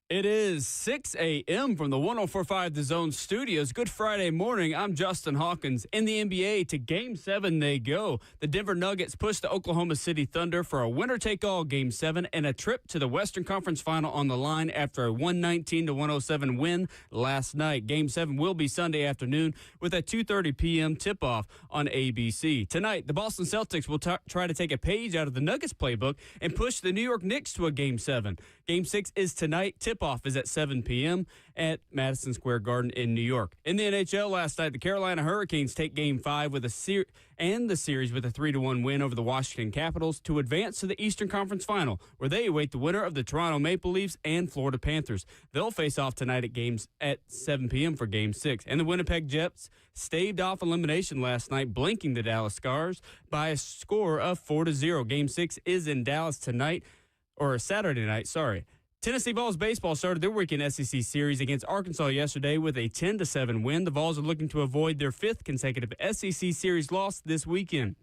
It is 6 a.m. from the 104.5 The Zone studios. Good Friday morning. I'm Justin Hawkins. In the NBA, to Game 7 they go. The Denver Nuggets push the Oklahoma City Thunder for a winner-take-all Game 7 and a trip to the Western Conference Final on the line after a 119-107 win last night. Game 7 will be Sunday afternoon with a 2:30 p.m. tip-off on ABC. Tonight, the Boston Celtics will try to take a page out of the Nuggets playbook and push the New York Knicks to a Game 7. Game 6 is tonight. Tip-off is at 7 p.m. at Madison Square Garden in New York. In the NHL last night, the Carolina Hurricanes take Game 5 with the series with a 3-1 win over the Washington Capitals to advance to the Eastern Conference Final, where they await the winner of the Toronto Maple Leafs and Florida Panthers. They'll face off tonight at 7 p.m. for Game 6. And the Winnipeg Jets staved off elimination last night, blinking the Dallas Stars by a score of 4-0. Game 6 is in Dallas tonight, or Saturday night, sorry. Tennessee Vols baseball started their weekend SEC series against Arkansas yesterday with a 10-7 win. The Vols are looking to avoid their fifth consecutive SEC series loss this weekend.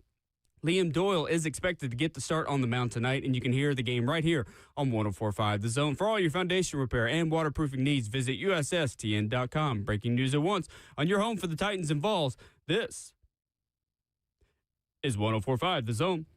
Liam Doyle is expected to get the start on the mound tonight, and you can hear the game right here on 104.5 The Zone. For all your foundation repair and waterproofing needs, visit USSTN.com. Breaking news at once on your home for the Titans and Vols. This is 104.5 The Zone.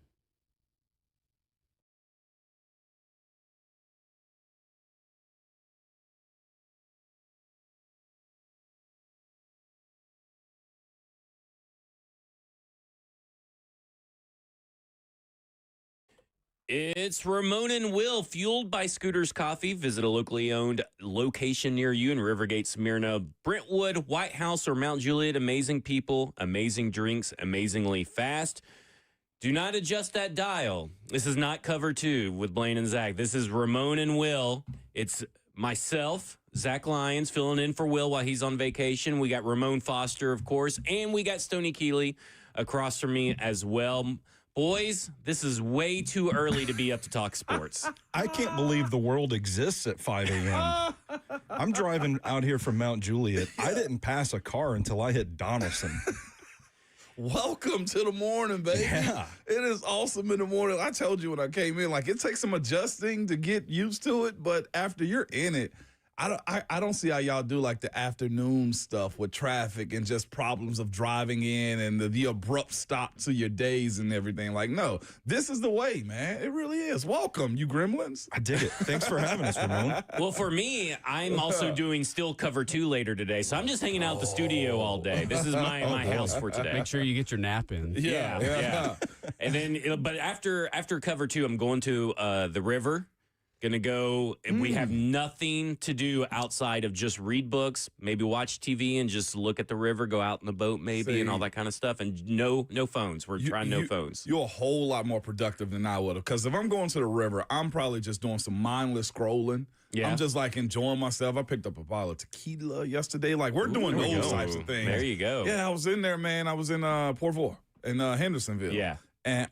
It's Ramon and Will, fueled by Scooters Coffee. Visit a locally owned location near you in Rivergate, Smyrna, Brentwood, White House, or Mount Juliet. Amazing people, amazing drinks, amazingly fast. Do not adjust that dial. This is not Cover 2 with Blaine and Zach. This is Ramon and Will. It's myself, Zach Lyons, filling in for Will while he's on vacation. We got Ramon Foster, of course, and we got Stoney Keeley across from me as well. Boys, this is way too early to be up to talk sports. I can't believe the world exists at 5 a.m. I'm driving out here from Mount Juliet. I didn't pass a car until I hit Donaldson. Welcome to the morning, baby. Yeah. It is awesome in the morning. I told you when I came in, like, it takes some adjusting to get used to it, but after you're in it, I don't see how y'all do like the afternoon stuff with traffic and just problems of driving in and the abrupt stop to your days and everything. Like, no, this is the way, man. It really is. Welcome, you gremlins. I dig it. Thanks for having us, Ramon. Well, for me, I'm also doing still Cover 2 later today, so I'm just hanging out at the studio all day. This is my house for today. Make sure you get your nap in. Yeah. And then, but after Cover 2, I'm going to the river. Gonna go, and we have nothing to do outside of just read books, maybe watch TV and just look at the river, go out in the boat maybe, and all that kind of stuff. And no phones. We're trying no phones. You're a whole lot more productive than I would have. Because if I'm going to the river, I'm probably just doing some mindless scrolling. Yeah. I'm just like enjoying myself. I picked up a bottle of tequila yesterday. Like, we're doing those types of things. There you go. Yeah, I was in there, man. I was in Port Fort in Hendersonville. Yeah. And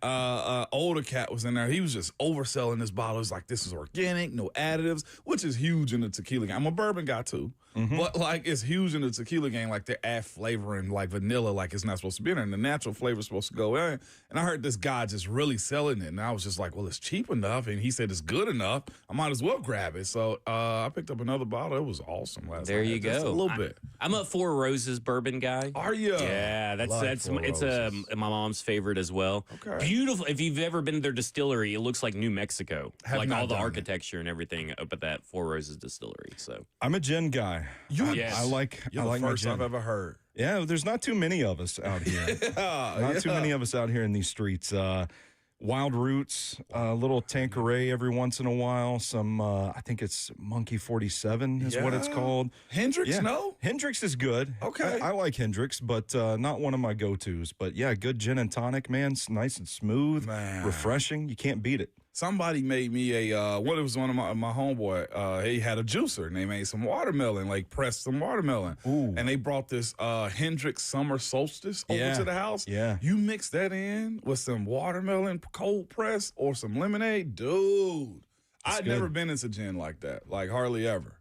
older cat was in there. He was just overselling this bottle. He's like, this is organic, no additives, which is huge in the tequila game. I'm a bourbon guy, too. But, like, it's huge in the tequila game. Like, they add flavor and, like, vanilla like it's not supposed to be in there. And the natural flavor is supposed to go in. And I heard this guy just really selling it. And I was just like, well, it's cheap enough. And he said it's good enough. I might as well grab it. So I picked up another bottle. It was awesome last night. There you go. Just a little bit. I'm a Four Roses bourbon guy. Are you? Yeah, it's my mom's favorite as well. Okay. Beautiful. If you've ever been to their distillery, it looks like New Mexico. Like all the architecture and everything up at that Four Roses distillery. So I'm a gin guy. You're the first I've ever heard. Yeah, there's not too many of us out here. Not too many of us out here in these streets. Wild Roots, a little Tanqueray every once in a while. Some, I think it's Monkey 47 is what it's called. Hendrix, no? Hendrix is good. Okay. I like Hendrix, but not one of my go-tos. But, yeah, good gin and tonic, man. It's nice and smooth, refreshing. You can't beat it. Somebody made me it was one of my homeboy. He had a juicer, and they made some watermelon, like pressed some watermelon. Ooh. And they brought this Hendrix Summer Solstice over to the house. Yeah. You mix that in with some watermelon cold press or some lemonade. Dude, I'd never been into gin like that, like hardly ever.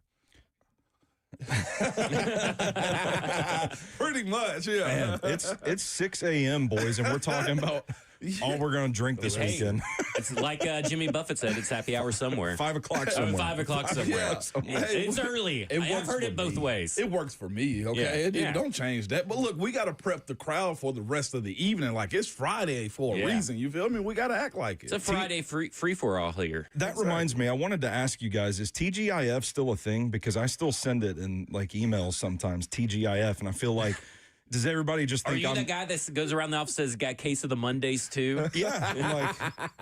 Pretty much, yeah. Man, it's 6 a.m., boys, and we're talking about all we're going to drink this Hey, weekend. It's like Jimmy Buffett said, it's happy hour somewhere. 5 o'clock somewhere. 5 o'clock somewhere. Yeah. It's early. I've heard it both ways. It works for me, okay? Don't change that. But look, we got to prep the crowd for the rest of the evening. Like, it's Friday for a reason. You feel me? We got to act like it. It's a Friday free-for-all here. That reminds me, I wanted to ask you guys, is TGIF still a thing? Because I still send it in like emails sometimes, TGIF, and I feel like, does everybody just Are think you I'm... the guy that goes around the office says, got case of the Mondays too? Yeah, I'm like,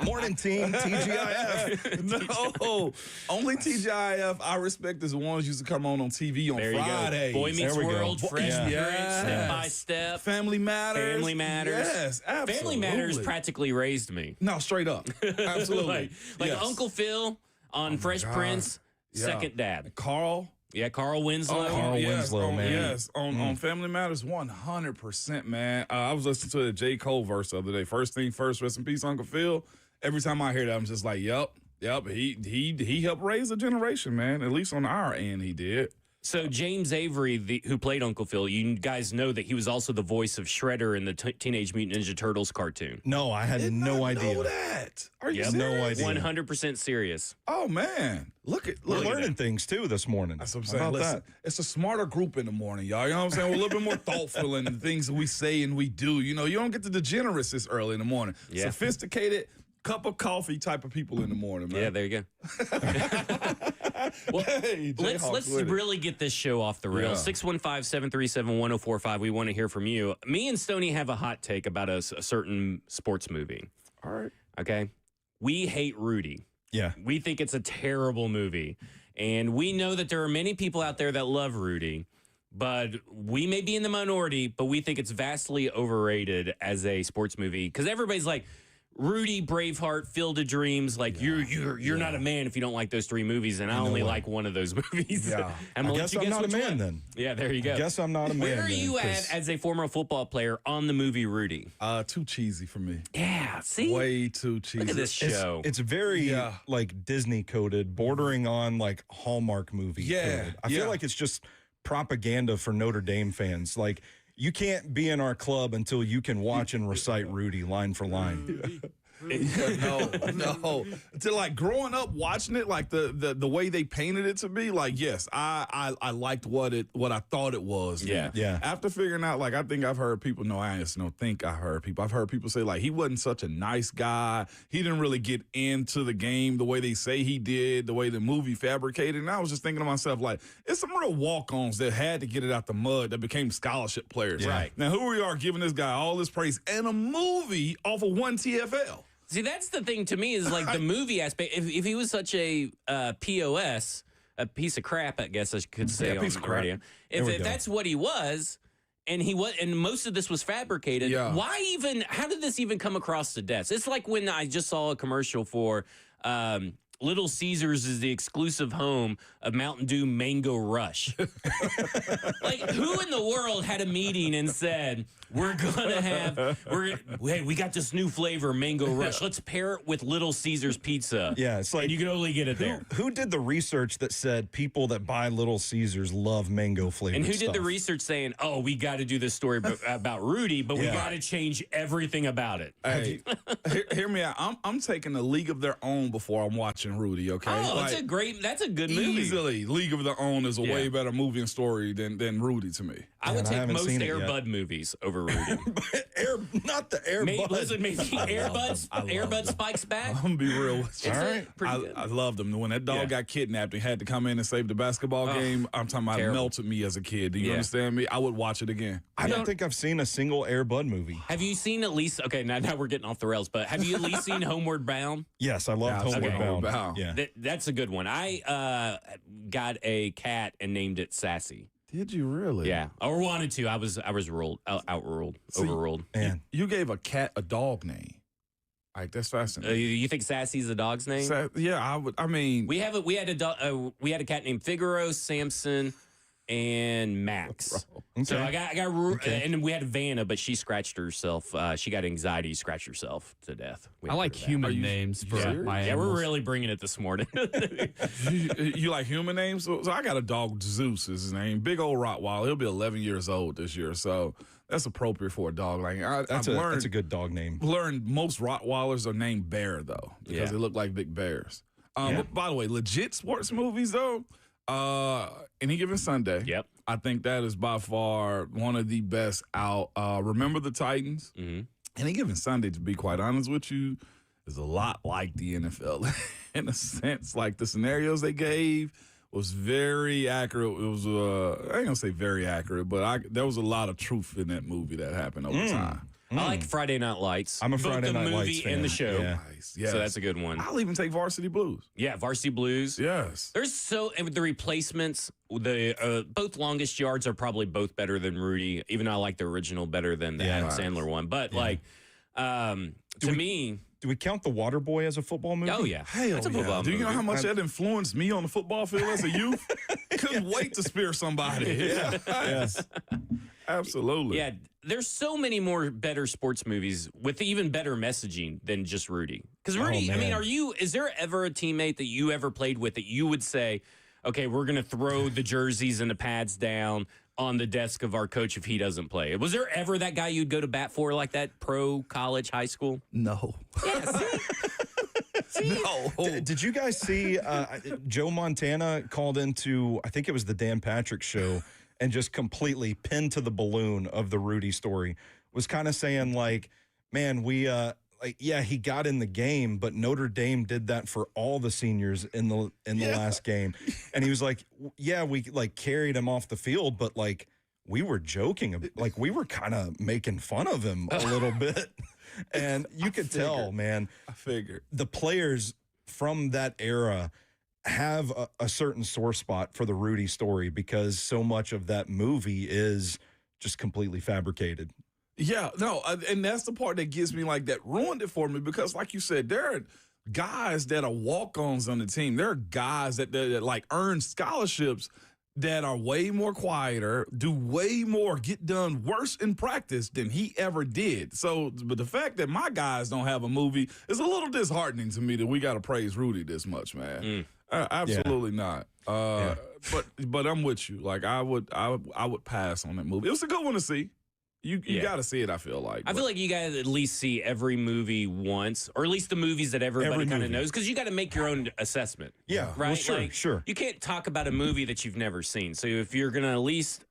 morning team, TGIF. No, only TGIF I respect is the ones used to come on TV on There you Fridays. go. Boy Meets There we go. World, Fresh Yeah. Prince, Step by Step. Family Matters. Family Matters. Yes, absolutely. Family Matters practically raised me. No, straight up. Absolutely. like Yes. Uncle Phil on Fresh God. Prince, Yeah. second dad. Carl. Yeah, Carl Winslow. Carl Winslow, man. Yes, on Family Matters, 100%, man. I was listening to the J. Cole verse the other day. First thing first, rest in peace, Uncle Phil. Every time I hear that, I'm just like, yep. He helped raise a generation, man. At least on our end, he did. So James Avery, who played Uncle Phil, you guys know that he was also the voice of Shredder in the Teenage Mutant Ninja Turtles cartoon. No, I had no idea. Know that. Are you Yeah, serious? no idea. 100% serious. Oh man, look We're at learning things too this morning. That's what I'm How saying. about Listen, that? it's a smarter group in the morning, y'all. You know what I'm saying? We're a little bit more thoughtful in the things that we say and we do. You know, you don't get the degenerates this early in the morning. Yeah. Sophisticated cup of coffee type of people in the morning, man. Yeah, there you go. Well, Hey, let's Jayhawks with it. really get this show off the rails. Yeah. 615-737-1045. We want to hear from you. Me and Stoney have a hot take about a certain sports movie. All right. Okay? We hate Rudy. Yeah. We think it's a terrible movie. And we know that there are many people out there that love Rudy. But we may be in the minority, but we think it's vastly overrated as a sports movie. Because everybody's like, Rudy, Braveheart, Field of Dreams, like you're not a man if you don't like those three movies, and I only like one of those movies. Yeah. I'm I gonna guess let you I'm not a which man one. then. Yeah, there you go. I guess I'm not a man. Where are then, you 'cause- at as a former football player on the movie Rudy? Too cheesy for me. Yeah, see, Way too cheesy. look at this show. It's very Yeah. like Disney coded, bordering on like Hallmark movie. Yeah, coded. I yeah. feel like it's just propaganda for Notre Dame fans. Like you can't be in our club until you can watch and recite Rudy line for line. No. To like growing up watching it, like the way they painted it to be, like yes, I liked what I thought it was. Yeah. man. Yeah. After figuring out, like I think I've heard people. No, I just don't think I heard people. I've heard people say like he wasn't such a nice guy. He didn't really get into the game the way they say he did, the way the movie fabricated. And I was just thinking to myself, like it's some real walk-ons that had to get it out the mud that became scholarship players. Yeah. Right. Now here we are giving this guy all this praise and a movie off of one TFL. See, that's the thing to me is like the movie aspect. If he was such a POS, a piece of crap, I guess I could say on piece of the crap. radio. There we If go. that's what he was, and most of this was fabricated, Yeah. why even? How did this even come across the desk? It's like when I just saw a commercial for. Little Caesars is the exclusive home of Mountain Dew Mango Rush. Like, who in the world had a meeting and said, hey, we got this new flavor, Mango Rush. Let's pair it with Little Caesars pizza. Yeah, it's like and you can only get it there. Who did the research that said people that buy Little Caesars love mango flavored And who did the stuff? research saying, oh, we got to do this story about Rudy, but we Yeah. got to change everything about it? Hey, hear me out. I'm taking a League of Their Own before I'm watching Rudy. Okay, Oh, Like, that's a good movie. easily League of Their Own is a Yeah. way better movie and story than Rudy to me. I would Man, I take haven't most seen it Air yet. Bud movies over Rudy. Not the Air maybe, Bud. listen, maybe Air Bud Spikes back. I'm gonna be real with you. It's All right. pretty good. I loved him. When that dog Yeah. got kidnapped and had to come in and save the basketball game, I'm talking about it terrible. melted me as a kid. Do you Yeah. understand me? I would watch it again. I don't think I've seen a single Air Bud movie. Have you seen at least? Okay, now we're getting off the rails, but have you at least seen Homeward Bound? Yes, I loved Yeah, Homeward okay. Bound. Homeward Bound. Yeah. That's a good one. I got a cat and named it Sassy. Did you really? Yeah, or wanted to. I was outruled, overruled. Man. You gave a cat a dog name. Like that's fascinating. You think Sassy's the dog's name? Yeah, I would. I mean, We had a cat named Figaro, Samson, and Max. So Okay. I got and we had Vanna, but she scratched herself. She got anxiety, scratched herself to death. We I had like to put her back. human names for serious? my Yeah, we're animals. really bringing it this morning. you like human names? So I got a dog, Zeus is his name. Big old Rottweiler. He'll be 11 years old this year. So That's appropriate for a dog. Like That's a good dog name. Learned most Rottweilers are named Bear though, because Yeah. they look like big bears. Yeah. But by the way, legit sports movies though, Any Given Sunday. Yep. I think that is by far one of the best out. Remember the Titans. Mm-hmm. Any Given Sunday, to be quite honest with you, is a lot like the NFL in a sense. Like the scenarios they gave was very accurate. It was I ain't gonna say very accurate, but there was a lot of truth in that movie that happened over time. I like Friday Night Lights. I'm a Both Friday Night the movie Lights fan. and the show. Yeah. Nice. Yes. So that's a good one. I'll even take Varsity Blues. Yeah, Varsity Blues. Yes. There's and with the replacements, the both Longest Yards are probably both better than Rudy, even though I like the original better than the Adam Sandler one. But to me, Do we count The Waterboy as a football movie? oh yeah, Hell that's a football yeah. Do you know movie. how much that influenced me on the football field as a youth? Couldn't wait to spear somebody. Yeah. Yes. Absolutely. Yeah, there's so many more better sports movies with even better messaging than just Rudy. Because Rudy, I mean, man. is there ever a teammate that you ever played with that you would say, okay, we're going to throw the jerseys and the pads down on the desk of our coach if he doesn't play? Was there ever that guy you'd go to bat for like that, pro, college, high school? No. Yeah, see? No. Did you guys see Joe Montana called into, I think it was the Dan Patrick show, and just completely pinned to the balloon of the Rudy story? Was kind of saying like, man, we he got in the game, but Notre Dame did that for all the seniors in the last game. And he was like, yeah, we like carried him off the field, but like we were joking, like we were kind of making fun of him a little bit. And you could tell, man, I figured. the players from that era have a certain sore spot for the Rudy story because so much of that movie is just completely fabricated. Yeah, no, and that's the part that gets me like that ruined it for me because, like you said, there are guys that are walk-ons on the team. There are guys that like earn scholarships that are way more quieter, do way more, get done worse in practice than he ever did. So, but the fact that my guys don't have a movie is a little disheartening to me that we got to praise Rudy this much, man. Absolutely not. But I'm with you. Like I would pass on that movie. It was a good one to see. You got to see it, I feel like. I feel like you got to at least see every movie once, or at least the movies that everybody kind of knows, because you got to make your own assessment. Yeah, right. well, sure, like, sure. You can't talk about a movie that you've never seen. So if you're gonna at least,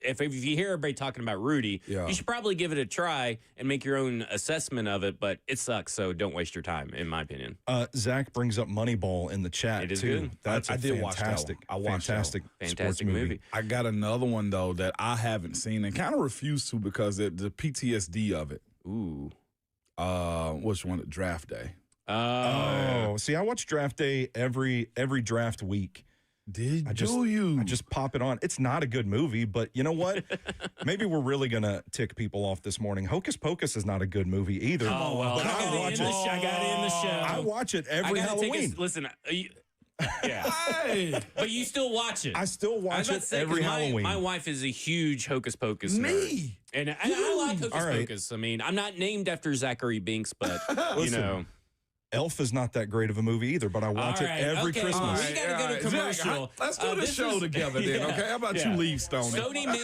if you hear everybody talking about Rudy, you should probably give it a try and make your own assessment of it. But it sucks, so don't waste your time, in my opinion. Zach brings up Moneyball in the chat. It is too. good. That's I a did watch that fantastic, one. I watched that fantastic, one. sports Fantastic movie. I got another one though that I haven't seen and kind of refuse to because of the PTSD of it. Ooh. Which one? Draft Day. Oh, see, I watch Draft Day every draft week. I I just pop it on. It's not a good movie, but you know what? Maybe we're really gonna tick people off this morning. Hocus Pocus is not a good movie either. Oh well, but I got it in the show. I watch it every Halloween. Listen, yeah, Hey, but you still watch it. I still watch it every Halloween. My wife is a huge Hocus Pocus nerd. me. And I like Hocus All right. Pocus. I mean, I'm not named after Zachary Binks, but Listen, Elf is not that great of a movie either, but I watch it every Christmas. All right. We gotta go to commercial. Let's do the show together then, okay? How about you leave, Stoney? Stoney mic.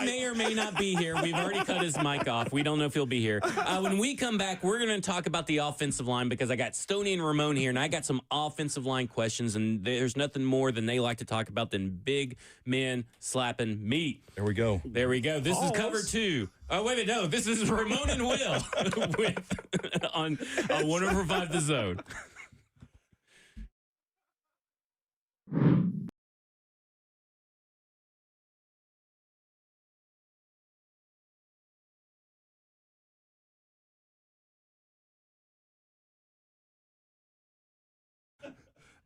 may or may not be here. We've already cut his mic off. We don't know if he'll be here. When we come back, we're going to talk about the offensive line because I got Stoney and Ramon here, and I got some offensive line questions, and there's nothing more than they like to talk about than big men slapping meat. There we go. There we go. This is cover 2. Oh, wait a minute. No, this is Ramon and Will on 105 The Zone.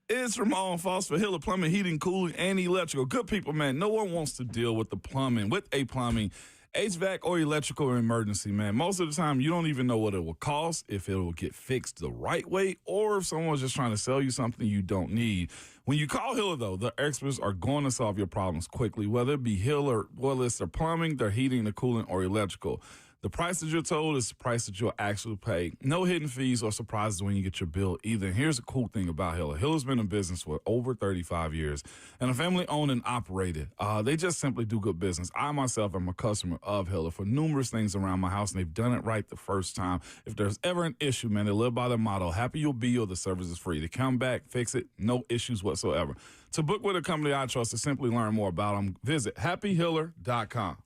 It's Ramon Foss for Hiller Plumbing, Heating, Cooling, and Electrical. Good people, man. No one wants to deal with plumbing, HVAC, or electrical emergency, man. Most of the time, you don't even know what it will cost, if it will get fixed the right way, or if someone's just trying to sell you something you don't need. When you call Hiller, though, the experts are going to solve your problems quickly, whether it be Hiller, whether it's their plumbing, their heating, the cooling, or electrical. The price that you're told is the price that you'll actually pay. No hidden fees or surprises when you get your bill either. And here's the cool thing about Hiller. Hiller's been in business for over 35 years and a family owned and operated. They just simply do good business. I myself am a customer of Hiller for numerous things around my house, and they've done it right the first time. If there's ever an issue, man, they live by their motto, happy you'll be or the service is free. They come back, fix it, no issues whatsoever. To book with a company I trust, to simply learn more about them, visit happyhiller.com.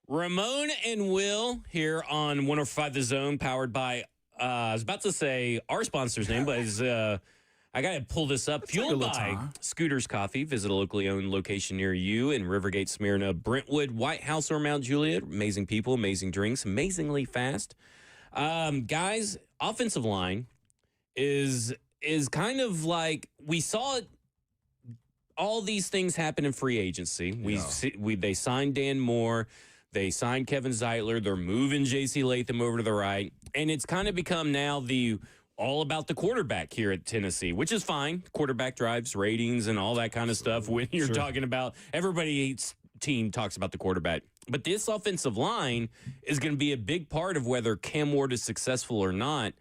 Ramon and Will here on 105 The Zone, powered by, I was about to say our sponsor's name, but it's, I got to pull this up. Fueled by Scooters Coffee. Visit a locally owned location near you in Rivergate, Smyrna, Brentwood, White House, or Mount Juliet. Amazing people, amazing drinks, amazingly fast. Guys, offensive line is kind of like, we saw it. All these things happen in free agency. They signed Dan Moore. They signed Kevin Zeitler. They're moving J.C. Latham over to the right. And it's kind of become now all about the quarterback here at Tennessee, which is fine. Quarterback drives ratings and all that kind of stuff. When you're talking about, everybody's team talks about the quarterback. But this offensive line is going to be a big part of whether Cam Ward is successful or not.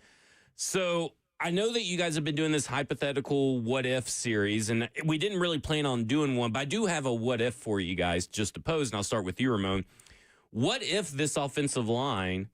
So I know that you guys have been doing this hypothetical what-if series, and we didn't really plan on doing one, but I do have a what-if for you guys just to pose, and I'll start with you, Ramon. What if this offensive line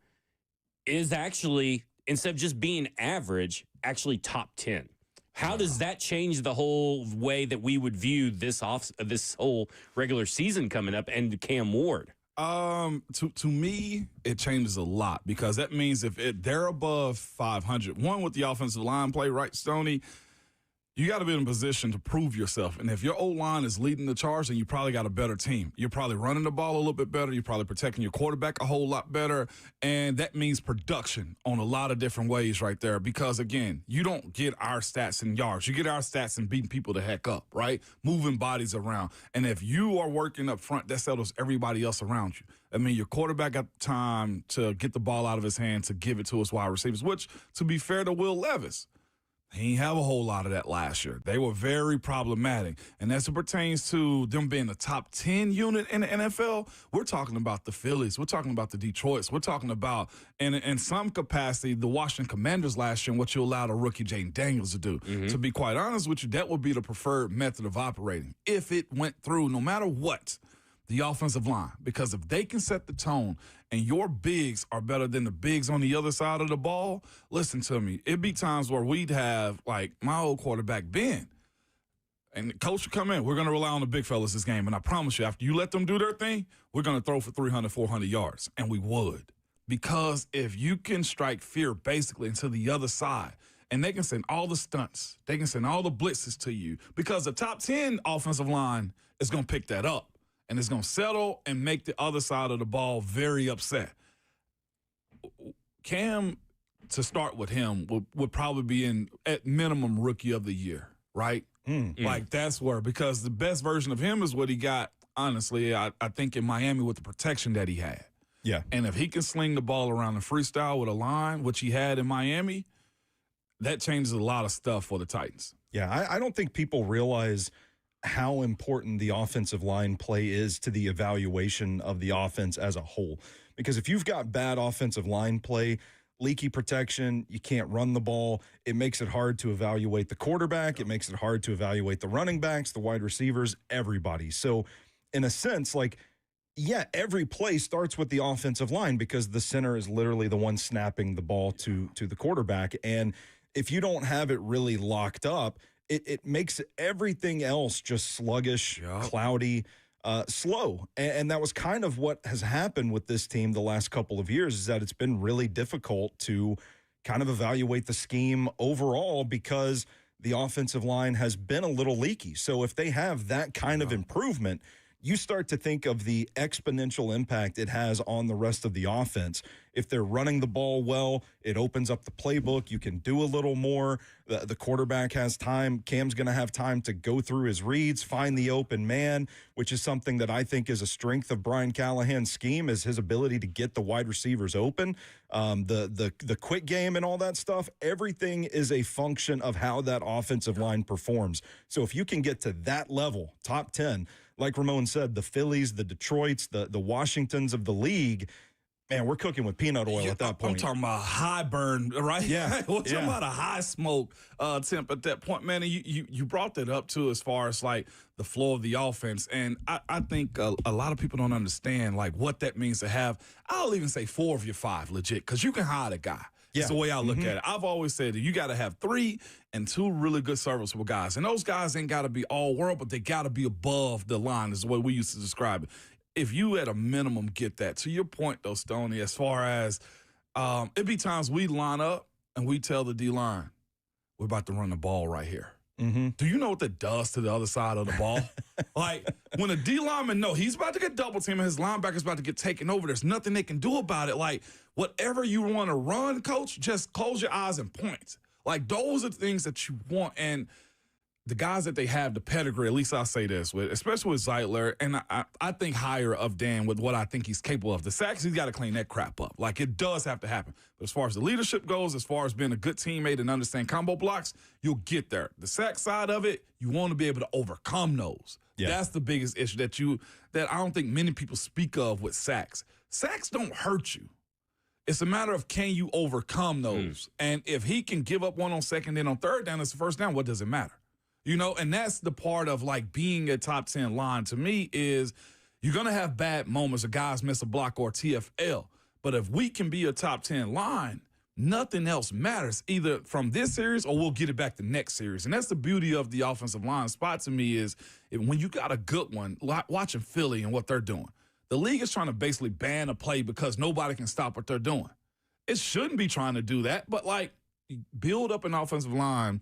is actually, instead of just being average, actually top 10? How does that change the whole way that we would view this whole regular season coming up and Cam Ward? To me, it changes a lot, because that means if they're above 500, one, with the offensive line play, right, Stoney, you got to be in a position to prove yourself. And if your O-line is leading the charge, then you probably got a better team. You're probably running the ball a little bit better. You're probably protecting your quarterback a whole lot better. And that means production on a lot of different ways right there. Because, again, you don't get our stats in yards. You get our stats in beating people the heck up, right? Moving bodies around. And if you are working up front, that settles everybody else around you. I mean, your quarterback got time to get the ball out of his hand to give it to his wide receivers, which, to be fair to Will Levis, he didn't have a whole lot of that last year. They were very problematic. And as it pertains to them being the top 10 unit in the NFL, we're talking about the Phillies. We're talking about the Detroits. We're talking about, in some capacity, the Washington Commanders last year and what you allowed a rookie Jaden Daniels to do. Mm-hmm. To be quite honest with you, that would be the preferred method of operating if it went through, no matter what, the offensive line. Because if they can set the tone and your bigs are better than the bigs on the other side of the ball, listen to me. It'd be times where we'd have, like, my old quarterback, Ben, and the coach would come in. We're going to rely on the big fellas this game. And I promise you, after you let them do their thing, we're going to throw for 300, 400 yards. And we would. Because if you can strike fear basically into the other side, and they can send all the stunts, they can send all the blitzes to you, because the top 10 offensive line is going to pick that up. And it's going to settle and make the other side of the ball very upset. Cam, to start with him, would probably be in, at minimum, Rookie of the Year, right? Like, that's where, because the best version of him is what he got, honestly, I think in Miami with the protection that he had. Yeah. And if he can sling the ball around the freestyle with a line, which he had in Miami, that changes a lot of stuff for the Titans. Yeah, I don't think people realize how important the offensive line play is to the evaluation of the offense as a whole. Because if you've got bad offensive line play, leaky protection, you can't run the ball, it makes it hard to evaluate the quarterback, it makes it hard to evaluate the running backs, the wide receivers, everybody. So in a sense, like, yeah, every play starts with the offensive line because the center is literally the one snapping the ball to the quarterback. And if you don't have it really locked up, it makes everything else just sluggish, cloudy, slow. And that was kind of what has happened with this team the last couple of years, is that it's been really difficult to kind of evaluate the scheme overall because the offensive line has been a little leaky. So if they have that kind of improvement, you start to think of the exponential impact it has on the rest of the offense. If they're running the ball well, it opens up the playbook. You can do a little more. The quarterback has time. Cam's going to have time to go through his reads, find the open man, which is something that I think is a strength of Brian Callahan's scheme, is his ability to get the wide receivers open. The quick game and all that stuff, everything is a function of how that offensive line performs. So if you can get to that level, top 10, like Ramon said, the Phillies, the Detroits, the Washingtons of the league, man, we're cooking with peanut oil at that point. I'm talking about high burn, right? Yeah. We're talking about a high smoke temp at that point, man. And you brought that up, too, as far as, like, the flow of the offense. And I think a lot of people don't understand, like, what that means to have, I'll even say 4 of your 5, legit, because you can hide a guy. Yeah. That's the way I look at it. I've always said that you got to have 3 and 2 really good serviceable guys. And those guys ain't got to be all world, but they got to be above the line, is the way we used to describe it. if you at a minimum get that, to your point though, Stoney, as far as it be times we line up and we tell the D-line, we're about to run the ball right here. Mm-hmm. Do you know what that does to the other side of the ball? Like, when a D lineman know he's about to get double teamed and his linebacker's about to get taken over, there's nothing they can do about it. Like, whatever you want to run, coach, just close your eyes and point. Like, those are the things that you want. And the guys that they have, the pedigree, at least I'll say this, with, especially with Zeitler, and I think higher of Dan with what I think he's capable of. The sacks, he's got to clean that crap up. Like, it does have to happen. But as far as the leadership goes, as far as being a good teammate and understand combo blocks, you'll get there. The sack side of it, you want to be able to overcome those. Yeah. That's the biggest issue that I don't think many people speak of with sacks. Sacks don't hurt you. It's a matter of, can you overcome those? And if he can give up one on second, then on third down, it's the first down, what does it matter? You know, and that's the part of, like, being a top 10 line to me is you're going to have bad moments. Guys miss a block or TFL. But if we can be a top 10 line, nothing else matters, either from this series or we'll get it back the next series. And that's the beauty of the offensive line spot to me is when you got a good one, watching Philly and what they're doing. The league is trying to basically ban a play because nobody can stop what they're doing. It shouldn't be trying to do that, but, like, build up an offensive line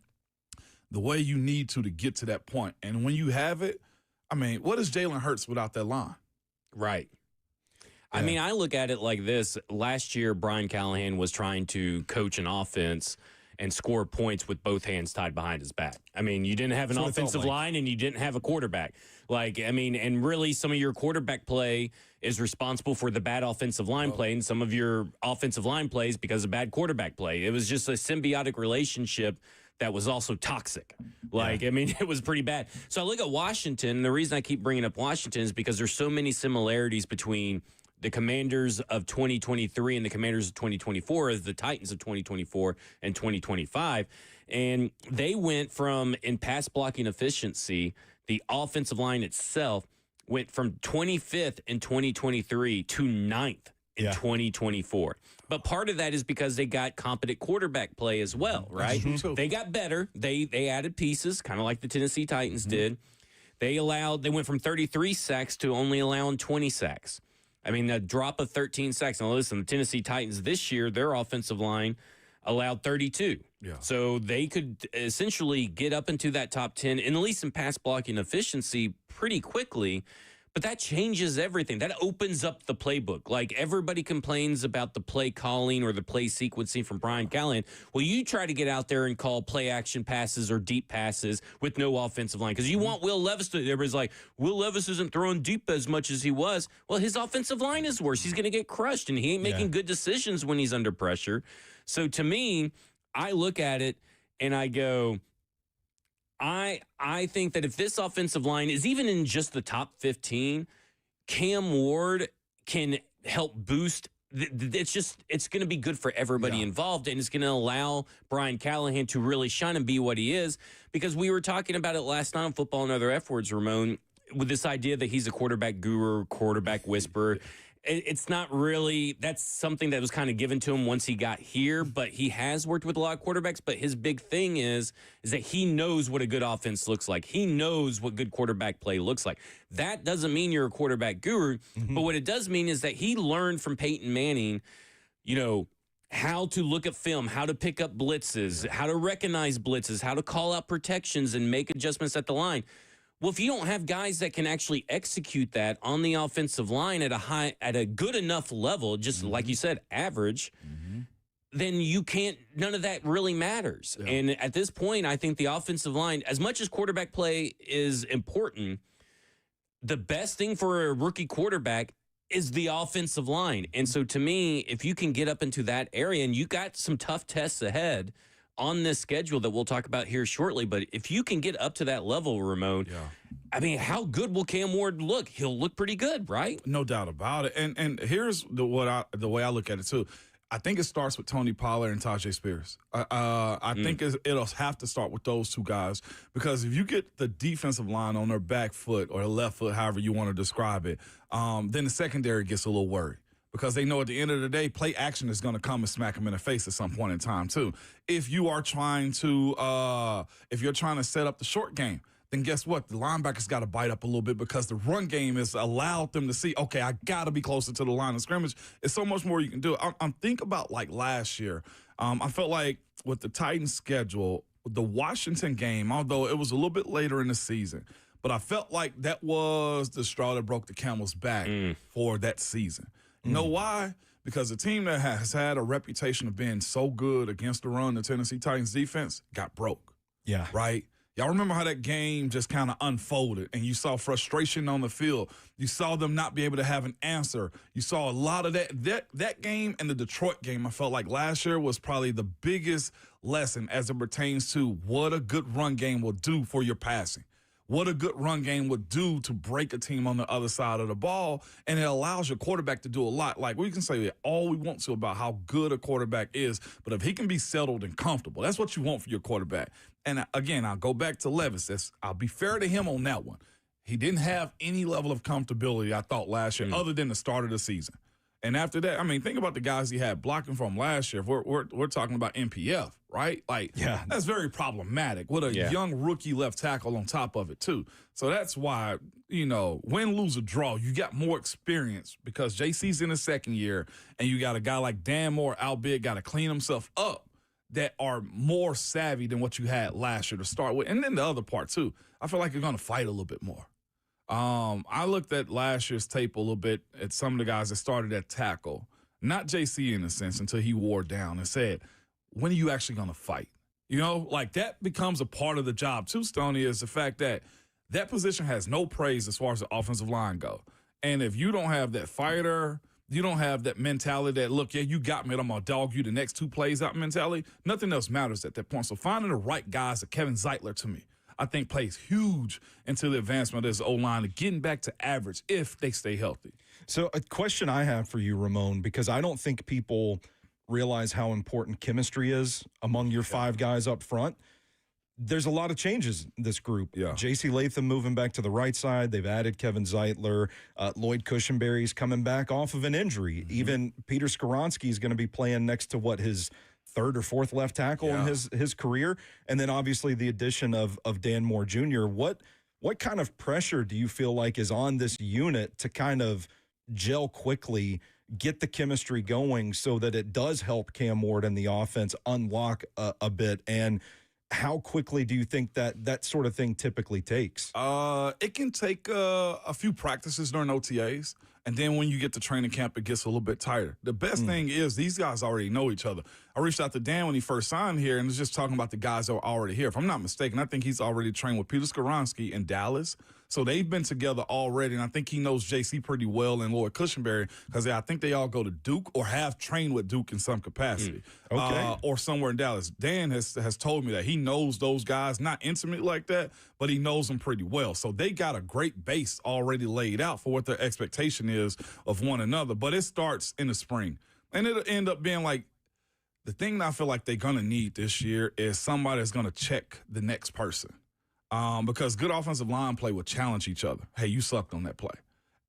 the way you need to get to that point. And when you have it, I mean, what is Jalen Hurts without that line? Right. Yeah. I mean, I look at it like this. Last year, Brian Callahan was trying to coach an offense and score points with both hands tied behind his back. I mean, you didn't have an offensive line and you didn't have a quarterback. Like, I mean, and really some of your quarterback play is responsible for the bad offensive line play, and some of your offensive line plays because of bad quarterback play. It was just a symbiotic relationship that was also toxic. Like, I mean, it was pretty bad. So I look at Washington, and the reason I keep bringing up Washington is because there's so many similarities between the Commanders of 2023 and the Commanders of 2024 as the Titans of 2024 and 2025. And they went from, in pass blocking efficiency, the offensive line itself went from 25th in 2023 to 9th in 2024. But part of that is because they got competent quarterback play as well, right? They got better. They added pieces, kind of like the Tennessee Titans did. They went from 33 sacks to only allowing 20 sacks. I mean, a drop of 13 sacks. Now, listen, the Tennessee Titans this year, their offensive line allowed 32. Yeah. So they could essentially get up into that top 10, and at least in pass blocking efficiency, pretty quickly. But that changes everything. That opens up the playbook. Like, everybody complains about the play calling or the play sequencing from Brian Callahan. Well, you try to get out there and call play action passes or deep passes with no offensive line because you want Will Levis to. Everybody's like, Will Levis isn't throwing deep as much as he was. Well, his offensive line is worse. He's going to get crushed, and he ain't making good decisions when he's under pressure. So to me, I look at it and I go, I think that if this offensive line is even in just the top 15, Cam Ward can help boost. It's going to be good for everybody involved, and it's going to allow Brian Callahan to really shine and be what he is. Because we were talking about it last night on Football and Other F Words, Ramon, with this idea that he's a quarterback guru, quarterback whisperer. It's not really, that's something that was kind of given to him once he got here, but he has worked with a lot of quarterbacks. But his big thing is that he knows what a good offense looks like. He knows what good quarterback play looks like. That doesn't mean you're a quarterback guru, but what it does mean is that he learned from Peyton Manning, you know, how to look at film, how to pick up blitzes, how to recognize blitzes, how to call out protections and make adjustments at the line. Well, if you don't have guys that can actually execute that on the offensive line at a good enough level, just like you said, average, then you can't, none of that really matters. Yeah. And at this point, I think the offensive line, as much as quarterback play is important, the best thing for a rookie quarterback is the offensive line. And so to me, if you can get up into that area, and you got some tough tests ahead on this schedule that we'll talk about here shortly, but if you can get up to that level, Ramon, I mean, how good will Cam Ward look? He'll look pretty good, right? No doubt about it. And here's the way I look at it too. I think it starts with Tony Pollard and Tajay Spears. I think it'll have to start with those two guys, because if you get the defensive line on their back foot or left foot, however you want to describe it, then the secondary gets a little worried. Because they know at the end of the day, play action is going to come and smack them in the face at some point in time too. If you are trying to, if you're trying to set up the short game, then guess what? The linebackers got to bite up a little bit because the run game has allowed them to see, okay, I got to be closer to the line of scrimmage. It's so much more you can do. I'm think about like last year. I felt like with the Titans schedule, the Washington game, although it was a little bit later in the season, but I felt like that was the straw that broke the camel's back for that season. You know why? Because a team that has had a reputation of being so good against the run, the Tennessee Titans defense, got broke. Yeah. Right? Y'all remember how that game just kind of unfolded and you saw frustration on the field. You saw them not be able to have an answer. You saw a lot of that game and the Detroit game. I felt like last year was probably the biggest lesson as it pertains to what a good run game will do for your passing. What a good run game would do to break a team on the other side of the ball, and it allows your quarterback to do a lot. Like, we can say all we want to about how good a quarterback is, but if he can be settled and comfortable, that's what you want for your quarterback. And again, I'll go back to Levis. I'll be fair to him on that one. He didn't have any level of comfortability, I thought, last year, other than the start of the season. And after that, I mean, think about the guys he had blocking from last year. We're talking about NPF, right? Like, that's very problematic with a young rookie left tackle on top of it, too. So that's why, win, lose, or draw, you got more experience because JC's in his second year, and you got a guy like Dan Moore, albeit got to clean himself up, that are more savvy than what you had last year to start with. And then the other part, too, I feel like you're going to fight a little bit more. I looked at last year's tape a little bit at some of the guys that started at tackle, not JC in a sense, until he wore down and said, when are you actually going to fight? Like that becomes a part of the job too, Stoney, is the fact that that position has no praise as far as the offensive line go. And if you don't have that fighter, you don't have that mentality that, look, you got me, I'm going to dog you the next 2 plays out mentality, nothing else matters at that point. So finding the right guys, like Kevin Zeitler to me, I think plays huge into the advancement of this O-line and getting back to average if they stay healthy. So a question I have for you, Ramon, because I don't think people realize how important chemistry is among your 5 guys up front. There's a lot of changes in this group. Yeah. J.C. Latham moving back to the right side. They've added Kevin Zeitler. Lloyd Cushenberry's coming back off of an injury. Even Peter Skoronski is going to be playing next to his third or fourth left tackle in his career. And then obviously the addition of Dan Moore Jr. What kind of pressure do you feel like is on this unit to kind of gel quickly, get the chemistry going so that it does help Cam Ward and the offense unlock a bit? And how quickly do you think that sort of thing typically takes? It can take a few practices during OTAs. And then when you get to training camp, it gets a little bit tighter. The best thing is these guys already know each other. I reached out to Dan when he first signed here and was just talking about the guys that were already here. If I'm not mistaken, I think he's already trained with Peter Skoronski in Dallas. So they've been together already, and I think he knows JC pretty well and Lloyd Cushenberry because I think they all go to Duke or have trained with Duke in some capacity. Or somewhere in Dallas. Dan has told me that he knows those guys, not intimate like that, but he knows them pretty well. So they got a great base already laid out for what their expectation is of one another. But it starts in the spring. And it'll end up being like, the thing that I feel like they're going to need this year is somebody that's going to check the next person. Because good offensive line play will challenge each other. Hey, you sucked on that play.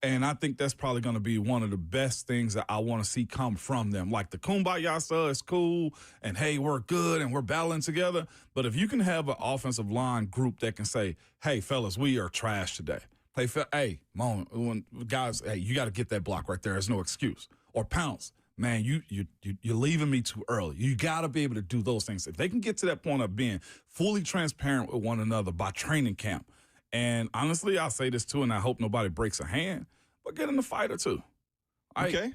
And I think that's probably going to be one of the best things that I want to see come from them. Like the kumbaya stuff is cool, and hey, we're good and we're battling together. But if you can have an offensive line group that can say, hey, fellas, we are trash today. Hey, guys, hey, you got to get that block right there. There's no excuse. Or pounce. Man, you're leaving me too early. You got to be able to do those things. If they can get to that point of being fully transparent with one another by training camp, and honestly, I'll say this too, and I hope nobody breaks a hand, but get in the fight or two. Okay.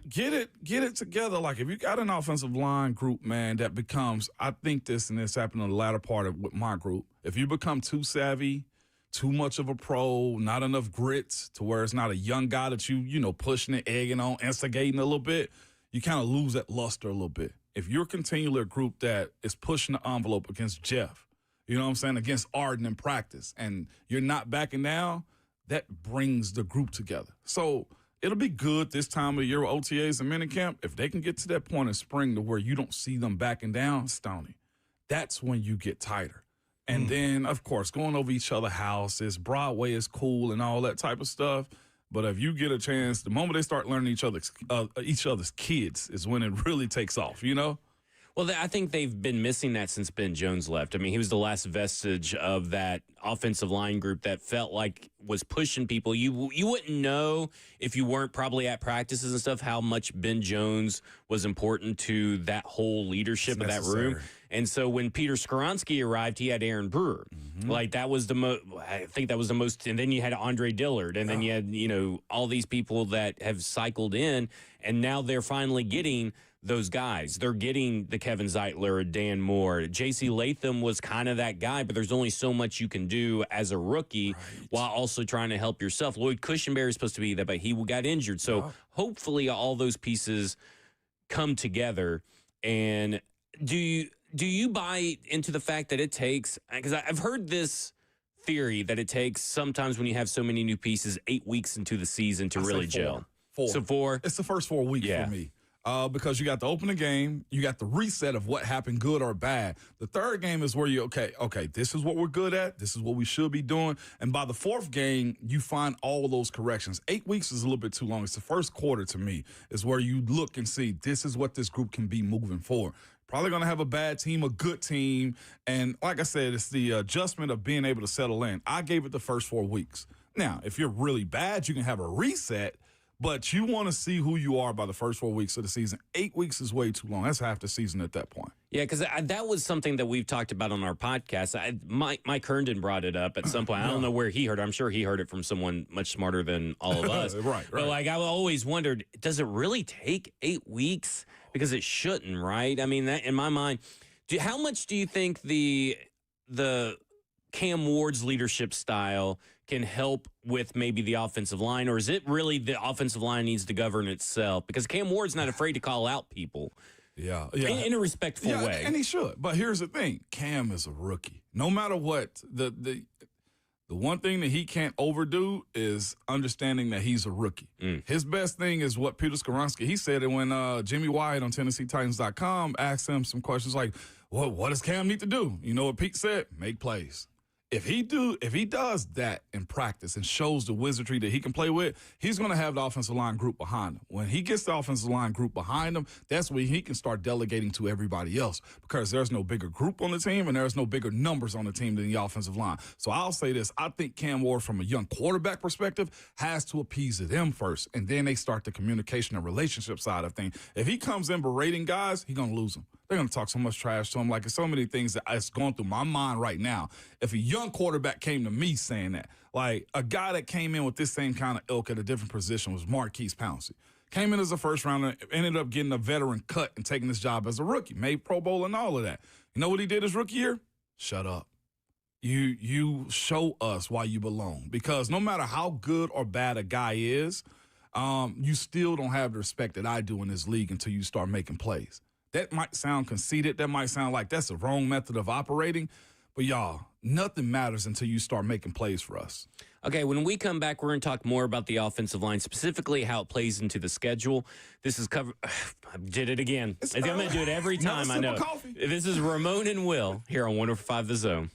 Get it together. Like if you got an offensive line group, man, that becomes, I think this happened in the latter part of with my group. If you become too savvy, too much of a pro, not enough grits to where it's not a young guy that you pushing and egging on, instigating a little bit, you kind of lose that luster a little bit. If you're continually a group that is pushing the envelope against Jeff, you know what I'm saying, against Arden in practice, and you're not backing down, that brings the group together. So it'll be good this time of year with OTAs and minicamp. If they can get to that point in spring to where you don't see them backing down, Stoney, that's when you get tighter. And then, of course, going over each other's houses, Broadway is cool and all that type of stuff. But if you get a chance, the moment they start learning each other's kids is when it really takes off, Well, I think they've been missing that since Ben Jones left. I mean, he was the last vestige of that offensive line group that felt like was pushing people. You wouldn't know if you weren't probably at practices and stuff how much Ben Jones was important to that whole leadership of that room. And so when Peter Skoronski arrived, he had Aaron Brewer. Like that was the most. I think that was the most. And then you had Andre Dillard, and then you had all these people that have cycled in, and now they're finally getting those guys. They're getting the Kevin Zeitler, Dan Moore. J.C. Latham was kind of that guy, but there's only so much you can do as a rookie while also trying to help yourself. Lloyd Cushenberry is supposed to be that, but he got injured. So hopefully all those pieces come together. And do you buy into the fact that it takes, because I've heard this theory that it takes sometimes when you have so many new pieces 8 weeks into the season to really gel. So 4? It's the first 4 weeks for me. Because you got the opening game, you got the reset of what happened, good or bad. The third game is where you, okay, this is what we're good at. This is what we should be doing. And by the fourth game, you find all of those corrections. 8 weeks is a little bit too long. It's the first quarter to me is where you look and see this is what this group can be moving forward. Probably going to have a bad team, a good team. And like I said, it's the adjustment of being able to settle in. I gave it the first 4 weeks. Now, if you're really bad, you can have a reset. But you want to see who you are by the first 4 weeks of the season. 8 weeks is way too long. That's half the season at that point. Yeah, because that was something that we've talked about on our podcast. Mike Herndon brought it up at some point. I don't know where he heard it. I'm sure he heard it from someone much smarter than all of us. Right. But I always wondered, does it really take 8 weeks? Because it shouldn't, right? I mean, that in my mind, how much do you think the Cam Ward's leadership style can help with maybe the offensive line, or is it really the offensive line needs to govern itself? Because Cam Ward's not afraid to call out people. Yeah. In a respectful way. And he should. But here's the thing. Cam is a rookie. No matter what, the one thing that he can't overdo is understanding that he's a rookie. His best thing is what Peter Skoronski, he said it when Jimmy Wyatt on TennesseeTitans.com asked him some questions like, well, what does Cam need to do? You know what Pete said? Make plays. If he does that in practice and shows the wizardry that he can play with, he's going to have the offensive line group behind him. When he gets the offensive line group behind him, that's when he can start delegating to everybody else because there's no bigger group on the team and there's no bigger numbers on the team than the offensive line. So I'll say this. I think Cam Ward, from a young quarterback perspective, has to appease them first, and then they start the communication and relationship side of things. If he comes in berating guys, he's going to lose them. They're going to talk so much trash to him. Like, there's so many things that it's going through my mind right now. If a young quarterback came to me saying that, like a guy that came in with this same kind of ilk at a different position was Marquise Pouncey. Came in as a first rounder, ended up getting a veteran cut and taking his job as a rookie, made Pro Bowl and all of that. You know what he did his rookie year? Shut up. You show us why you belong. Because no matter how good or bad a guy is, you still don't have the respect that I do in this league until you start making plays. That might sound conceited. That might sound like that's the wrong method of operating. But, y'all, nothing matters until you start making plays for us. Okay, when we come back, we're going to talk more about the offensive line, specifically how it plays into the schedule. This is covered. I did it again. I'm going to do it every time, I know. Coffee. This is Ramon and Will here on 105 The Zone.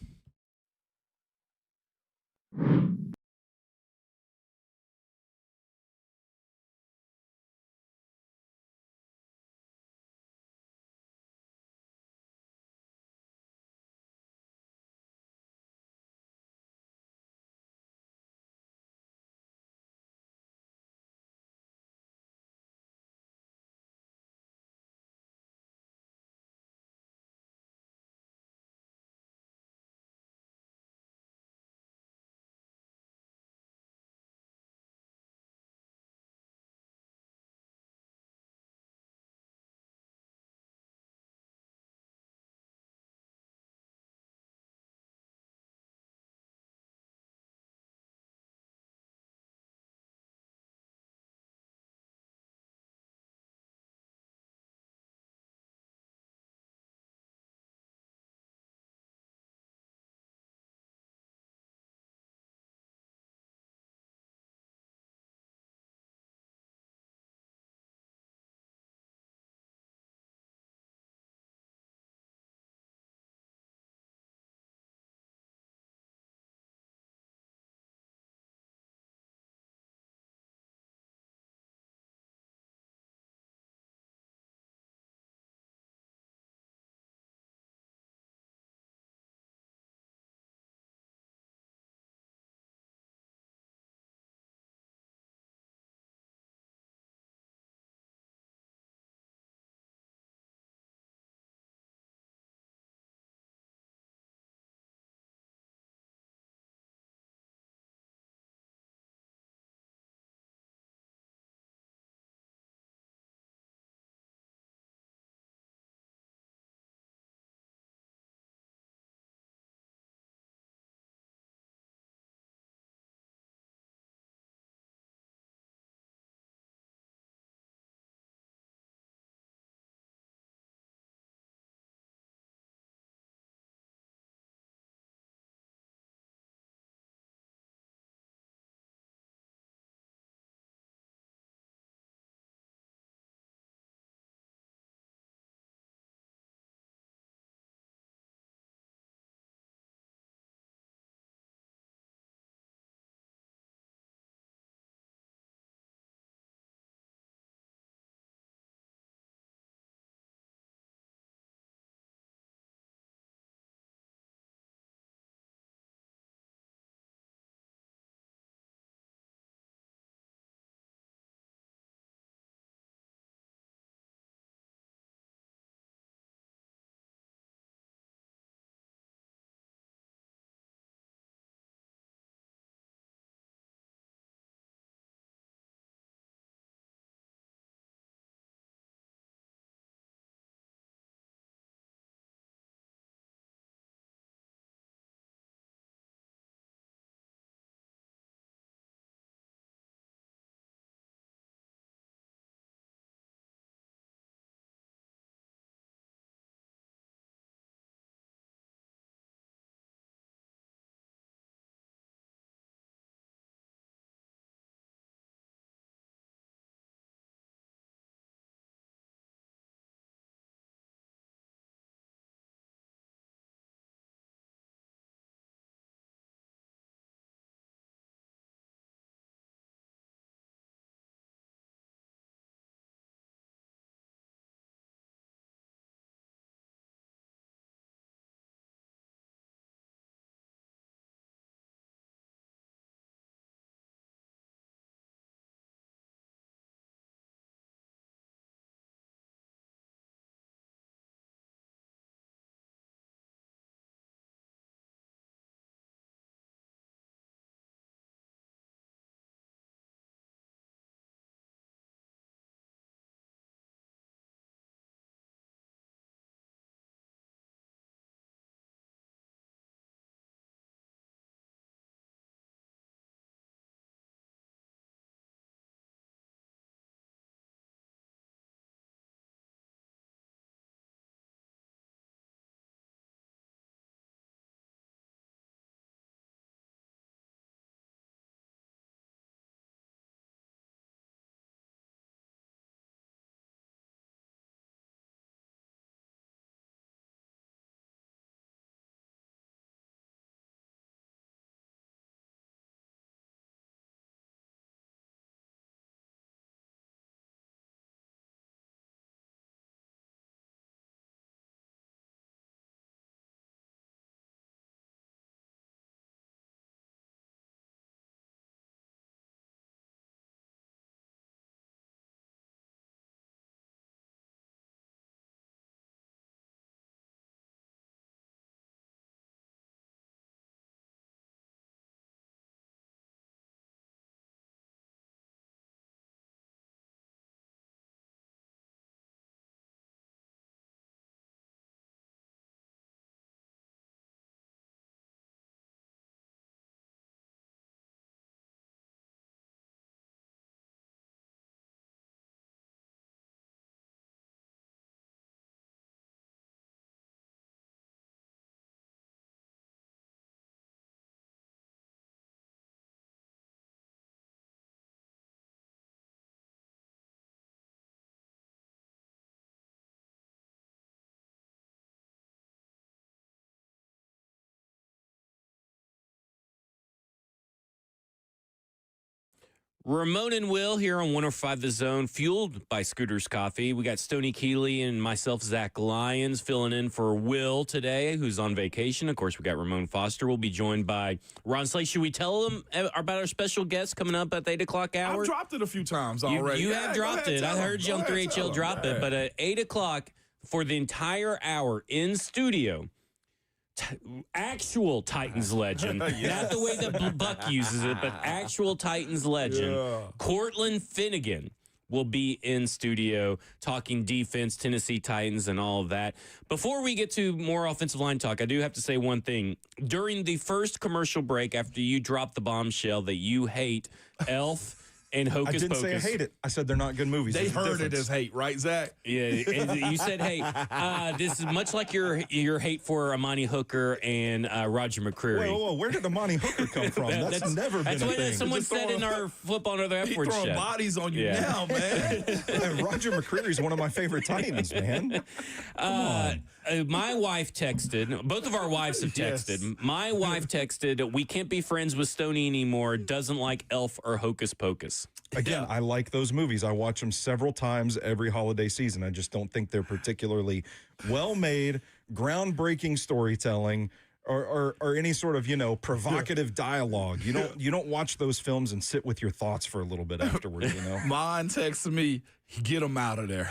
Ramon and Will here on 105 The Zone, fueled by Scooter's Coffee. We got Stoney Keeley and myself, Zach Lyons, filling in for Will today, who's on vacation. Of course, we got Ramon Foster. We'll be joined by Ron Slay. Should we tell them about our special guest coming up at the 8 o'clock hour? I've dropped it a few times already. You have dropped it. I heard you on 3HL drop it. But at 8 o'clock for the entire hour in studio, actual Titans legend, not the way that Buck uses it, but actual Titans legend, Cortland Finnegan will be in studio talking defense, Tennessee Titans, and all of that. Before we get to more offensive line talk, I do have to say one thing. During the first commercial break, after you dropped the bombshell that you hate Elf and Hocus Pocus. I didn't say I hate it. I said they're not good movies. They heard it as hate, right, Zach? Yeah, and you said, hey, this is much like your hate for Amani Hooker and Roger McCreary. Whoa, where did Amani Hooker come from? That's never been a thing. That's what someone said in our Football and Other F Words He's throwing chat. bodies on you now, man. Roger McCreary's one of my favorite Titans, man. My wife texted, both of our wives have texted. Yes. My wife texted, we can't be friends with Stoney anymore, doesn't like Elf or Hocus Pocus. Again, I like those movies. I watch them several times every holiday season. I just don't think they're particularly well-made, groundbreaking storytelling, or any sort of, provocative dialogue. You don't watch those films and sit with your thoughts for a little bit afterwards, Mine texted me, get him out of there.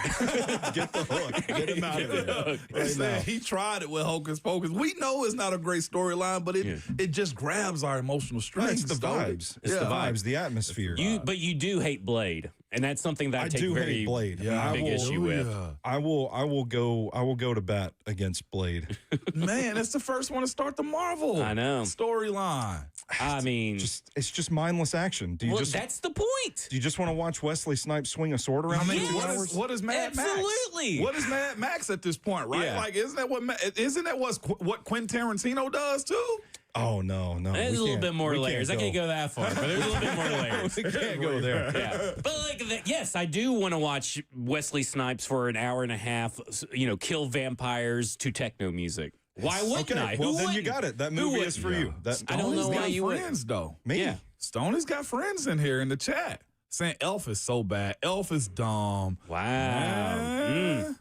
Get the hook. Get him out of there. Right now. He tried it with Hocus Pocus. We know it's not a great storyline, but it just grabs our emotional strength. It's the vibes. It's the vibes, the atmosphere. But you do hate Blade, and that's something that I take very hate Blade. big issue with. I will go to bat against Blade. Man, it's the first one to start the Marvel storyline. I mean, it's just mindless action. That's the point. Do you just want to watch Wesley Snipes swing a sword around? What is Mad Max? Absolutely. What is Mad Max at this point, right? Yeah. Like, isn't that what Quentin Tarantino does too? Oh, no. There's a little bit more layers. I can't go that far, but there's a little bit more layers. We can't go there. Yeah. But yes, I do want to watch Wesley Snipes for an hour and a half, kill vampires to techno music. Why wouldn't I? Well, then you got it. That movie is for you. I don't know why you would. Friends, though. Me? Yeah. Stoney's got friends in here in the chat saying Elf is so bad. Elf is dumb. Wow.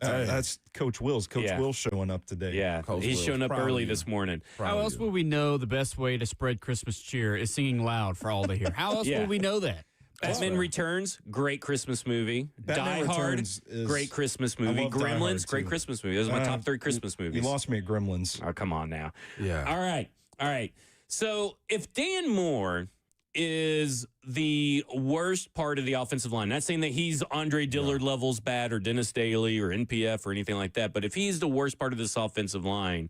That's Coach Will's. Coach Will's showing up today. Yeah, he's showing up early this morning. How else would we know the best way to spread Christmas cheer is singing loud for all to hear? How else would we know that? Batman Returns, great Christmas movie. Batman Die Hard, Returns is- great Christmas movie. I love Die Hard, Gremlins, great too. Christmas movie. Those are my top 3 Christmas movies. You lost me at Gremlins. Oh, come on now. Yeah. All right. So if Dan Moore is the worst part of the offensive line, not saying that he's Andre Dillard levels bad or Dennis Daly or NPF or anything like that, but if he's the worst part of this offensive line,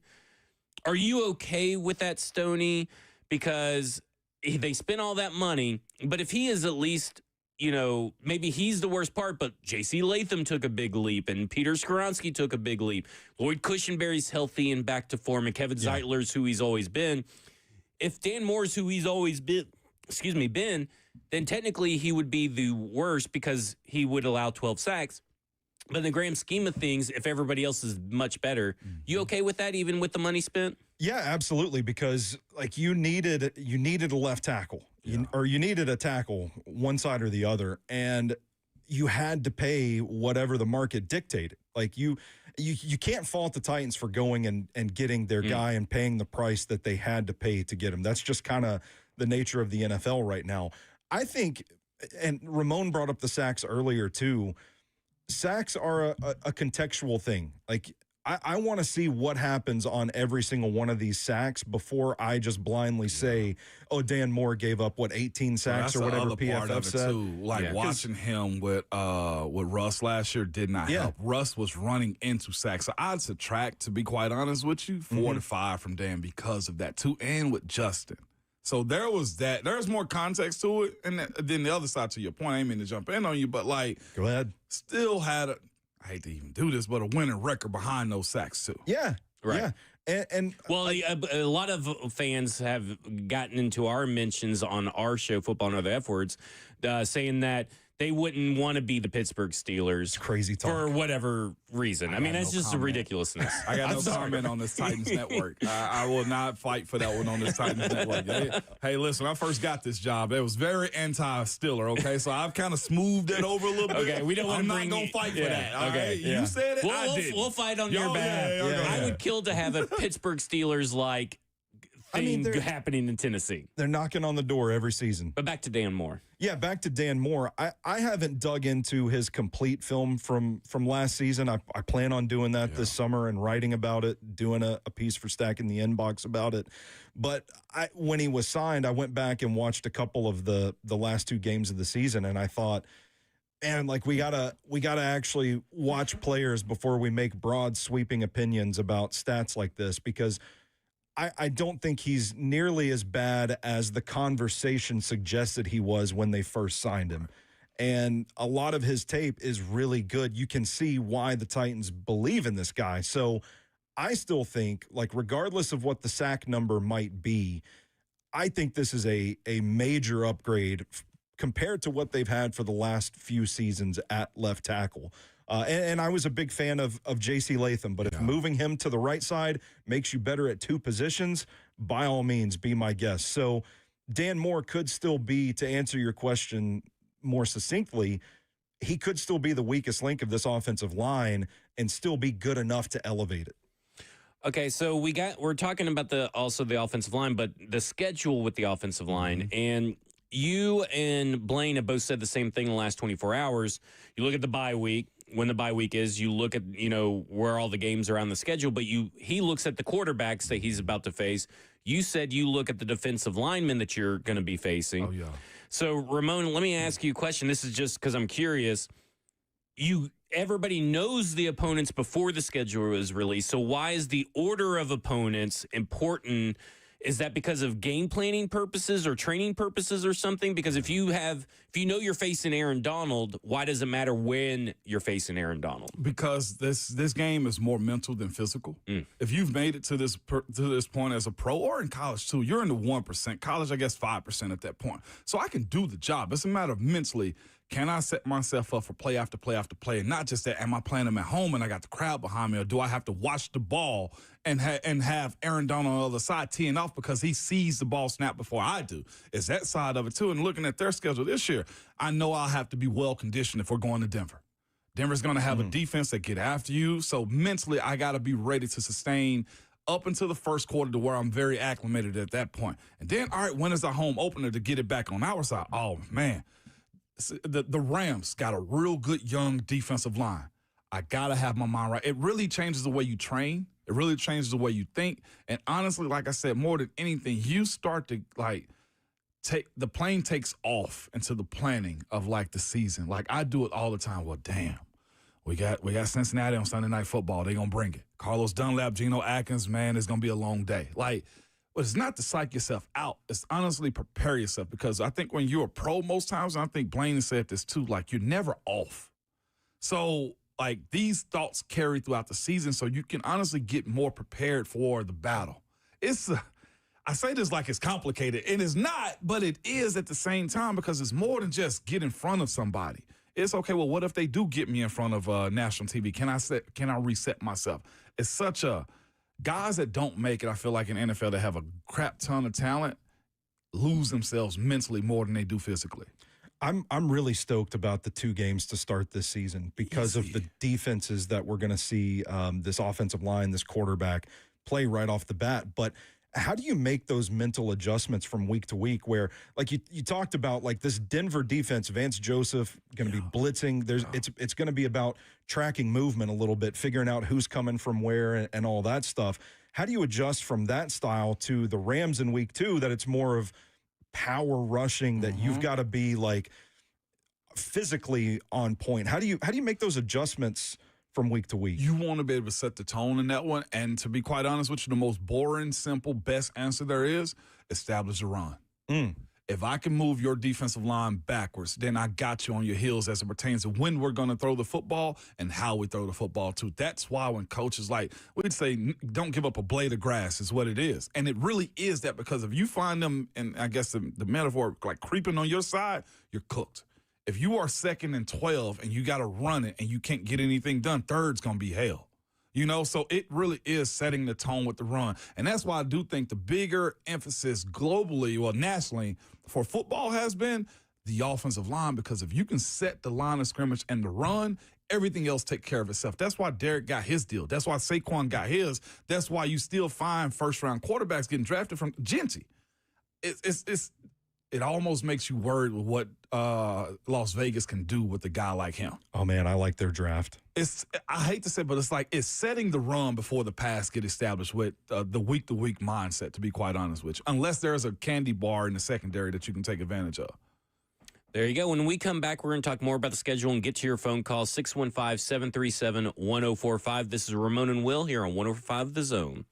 are you okay with that, Stoney? Because they spent all that money, but if he is at least, maybe he's the worst part, but J.C. Latham took a big leap and Peter Skoronski took a big leap. Lloyd Cushenberry's healthy and back to form, and Kevin Zeitler's who he's always been. If Dan Moore's who he's always been, then technically he would be the worst because he would allow 12 sacks. But in the grand scheme of things, if everybody else is much better, you okay with that, even with the money spent? Yeah, absolutely. Because you needed a left tackle, or you needed a tackle, one side or the other, and you had to pay whatever the market dictated. You can't fault the Titans for going and getting their guy and paying the price that they had to pay to get him. That's just kind of the nature of the NFL right now. I think, and Ramon brought up the sacks earlier too. Sacks are a contextual thing. I want to see what happens on every single one of these sacks before I just blindly say, oh, Dan Moore gave up, 18 sacks or whatever PFF said. Too. Watching him with Russ last year did not help. Russ was running into sacks. So I'd subtract, to be quite honest with you, 4 to 5 from Dan because of that too, and with Justin. So there was that. There's more context to it. And then the other side, to your point, I ain't mean to jump in on you, but go ahead. Still had I hate to even do this, but a winning record behind those sacks too. Yeah. Right. Yeah. And a lot of fans have gotten into our mentions on our show, Football and Other F Words, saying that they wouldn't want to be the Pittsburgh Steelers Crazy talk. for whatever reason. I mean, that's just a ridiculousness. I got no comment on this Titans network. I will not fight for that one on this Titans network. Hey, listen, when I first got this job, it was very anti-Steeler, okay? So I've kind of smoothed it over a little bit. Okay, we don't want to I'm not going to fight for that. All okay, right? yeah. You said it, I did. We'll fight on your behalf. I would kill to have a Pittsburgh Steelers-like thing happening in Tennessee. They're knocking on the door every season. But back to Dan Moore. Yeah, back to Dan Moore. I haven't dug into his complete film from last season. I plan on doing that this summer and writing about it, doing a piece for Stack in the Inbox about it. But when he was signed, I went back and watched a couple of the last 2 games of the season, and I thought, man, like we gotta actually watch players before we make broad sweeping opinions about stats like this, because I don't think he's nearly as bad as the conversation suggested he was when they first signed him. And a lot of his tape is really good. You can see why the Titans believe in this guy. So I still think, like, regardless of what the sack number might be, I think this is a major upgrade compared to what they've had for the last few seasons at left tackle. And I was a big fan of J.C. Latham, but if moving him to the right side makes you better at 2 positions, by all means, be my guest. So Dan Moore could still be, to answer your question more succinctly, he could still be the weakest link of this offensive line and still be good enough to elevate it. Okay, so we're talking about also the offensive line, but the schedule with the offensive line, and you and Blaine have both said the same thing in the last 24 hours. You look at the bye week. When the bye week is, you look at, where all the games are on the schedule, but he looks at the quarterbacks that he's about to face. You said you look at the defensive linemen that you're going to be facing. Oh, yeah. So, Ramon, let me ask you a question. This is just because I'm curious. Everybody knows the opponents before the schedule is released, so why is the order of opponents important? Is that because of game planning purposes or training purposes or something? Because if you know you're facing Aaron Donald, why does it matter when you're facing Aaron Donald? Because this game is more mental than physical. If you've made it to this point as a pro or in college too, you're in the 1%. College, I guess 5% at that point. So I can do the job. It's a matter of mentally. Can I set myself up for play after play after play? And not just that, am I playing them at home and I got the crowd behind me, or do I have to watch the ball and have Aaron Donald on the other side teeing off because he sees the ball snap before I do? It's that side of it too. And looking at their schedule this year, I know I'll have to be well conditioned if we're going to Denver. Denver's going to have a defense that get after you. So mentally, I got to be ready to sustain up until the first quarter to where I'm very acclimated at that point. And then, all right, when is our home opener to get it back on our side? Oh, man. The Rams got a real good young defensive line. I got to have my mind right. It really changes the way you train. It really changes the way you think. And honestly, like I said, more than anything, you start to the plane takes off into the planning of the season. Like I do it all the time. Well, damn, we got Cincinnati on Sunday Night Football. They're going to bring it. Carlos Dunlap, Geno Atkins, man, it's going to be a long day. But it's not to psych yourself out. It's honestly prepare yourself, because I think when you're a pro most times, and I think Blaine said this too, you're never off. So these thoughts carry throughout the season, so you can honestly get more prepared for the battle. I say this like it's complicated, and it's not, but it is at the same time, because it's more than just get in front of somebody. It's okay, well, what if they do get me in front of national TV? Can I reset myself? It's such a guys that don't make it, I feel like in NFL that have a crap ton of talent lose themselves mentally more than they do physically. I'm really stoked about the 2 games to start this season because of the defenses that we're going to see, this offensive line, this quarterback play right off the bat. But how do you make those mental adjustments from week to week where, you talked about, this Denver defense, Vance Joseph going to be blitzing. It's going to be about tracking movement a little bit, figuring out who's coming from where and all that stuff. How do you adjust from that style to the Rams in week 2 that it's more of power rushing, that you've got to be physically on point? How do you make those adjustments from week to week? You want to be able to set the tone in that one. And to be quite honest with you, the most boring, simple, best answer there is establish a run. If I can move your defensive line backwards, then I got you on your heels as it pertains to when we're going to throw the football and how we throw the football too. That's why when coaches we'd say, don't give up a blade of grass is what it is. And it really is that, because if you find them, and I guess the metaphor, creeping on your side, you're cooked. If you are 2nd and 12 and you got to run it and you can't get anything done, third's going to be hell. So it really is setting the tone with the run. And that's why I do think the bigger emphasis globally, well, nationally, for football has been the offensive line, because if you can set the line of scrimmage and the run, everything else take care of itself. That's why Derek got his deal. That's why Saquon got his. That's why you still find first-round quarterbacks getting drafted from Genty. It almost makes you worried with what Las Vegas can do with a guy like him. Oh, man, I like their draft. I hate to say, but it's setting the run before the pass get established with the week-to-week mindset, to be quite honest with you, unless there's a candy bar in the secondary that you can take advantage of. There you go. When we come back, we're going to talk more about the schedule and get to your phone call, 615-737-1045. This is Ramon and Will here on 105 The Zone.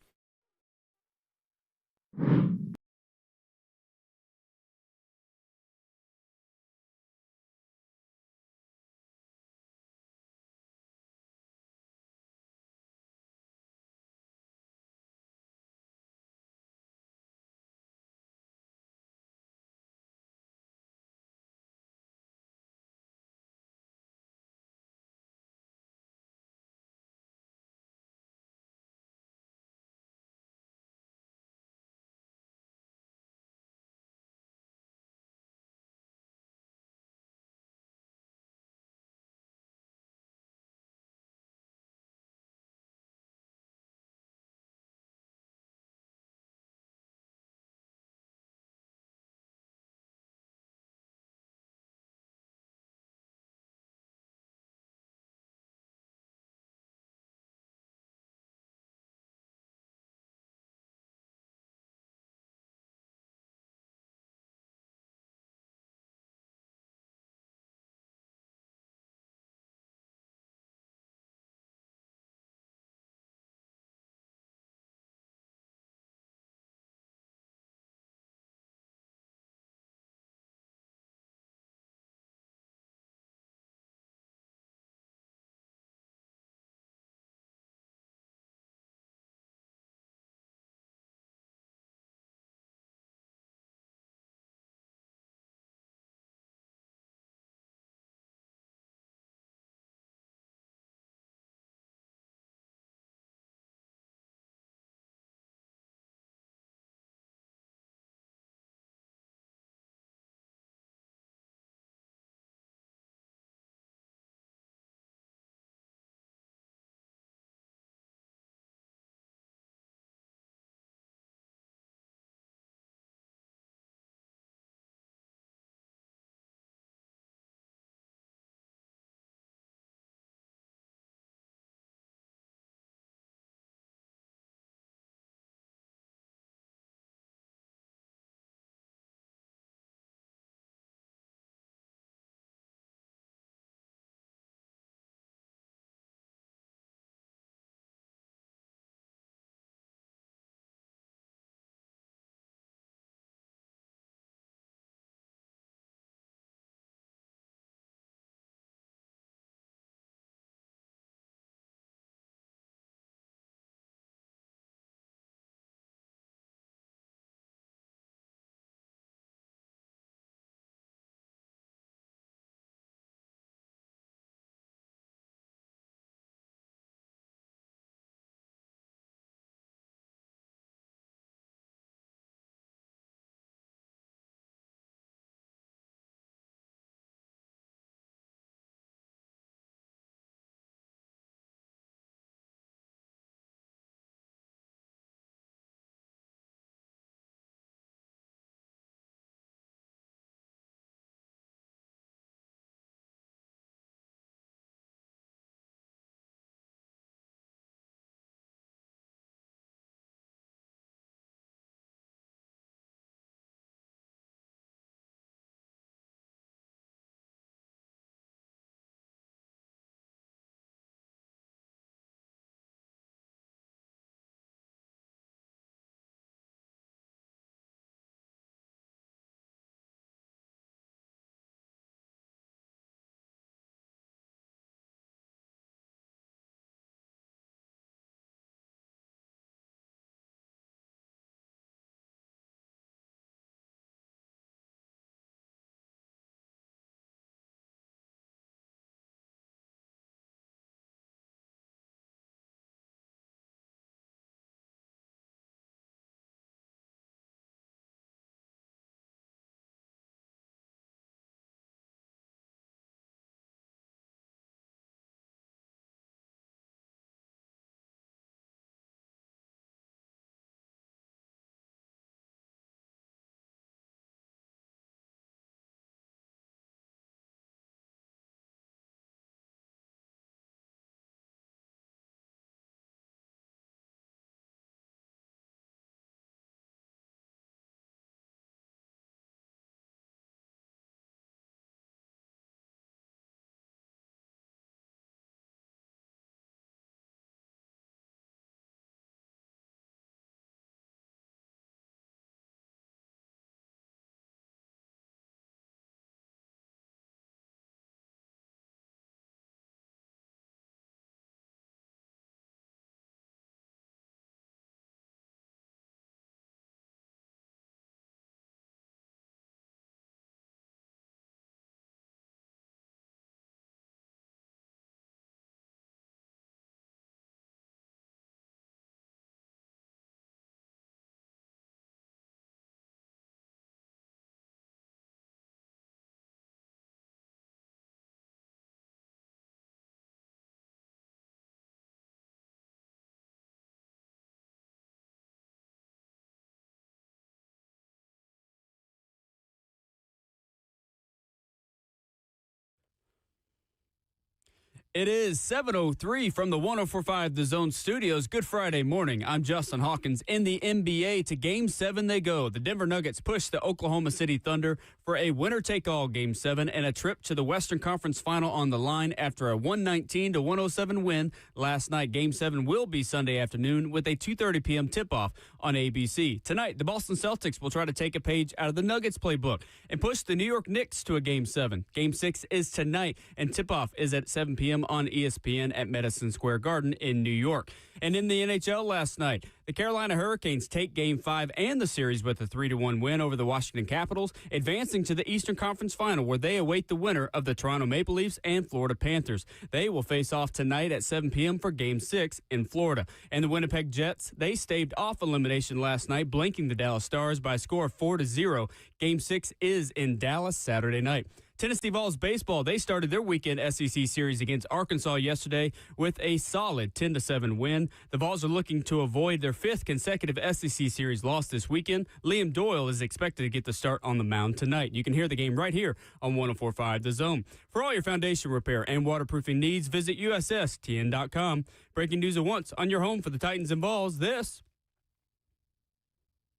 It is 7:03 from the 104.5 The Zone Studios. Good Friday morning. I'm Justin Hawkins. In the NBA, to Game 7 they go. The Denver Nuggets push the Oklahoma City Thunder for a winner-take-all Game 7 and a trip to the Western Conference Final on the line after a 119-107 win last night. Game 7 will be Sunday afternoon with a 2:30 p.m. tip-off on ABC. Tonight, the Boston Celtics will try to take a page out of the Nuggets playbook and push the New York Knicks to a Game 7. Game 6 is tonight, and tip-off is at 7 p.m. on ESPN at Madison Square Garden in New York. And in the NHL last night, the Carolina Hurricanes take Game 5 and the series with a 3-1 win over the Washington Capitals, advancing to the Eastern Conference Final, where they await the winner of the Toronto Maple Leafs and Florida Panthers. They will face off tonight at 7 p.m. for Game 6 in Florida. And the Winnipeg Jets, they staved off elimination last night, blanking the Dallas Stars by a score of 4-0. Game 6 is in Dallas Saturday night. Tennessee Vols baseball, they started their weekend SEC series against Arkansas yesterday with a solid 10-7 win. The Vols are looking to avoid their fifth consecutive SEC series loss this weekend. Liam Doyle is expected to get the start on the mound tonight. You can hear the game right here on 104.5 The Zone. For all your foundation repair and waterproofing needs, visit USSTN.com. Breaking news at once on your home for the Titans and Vols. This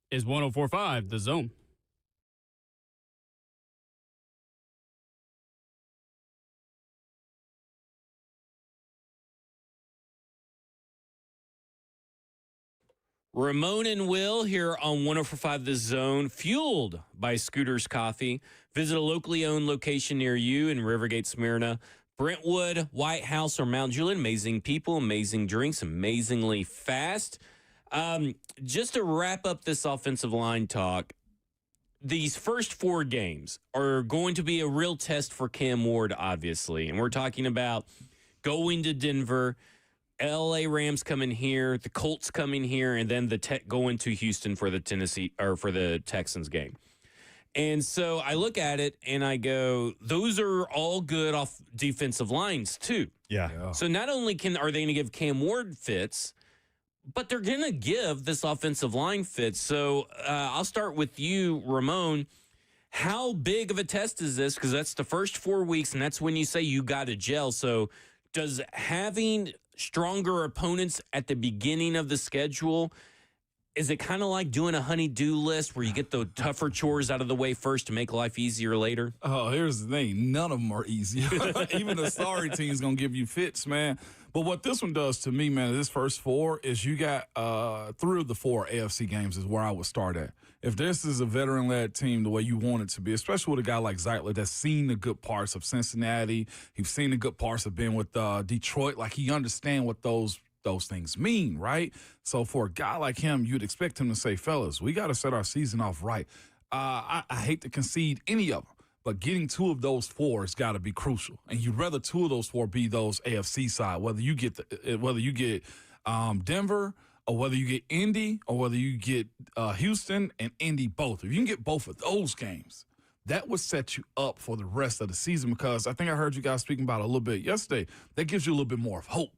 is 104.5 The Zone. Ramon and Will here on 104.5 The Zone, fueled by Scooters Coffee. Visit a locally owned location near you in Rivergate, Smyrna, Brentwood, White House, or Mount Juliet. Amazing people, amazing drinks, amazingly fast. Just to wrap up this offensive line talk, these first four games are going to be a real test for Cam Ward, obviously. And we're talking about going to Denver, LA Rams coming here, the Colts coming here, and then going to Houston for the Texans game. And so I look at it and I go, those are all good off defensive lines too. Yeah. So not only are they going to give Cam Ward fits, but they're going to give this offensive line fits. So I'll start with you, Ramon. How big of a test is this? Because that's the first 4 weeks, and that's when you say you got to gel. So does having stronger opponents at the beginning of the schedule, is it kind of like doing a honey-do list where you get the tougher chores out of the way first to make life easier later? Oh, here's the thing. None of them are easy. Even the sorry team's going to give you fits, man. But what this one does to me, man, this first four is you got 3 of the 4 AFC games is where I would start at. If this is a veteran-led team the way you want it to be, especially with a guy like Zeitler that's seen the good parts of Cincinnati, he's seen the good parts of being with Detroit, like he understands what those things mean, right? So for a guy like him, you'd expect him to say, fellas, we got to set our season off right. I hate to concede any of them, but getting 2 of those 4 has got to be crucial. And you'd rather 2 of those 4 be those AFC side, whether you get Denver or whether you get Indy or whether you get Houston and Indy both. If you can get both of those games, that would set you up for the rest of the season, because I think I heard you guys speaking about it a little bit yesterday. That gives you a little bit more of hope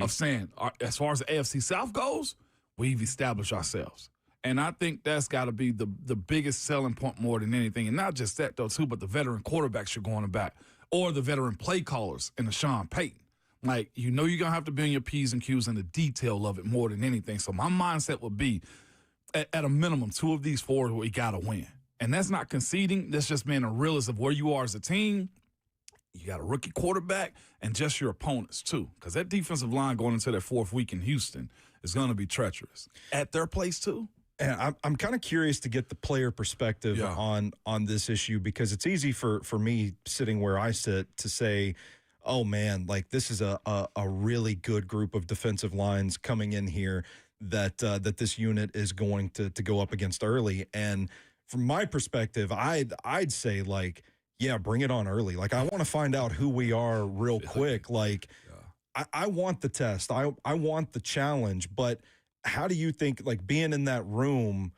of saying, as far as the AFC South goes, we've established ourselves. And I think that's got to be the biggest selling point more than anything. And not just that, though, too, but the veteran quarterbacks you're going back, or the veteran play callers in the Sean Payton. Like, you're going to have to be on your P's and Q's in the detail of it more than anything. So my mindset would be, at a minimum, 2 of these 4 we got to win. And that's not conceding. That's just being a realist of where you are as a team. You got a rookie quarterback and just your opponents, too. Because that defensive line going into their 4th week in Houston is going to be treacherous. At their place, too. And I'm kind of curious to get the player perspective on this issue, because it's easy for me sitting where I sit to say, oh, man, like this is a really good group of defensive lines coming in here that this unit is going to go up against early. And from my perspective, I'd say, like, yeah, bring it on early. Like, I want to find out who we are real quick. Like, I want the test. I want the challenge. But how do you think, like, being in that room,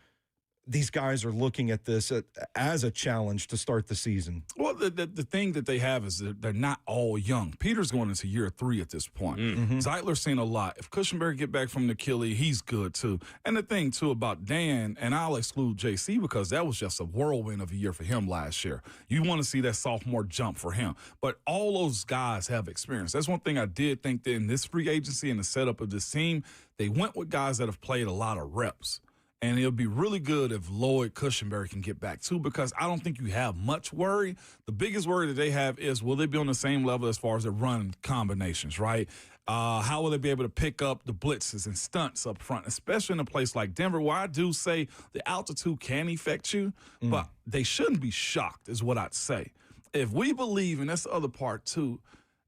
these guys are looking at this as a challenge to start the season? Well, the thing that they have is that they're not all young. Peter's going into year 3 at this point. Zeitler's seen a lot. If Cushenberry get back from the Achilles, he's good too. And the thing too about Dan, and I'll exclude JC because that was just a whirlwind of a year for him last year. You want to see that sophomore jump for him. But all those guys have experience. That's one thing I did think that in this free agency and the setup of this team, they went with guys that have played a lot of reps. And it'll be really good if Lloyd Cushenberry can get back too, because I don't think you have much worry. The biggest worry that they have is, will they be on the same level as far as the run combinations, right? How will they be able to pick up the blitzes and stunts up front, especially in a place like Denver, where I do say the altitude can affect you, but they shouldn't be shocked is what I'd say. If we believe, and that's the other part too,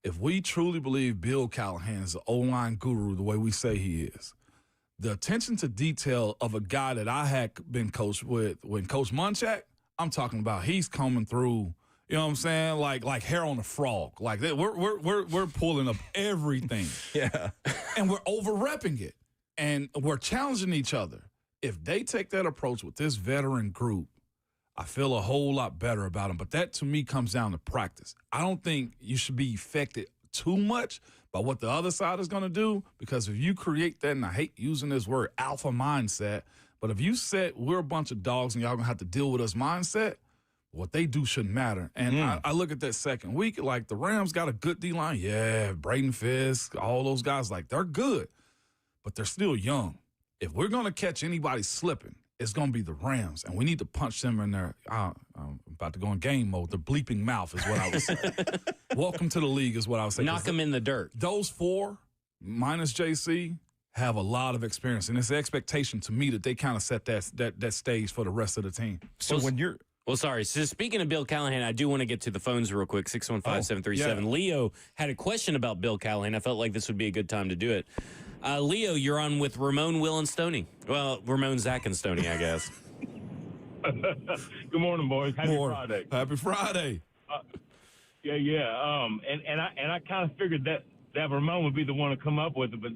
if we truly believe Bill Callahan is the O-line guru the way we say he is, the attention to detail of a guy that I had been coached with when Coach Munchak, I'm talking about he's coming through, you know what I'm saying? Like hair on a frog. Like that, we're pulling up everything. Yeah. And we're over-repping it. And we're challenging each other. If they take that approach with this veteran group, I feel a whole lot better about them. But that, to me, comes down to practice. I don't think you should be affected too much by what the other side is going to do, because if you create that, and I hate using this word, alpha mindset, but if you set we're a bunch of dogs and y'all going to have to deal with us mindset, what they do shouldn't matter. And I look at that second week, like the Rams got a good D-line. Yeah, Braden Fisk, all those guys, like they're good, but they're still young. If we're going to catch anybody slipping, it's going to be the Rams, and we need to punch them in their, I'm about to go in game mode, the bleeping mouth is what I would say. Welcome to the league is what I would say. Knock them in the dirt. Those 4, minus JC, have a lot of experience, and it's the expectation to me that they kind of set that stage for the rest of the team. So when you're... Well, sorry. So speaking of Bill Callahan, I do want to get to the phones real quick, 615-737. Leo had a question about Bill Callahan. I felt like this would be a good time to do it. Leo, you're on with Ramon, Will, and Stoney. Well, Ramon, Zach, and Stoney, I guess. Good morning, boys. Happy Friday. Happy Friday. And I kind of figured that Ramon would be the one to come up with it, but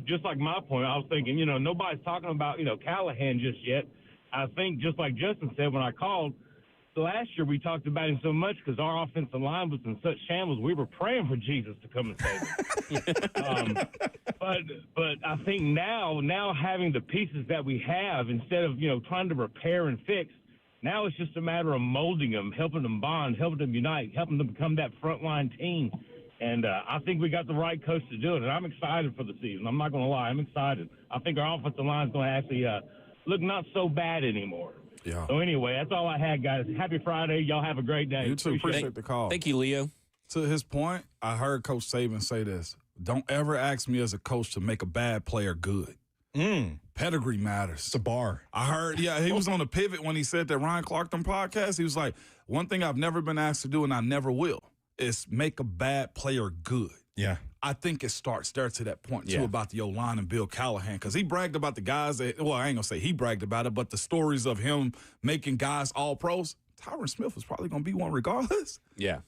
just like my point, I was thinking, nobody's talking about, Callahan just yet. I think just like Justin said when I called, last year we talked about him so much because our offensive line was in such shambles. We were praying for Jesus to come and save us. But I think now having the pieces that we have, instead of trying to repair and fix, now it's just a matter of molding them, helping them bond, helping them unite, helping them become that frontline team. And I think we got the right coach to do it. And I'm excited for the season. I'm not going to lie. I'm excited. I think our offensive line is going to actually look not so bad anymore. Yeah. So anyway, that's all I had, guys. Happy Friday. Y'all have a great day. You too. Appreciate the call. Thank you, Leo. To his point, I heard Coach Saban say this. Don't ever ask me as a coach to make a bad player good. Pedigree matters. It's a bar. I heard, he was on the pivot when he said that Ryan Clarkton podcast. He was like, one thing I've never been asked to do, and I never will, is make a bad player good. Yeah. I think it starts there to that point, too, about the O-line and Bill Callahan, because he bragged about the guys that, well, I ain't going to say he bragged about it, but the stories of him making guys all pros, Tyron Smith was probably going to be one regardless. Yeah.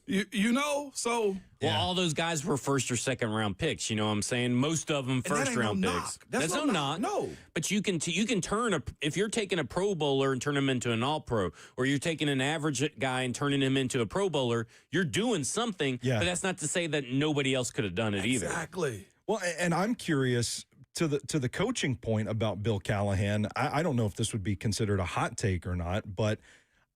So. Well, all those guys were first or second round picks. You know what I'm saying? Most of them first round picks. That's no knock. No. But you can turn if you're taking a Pro Bowler and turn him into an All Pro, or you're taking an average guy and turning him into a Pro Bowler, you're doing something. Yeah. But that's not to say that nobody else could have done it either. Exactly. Well, and I'm curious to the coaching point about Bill Callahan. I don't know if this would be considered a hot take or not, but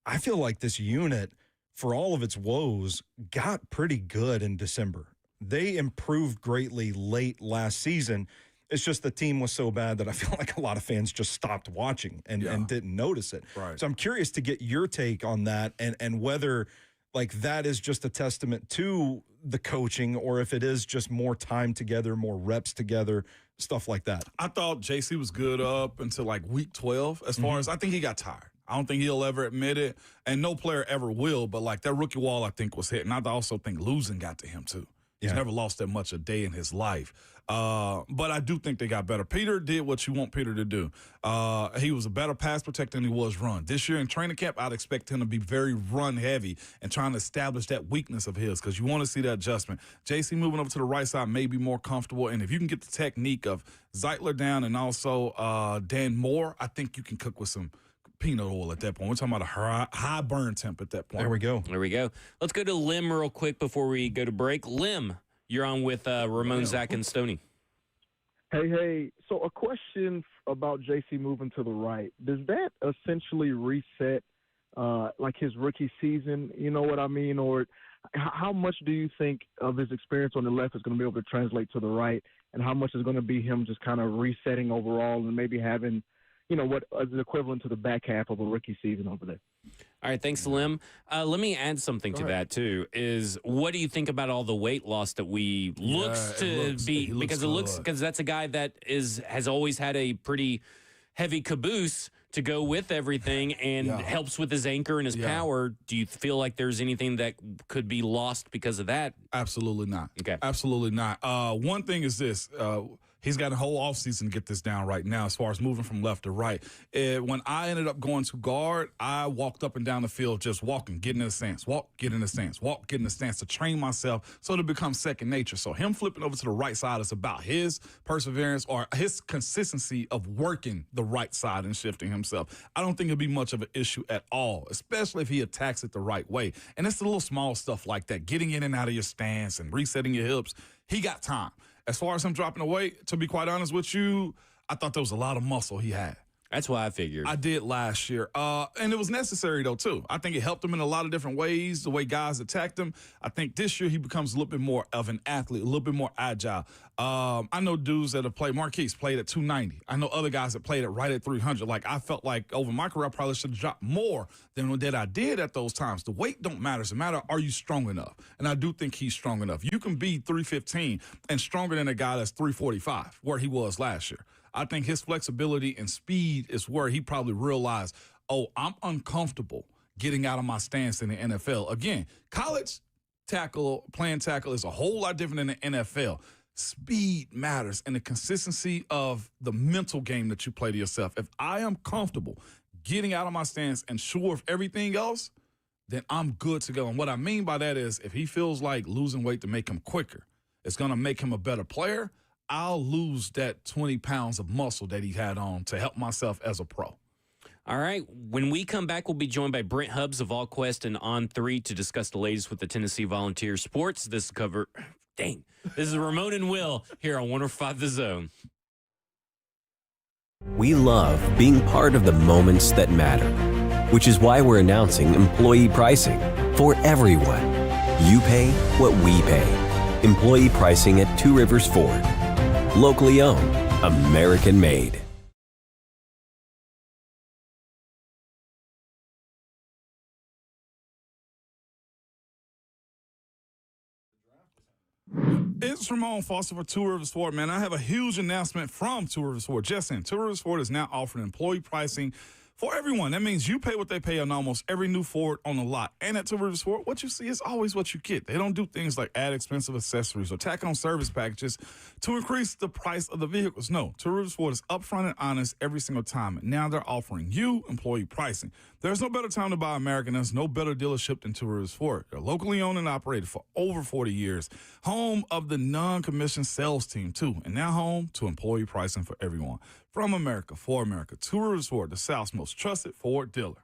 I feel like this unit, for all of its woes, got pretty good in December. They improved greatly late last season. It's just the team was so bad that I feel like a lot of fans just stopped watching and didn't notice it. Right. So I'm curious to get your take on that and whether like that is just a testament to the coaching or if it is just more time together, more reps together, stuff like that. I thought JC was good up until like week 12 as far as I think he got tired. I don't think he'll ever admit it, and no player ever will, but like that rookie wall I think was hit, and I also think losing got to him too. He's never lost that much a day in his life. But I do think they got better. Peter did what you want Peter to do. He was a better pass protector than he was run. This year in training camp, I'd expect him to be very run heavy and trying to establish that weakness of his because you want to see that adjustment. JC moving over to the right side may be more comfortable, and if you can get the technique of Zeitler down and also Dan Moore, I think you can cook with some peanut oil at that point. We're talking about a high burn temp at that point. There we go. There we go. Let's go to Lim real quick before we go to break. Lim, you're on with Ramon, Zach, and Stoney. Hey. So a question about JC moving to the right. Does that essentially reset like his rookie season? You know what I mean? Or how much do you think of his experience on the left is going to be able to translate to the right? And how much is going to be him just kind of resetting overall and maybe having, what is equivalent to the back half of a rookie season over there? All right, thanks, Lim. Let me add something to that too. Is what do you think about all the weight loss that because that's a guy that has always had a pretty heavy caboose to go with everything and helps with his anchor and his power. Do you feel like there's anything that could be lost because of that? Absolutely not. Okay. Absolutely not. One thing is this. He's got a whole offseason to get this down right now as far as moving from left to right. When I ended up going to guard, I walked up and down the field just walking, getting in the stance, walk, get in the stance, walk, get in the stance to train myself so to become second nature. So him flipping over to the right side is about his perseverance or his consistency of working the right side and shifting himself. I don't think it'll be much of an issue at all, especially if he attacks it the right way. And it's the little small stuff like that, getting in and out of your stance and resetting your hips. He got time. As far as him dropping the weight, to be quite honest with you, I thought there was a lot of muscle he had. That's why I figured. I did last year. And it was necessary, though, too. I think it helped him in a lot of different ways, the way guys attacked him. I think this year he becomes a little bit more of an athlete, a little bit more agile. I know dudes that have played. Marquise played at 290. I know other guys that played it right at 300. Like, I felt like over my career, I probably should have dropped more than what I did at those times. The weight don't matter. It's a matter, are you strong enough? And I do think he's strong enough. You can be 315 and stronger than a guy that's 345, where he was last year. I think his flexibility and speed is where he probably realized, I'm uncomfortable getting out of my stance in the NFL. Again, college playing tackle is a whole lot different than the NFL. Speed matters and the consistency of the mental game that you play to yourself. If I am comfortable getting out of my stance and sure of everything else, then I'm good to go. And what I mean by that is if he feels like losing weight to make him quicker, it's going to make him a better player, I'll lose that 20 pounds of muscle that he had on to help myself as a pro. All right. When we come back, we'll be joined by Brent Hubbs of AllQuest and On3 to discuss the latest with the Tennessee Volunteer Sports. This is Ramon and Will here on 105 The Zone. We love being part of the moments that matter, which is why we're announcing employee pricing for everyone. You pay what we pay. Employee pricing at Two Rivers Ford. Locally owned, American made. It's Ramon Foster for Two Rivers Ford, man. I have a huge announcement from Two Rivers Ford. Just in, Two Rivers Ford is now offering employee pricing for everyone. That means you pay what they pay on almost every new Ford on the lot. And at Two Rivers Ford, what you see is always what you get. They don't do things like add expensive accessories or tack on service packages to increase the price of the vehicles. No, Two Rivers Ford is upfront and honest every single time. And now they're offering you employee pricing. There's no better time to buy American. There's no better dealership than Two Rivers Ford. They're locally owned and operated for over 40 years. Home of the non-commissioned sales team, too. And now home to employee pricing for everyone. From America, for America, Two Rivers Ford, the South's most trusted Ford dealer.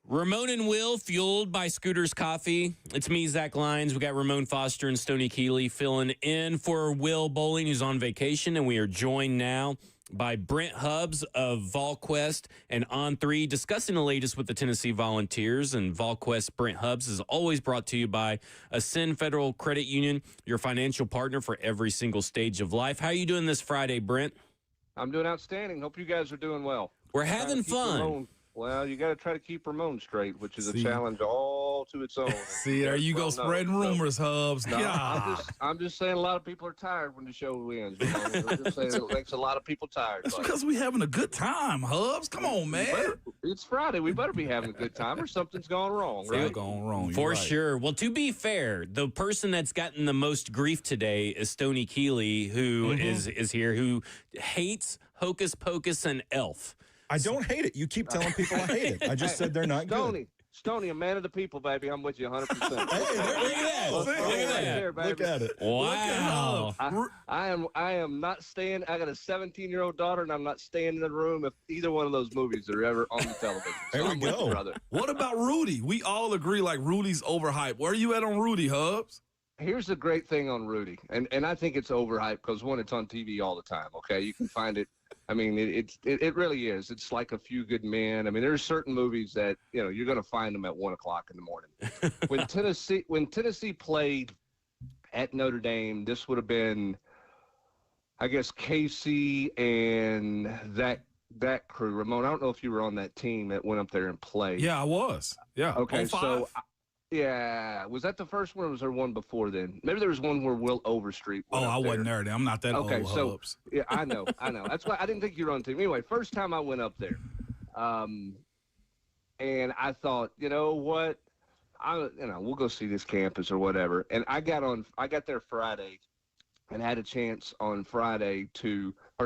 Ramon and Will, fueled by Scooter's Coffee. It's me, Zach Lyons. We got Ramon Foster and Stoney Keeley filling in for Will Bowling, who's on vacation, and we are joined now by Brent Hubbs of VolQuest and On3, discussing the latest with the Tennessee Volunteers. And VolQuest Brent Hubbs is always brought to you by Ascend Federal Credit Union, your financial partner for every single stage of life. How are you doing this Friday, Brent? I'm doing outstanding. Hope you guys are doing well. We're having fun. Well, you got to try to keep Ramon straight, which is a challenge all to its own. See, there you go, spreading rumors, Hubs. No, I'm just saying a lot of people are tired when the show ends. You know? I'm just saying it makes a lot of people tired. That's because we're having a good time, Hubs. Come on, man. It's Friday. We better be having a good time or something's gone wrong, right? Gone wrong. For sure. Well, to be fair, the person that's gotten the most grief today is Stoney Keeley, who is here, who hates Hocus Pocus and Elf. I don't hate it. You keep telling people I hate it. I just said they're not good. Stoney, a man of the people, baby. I'm with you 100%. Hey, look at that. Look at it. Wow. I am not staying. I got a 17-year-old daughter, and I'm not staying in the room if either one of those movies are ever on the television. There we go. Brother. What about Rudy? We all agree like Rudy's overhyped. Where are you at on Rudy, Hubs? Here's the great thing on Rudy, and I think it's overhyped because, one, it's on TV all the time, okay? You can find it. I mean, it really is. It's like A Few Good Men. I mean, there's certain movies that, you know, you're going to find them at 1 o'clock in the morning. When Tennessee played at Notre Dame, this would have been, I guess, Casey and that crew. Ramon, I don't know if you were on that team that went up there and played. Yeah, I was. Yeah. Okay, 05? so yeah, was that the first one, or was there one before then? Maybe there was one where Will Overstreet went I wasn't there then. I'm not that old, Hubs. Yeah, I know. That's why I didn't think you were on the team. Anyway, first time I went up there, and I thought, you know what, we'll go see this campus or whatever. And I got there Friday, and had a chance on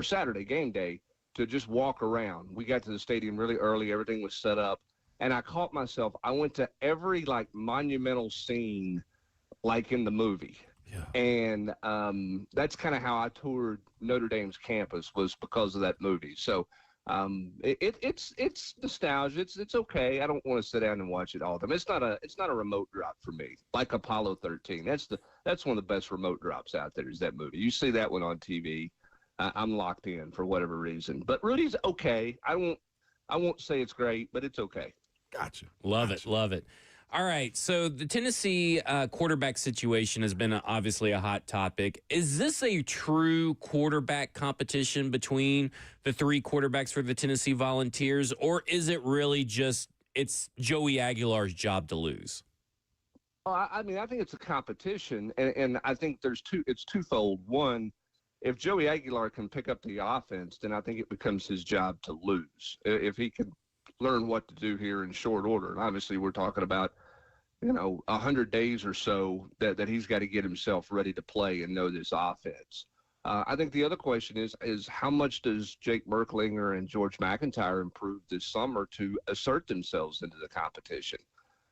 Saturday game day to just walk around. We got to the stadium really early. Everything was set up. And I caught myself. I went to every monumental scene, like in the movie. Yeah. And that's kind of how I toured Notre Dame's campus, was because of that movie. So it's nostalgia. It's okay. I don't want to sit down and watch it all the time. It's not a remote drop for me. Like Apollo 13. That's one of the best remote drops out there, is that movie. You see that one on TV, I'm locked in for whatever reason. But Rudy's okay. I won't say it's great, but it's okay. Gotcha. Love it. All right, so the Tennessee quarterback situation has been obviously a hot topic. Is this a true quarterback competition between the three quarterbacks for the Tennessee Volunteers, or is it really just it's Joey Aguilar's job to lose? Well, I mean, I think it's a competition, and I think it's twofold. One, if Joey Aguilar can pick up the offense, then I think it becomes his job to lose. If he can learn what to do here in short order. And obviously we're talking about, 100 days or so that he's got to get himself ready to play and know this offense. I think the other question is how much does Jake Merklinger and George McIntyre improve this summer to assert themselves into the competition?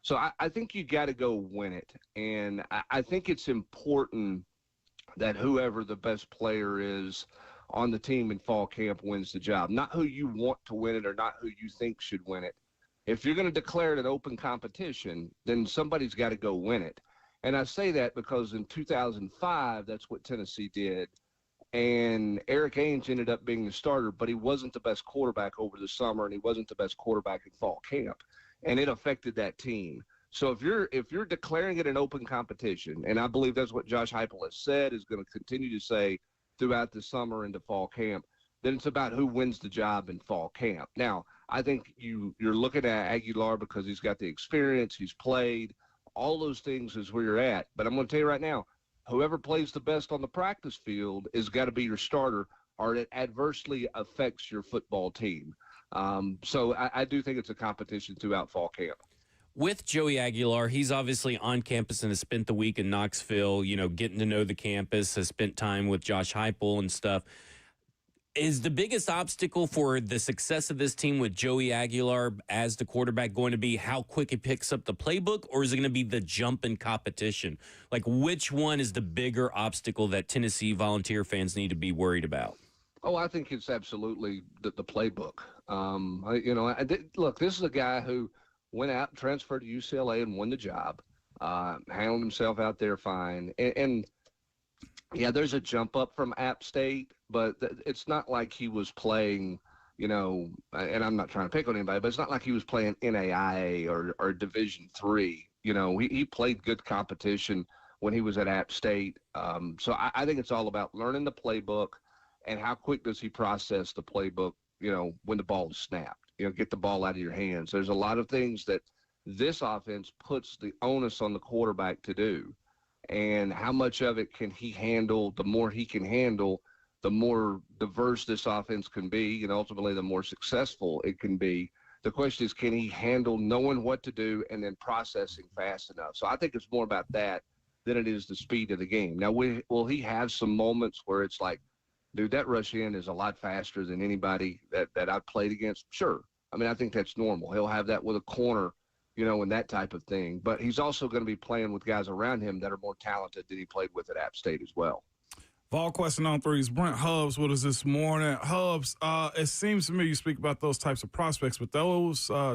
So I think you got to go win it. And I think it's important that whoever the best player is on the team in fall camp wins the job. Not who you want to win it or not who you think should win it. If you're going to declare it an open competition, then somebody's got to go win it. And I say that because in 2005, that's what Tennessee did. And Eric Ainge ended up being the starter, but he wasn't the best quarterback over the summer, and he wasn't the best quarterback in fall camp. And it affected that team. So if you're declaring it an open competition, and I believe that's what Josh Heupel has said, is going to continue to say throughout the summer into fall camp, then it's about who wins the job in fall camp. Now, I think you're looking at Aguilar because he's got the experience, he's played, all those things is where you're at. But I'm going to tell you right now, whoever plays the best on the practice field is got to be your starter, or it adversely affects your football team. So I do think it's a competition throughout fall camp. With Joey Aguilar, he's obviously on campus and has spent the week in Knoxville, getting to know the campus, has spent time with Josh Heupel and stuff. Is the biggest obstacle for the success of this team with Joey Aguilar as the quarterback going to be how quick he picks up the playbook, or is it going to be the jump in competition? Like, which one is the bigger obstacle that Tennessee Volunteer fans need to be worried about? Oh, I think it's absolutely the playbook. Look, this is a guy who went out, transferred to UCLA, and won the job. Handled himself out there fine. And yeah, there's a jump up from App State, but it's not like he was playing, and I'm not trying to pick on anybody, but it's not like he was playing NAIA or Division III. He played good competition when he was at App State. So I think it's all about learning the playbook and how quick does he process the playbook, when the ball is snapped, get the ball out of your hands. There's a lot of things that this offense puts the onus on the quarterback to do. And how much of it can he handle? The more he can handle, the more diverse this offense can be, and ultimately the more successful it can be. The question is, can he handle knowing what to do and then processing fast enough? So I think it's more about that than it is the speed of the game. Now, will he have some moments where it's like, dude, that rush in is a lot faster than anybody that I've played against? Sure. I mean, I think that's normal. He'll have that with a corner, and that type of thing. But he's also going to be playing with guys around him that are more talented than he played with at App State as well. Vol question on threes. Brent Hubbs with us this morning. Hubbs, it seems to me you speak about those types of prospects, but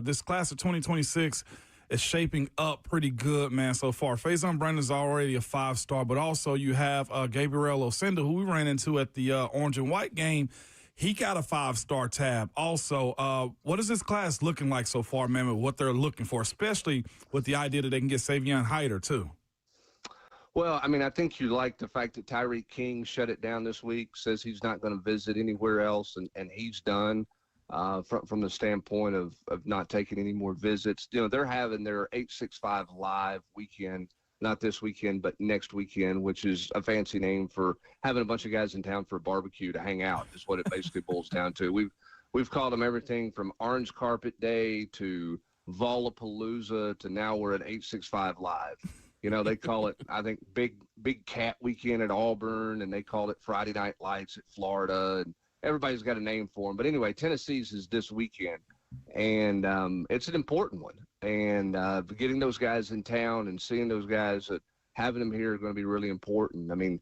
this class of 2026 is shaping up pretty good, man, so far. Faison Brandon's already a 5-star, but also you have Gabriel Osenda, who we ran into at the Orange and White game. He got a 5-star tab. Also, what is this class looking like so far, man, with what they're looking for, especially with the idea that they can get Savion Hyder, too? Well, I mean, I think you like the fact that Tyreek King shut it down this week, says he's not going to visit anywhere else, and he's done from the standpoint of not taking any more visits. They're having their 865 Live weekend. Not this weekend, but next weekend, which is a fancy name for having a bunch of guys in town for a barbecue to hang out, is what it basically boils down to. We've called them everything from Orange Carpet Day to Volapalooza to now we're at 865 Live. They call it, I think, Big Cat Weekend at Auburn, and they call it Friday Night Lights at Florida, and everybody's got a name for them. But anyway, Tennessee's is this weekend, and it's an important one. And getting those guys in town and seeing those guys, having them here are going to be really important. I mean,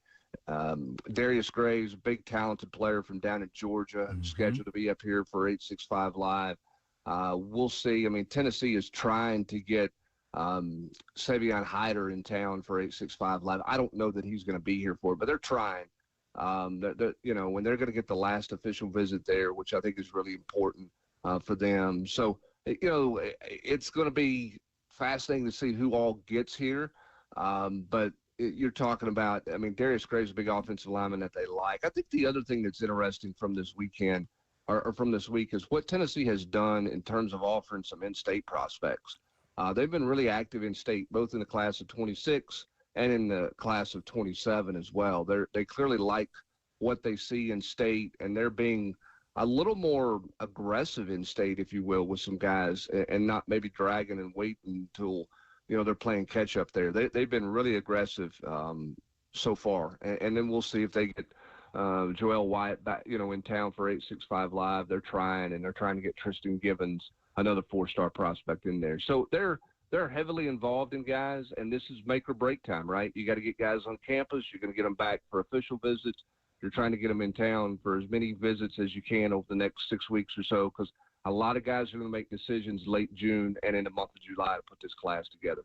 Darius Graves, a big talented player from down in Georgia, scheduled to be up here for 865 Live. We'll see. I mean, Tennessee is trying to get Savion Hyder in town for 865 Live. I don't know that he's going to be here for it, but they're trying. When they're going to get the last official visit there, which I think is really important for them. So, it's going to be fascinating to see who all gets here. But you're talking about, I mean, Darius Graves is a big offensive lineman that they like. I think the other thing that's interesting from this weekend or from this week is what Tennessee has done in terms of offering some in-state prospects. They've been really active in state, both in the class of 26 and in the class of 27 as well. They clearly like what they see in state, and they're being a little more aggressive in state, if you will, with some guys, and not maybe dragging and waiting until, they're playing catch up there. They've been really aggressive so far. And then we'll see if they get Joel Wyatt back, in town for 865 Live. They're trying to get Tristan Gibbons, another 4-star prospect, in there. So they're heavily involved in guys, and this is make or break time, right? You got to get guys on campus. You're going to get them back for official visits. You're trying to get them in town for as many visits as you can over the next 6 weeks or so, because a lot of guys are going to make decisions late June and in the month of July to put this class together.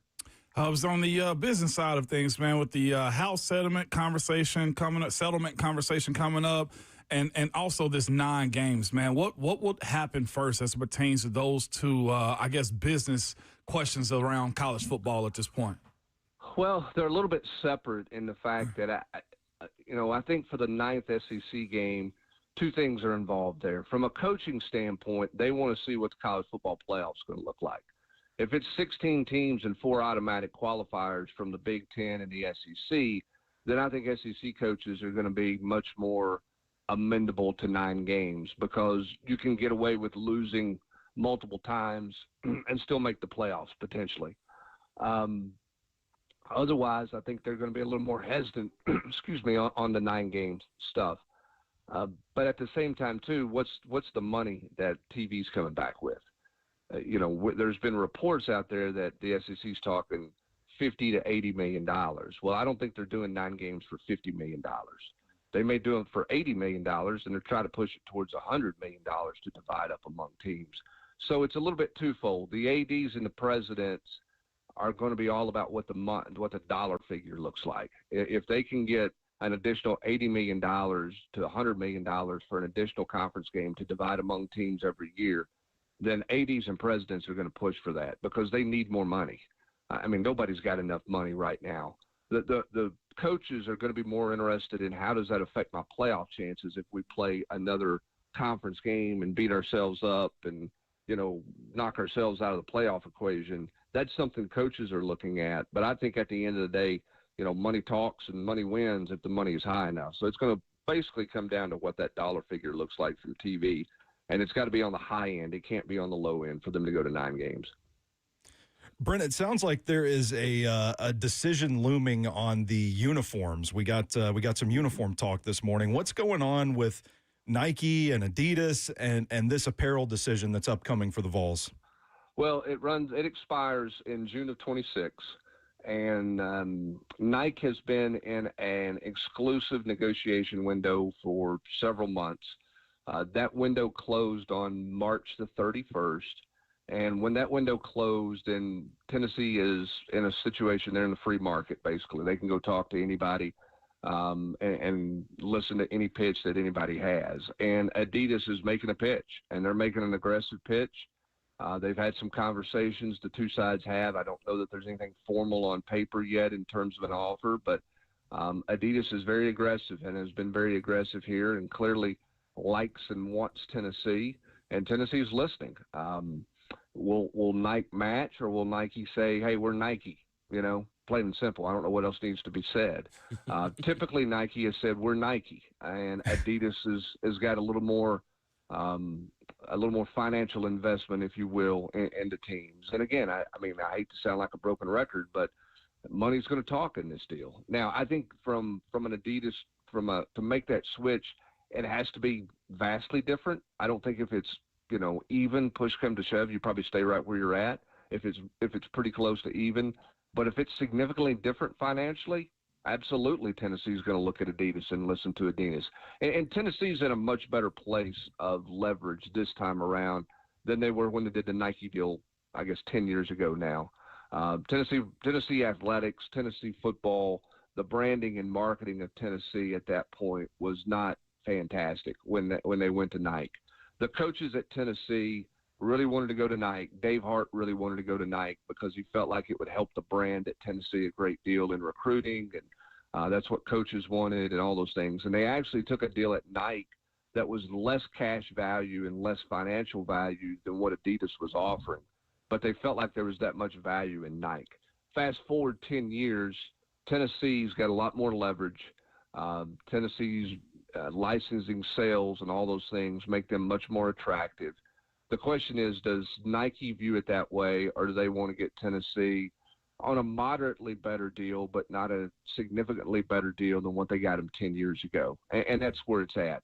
I was on the business side of things, man, with the house settlement conversation coming up, and also this 9 games, man. What would happen first as it pertains to those two, business questions around college football at this point? Well, they're a little bit separate in the fact that I think for the 9th SEC game, 2 things are involved there. From a coaching standpoint, they want to see what the college football playoff is going to look like. If it's 16 teams and 4 automatic qualifiers from the Big Ten and the SEC, then I think SEC coaches are going to be much more amendable to 9 games, because you can get away with losing multiple times and still make the playoffs potentially. Otherwise, I think they're going to be a little more hesitant, on the 9 games stuff. But at the same time, too, what's the money that TV's coming back with? There's been reports out there that the SEC's talking $50 to $80 million. Well, I don't think they're doing 9 games for $50 million. They may do them for $80 million, and they're trying to push it towards $100 million to divide up among teams. So it's a little bit twofold. The ADs and the presidents are going to be all about what the dollar figure looks like. If they can get an additional $80 million to $100 million for an additional conference game to divide among teams every year, then ADs and presidents are going to push for that because they need more money. I mean, nobody's got enough money right now. The coaches are going to be more interested in how does that affect my playoff chances if we play another conference game and beat ourselves up and, knock ourselves out of the playoff equation. That's something coaches are looking at. But I think at the end of the day, money talks and money wins if the money is high enough. So it's going to basically come down to what that dollar figure looks like through TV. And it's got to be on the high end. It can't be on the low end for them to go to 9 games. Brent, it sounds like there is a decision looming on the uniforms. We got some uniform talk this morning. What's going on with Nike and Adidas and this apparel decision that's upcoming for the Vols? Well, it expires in June of 26, and Nike has been in an exclusive negotiation window for several months. That window closed on March the 31st. And when that window closed, and Tennessee is in a situation, they're in the free market, basically. They can go talk to anybody and listen to any pitch that anybody has. And Adidas is making a pitch, and they're making an aggressive pitch. They've had some conversations the two sides have. I don't know that there's anything formal on paper yet in terms of an offer, but Adidas is very aggressive and has been very aggressive here and clearly likes and wants Tennessee, and Tennessee is listening. Will Nike match, or will Nike say, hey, we're Nike, plain and simple. I don't know what else needs to be said. Typically Nike has said we're Nike, and Adidas has got a little more financial investment, if you will, into teams. And again, I mean, I hate to sound like a broken record, but money's going to talk in this deal. Now, I think from an Adidas, to make that switch, it has to be vastly different. I don't think if it's even, push come to shove, you probably stay right where you're at. If it's pretty close to even, but if it's significantly different financially, absolutely Tennessee's going to look at Adidas and listen to Adidas. And Tennessee's in a much better place of leverage this time around than they were when they did the Nike deal, I guess 10 years ago now. Tennessee athletics, Tennessee football, the branding and marketing of Tennessee at that point was not fantastic when they went to Nike. The coaches at Tennessee really wanted to go to Nike. Dave Hart really wanted to go to Nike because he felt like it would help the brand at Tennessee a great deal in recruiting, and that's what coaches wanted and all those things. And they actually took a deal at Nike that was less cash value and less financial value than what Adidas was offering. But they felt like there was that much value in Nike. Fast forward 10 years, Tennessee's got a lot more leverage. Tennessee's licensing, sales, and all those things make them much more attractive. The question is, does Nike view it that way, or do they want to get Tennessee on a moderately better deal, but not a significantly better deal than what they got them 10 years ago? And that's where it's at.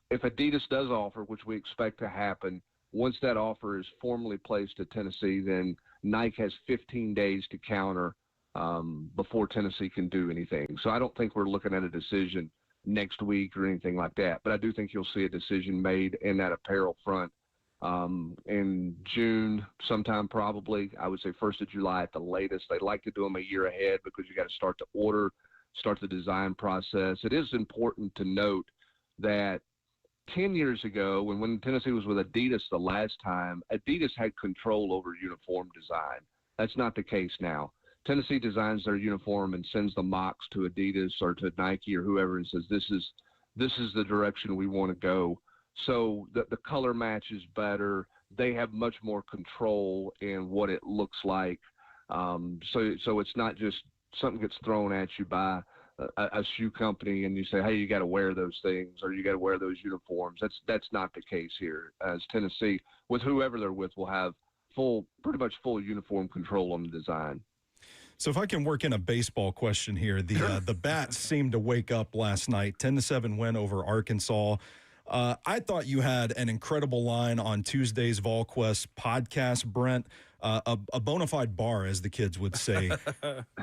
If Adidas does offer, which we expect to happen, once that offer is formally placed to Tennessee, then Nike has 15 days to counter before Tennessee can do anything. So I don't think we're looking at a decision next week or anything like that. But I do think you'll see a decision made in that apparel front in June sometime probably. I would say 1st of July at the latest. They like to do them a year ahead because you got to start to order, start the design process. It is important to note that 10 years ago, when Tennessee was with Adidas the last time, Adidas had control over uniform design. That's not the case now. Tennessee designs their uniform and sends the mocks to Adidas or to Nike or whoever and says, this is the direction we want to go. So the color match is better. They have much more control in what it looks like. So it's not just something gets thrown at you by a shoe company and you say, hey, you got to wear those things or you got to wear those uniforms. That's not the case here. As Tennessee, with whoever they're with, will have pretty much full uniform control on the design. So if I can work in a baseball question here, the Bats seemed to wake up last night, 10-7 win over Arkansas. I thought you had an incredible line on Tuesday's VolQuest podcast, Brent, a bona fide bar, as the kids would say.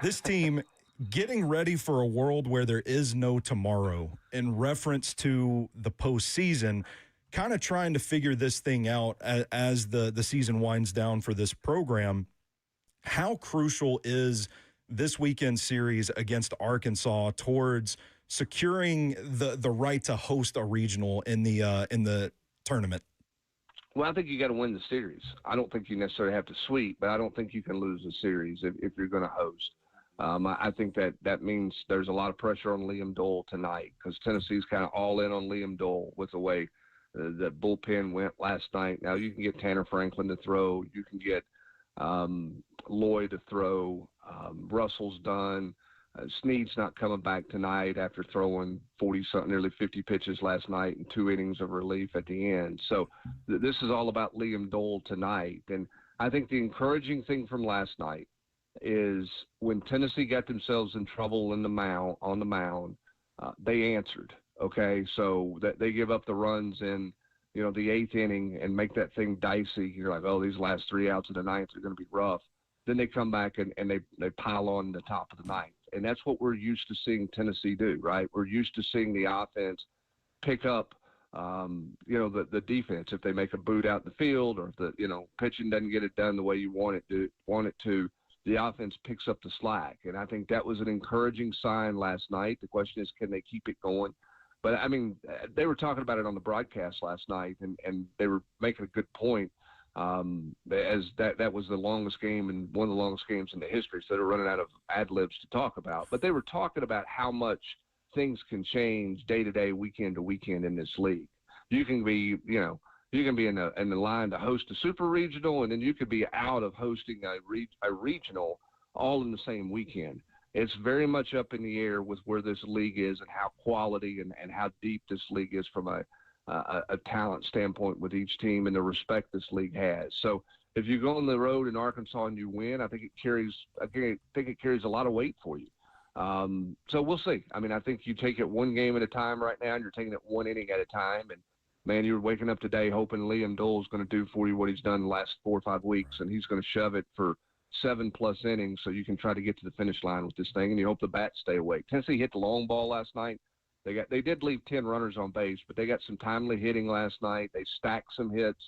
This team getting ready for a world where there is no tomorrow in reference to the postseason. kind of trying to figure this thing out as the season winds down for this program. How crucial is this weekend series against Arkansas towards securing the right to host a regional in the tournament? Well, I think you got to win the series. I don't think you necessarily have to sweep, but I don't think you can lose the series if you're going to host. I think that means there's a lot of pressure on Liam Dole tonight because Tennessee's kind of all in on Liam Dole with the way the bullpen went last night. Now you can get Tanner Franklin to throw. You can get Lloyd to throw. Russell's done. Snead's not coming back tonight after throwing 40-something, nearly 50 pitches last night and 2 innings of relief at the end. So this is all about Liam Dole tonight. And I think the encouraging thing from last night is when Tennessee got themselves in trouble on the mound, they answered. Okay, so that they give up the runs in, the 8th inning and make that thing dicey. You're like, oh, these last 3 outs of the 9th are going to be rough. Then they come back and they pile on the top of the 9th. And that's what we're used to seeing Tennessee do, right? We're used to seeing the offense pick up, the defense. If they make a boot out in the field or if the, pitching doesn't get it done the way you want it to, the offense picks up the slack. And I think that was an encouraging sign last night. The question is, can they keep it going? But, I mean, they were talking about it on the broadcast last night, and they were making a good point. As that was the longest game and one of the longest games in the history, so they're running out of ad-libs to talk about. But they were talking about how much things can change day to day, weekend to weekend in this league. You can be, you can be in the line to host a super regional, and then you could be out of hosting a regional all in the same weekend. It's very much up in the air with where this league is and how quality and how deep this league is from a talent standpoint with each team and the respect this league has. So if you go on the road in Arkansas and you win, I think it carries a lot of weight for you. So we'll see. I mean, I think you take it one game at a time right now, and you're taking it one inning at a time. And man, you're waking up today hoping Liam Dole is going to do for you what he's done the last 4 or 5 weeks, and he's going to shove it for 7+ innings so you can try to get to the finish line with this thing, and you hope the bats stay awake. Tennessee hit the long ball last night. They did leave 10 runners on base, but they got some timely hitting last night. They stacked some hits.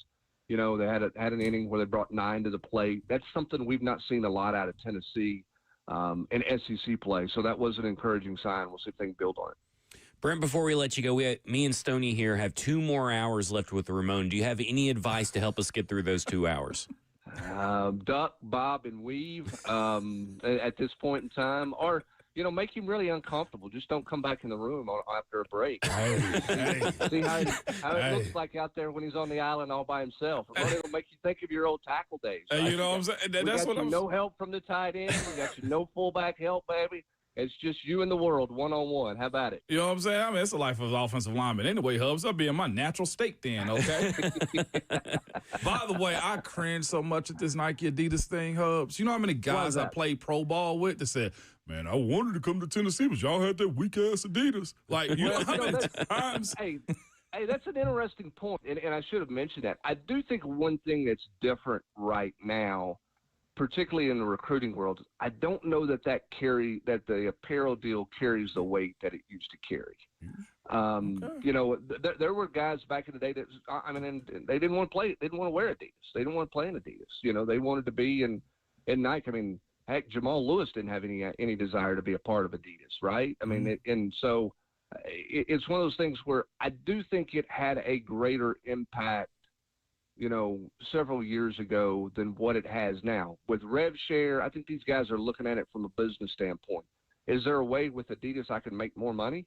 They had an inning where they brought 9 to the plate. That's something we've not seen a lot out of Tennessee in SEC play. So that was an encouraging sign. We'll see if they can build on it. Brent, before we let you go, me and Stoney here have 2 more hours left with Ramon. Do you have any advice to help us get through those 2 hours? Duck, bob, and weave at this point in time, or make him really uncomfortable. Just don't come back in the room after a break. See how it looks like out there when he's on the island all by himself. It'll make you think of your old tackle days. Right? You know what I'm saying? That's what I'm. No help from the tight end. We got you no fullback help, baby. It's just you and the world, one-on-one. How about it? You know what I'm saying? I mean, it's the life of an offensive lineman. Anyway, Hubs, I'll be in my natural state then, okay? By the way, I cringe so much at this Nike Adidas thing, Hubs. You know how many guys I played pro ball with that said, man, I wanted to come to Tennessee, but y'all had that weak-ass Adidas. Like, you know how many times? Hey, that's an interesting point, and I should have mentioned that. I do think one thing that's different right now, particularly in the recruiting world, I don't know that the apparel deal carries the weight that it used to carry. Okay. There were guys back in the day that they didn't want to play. They didn't want to wear Adidas. They didn't want to play in Adidas. They wanted to be in Nike. I mean, heck, Jamal Lewis didn't have any desire to be a part of Adidas, right? I mean, so it's one of those things where I do think it had a greater impact several years ago than what it has now. With rev share, I think these guys are looking at it from a business standpoint. Is there a way with Adidas I can make more money?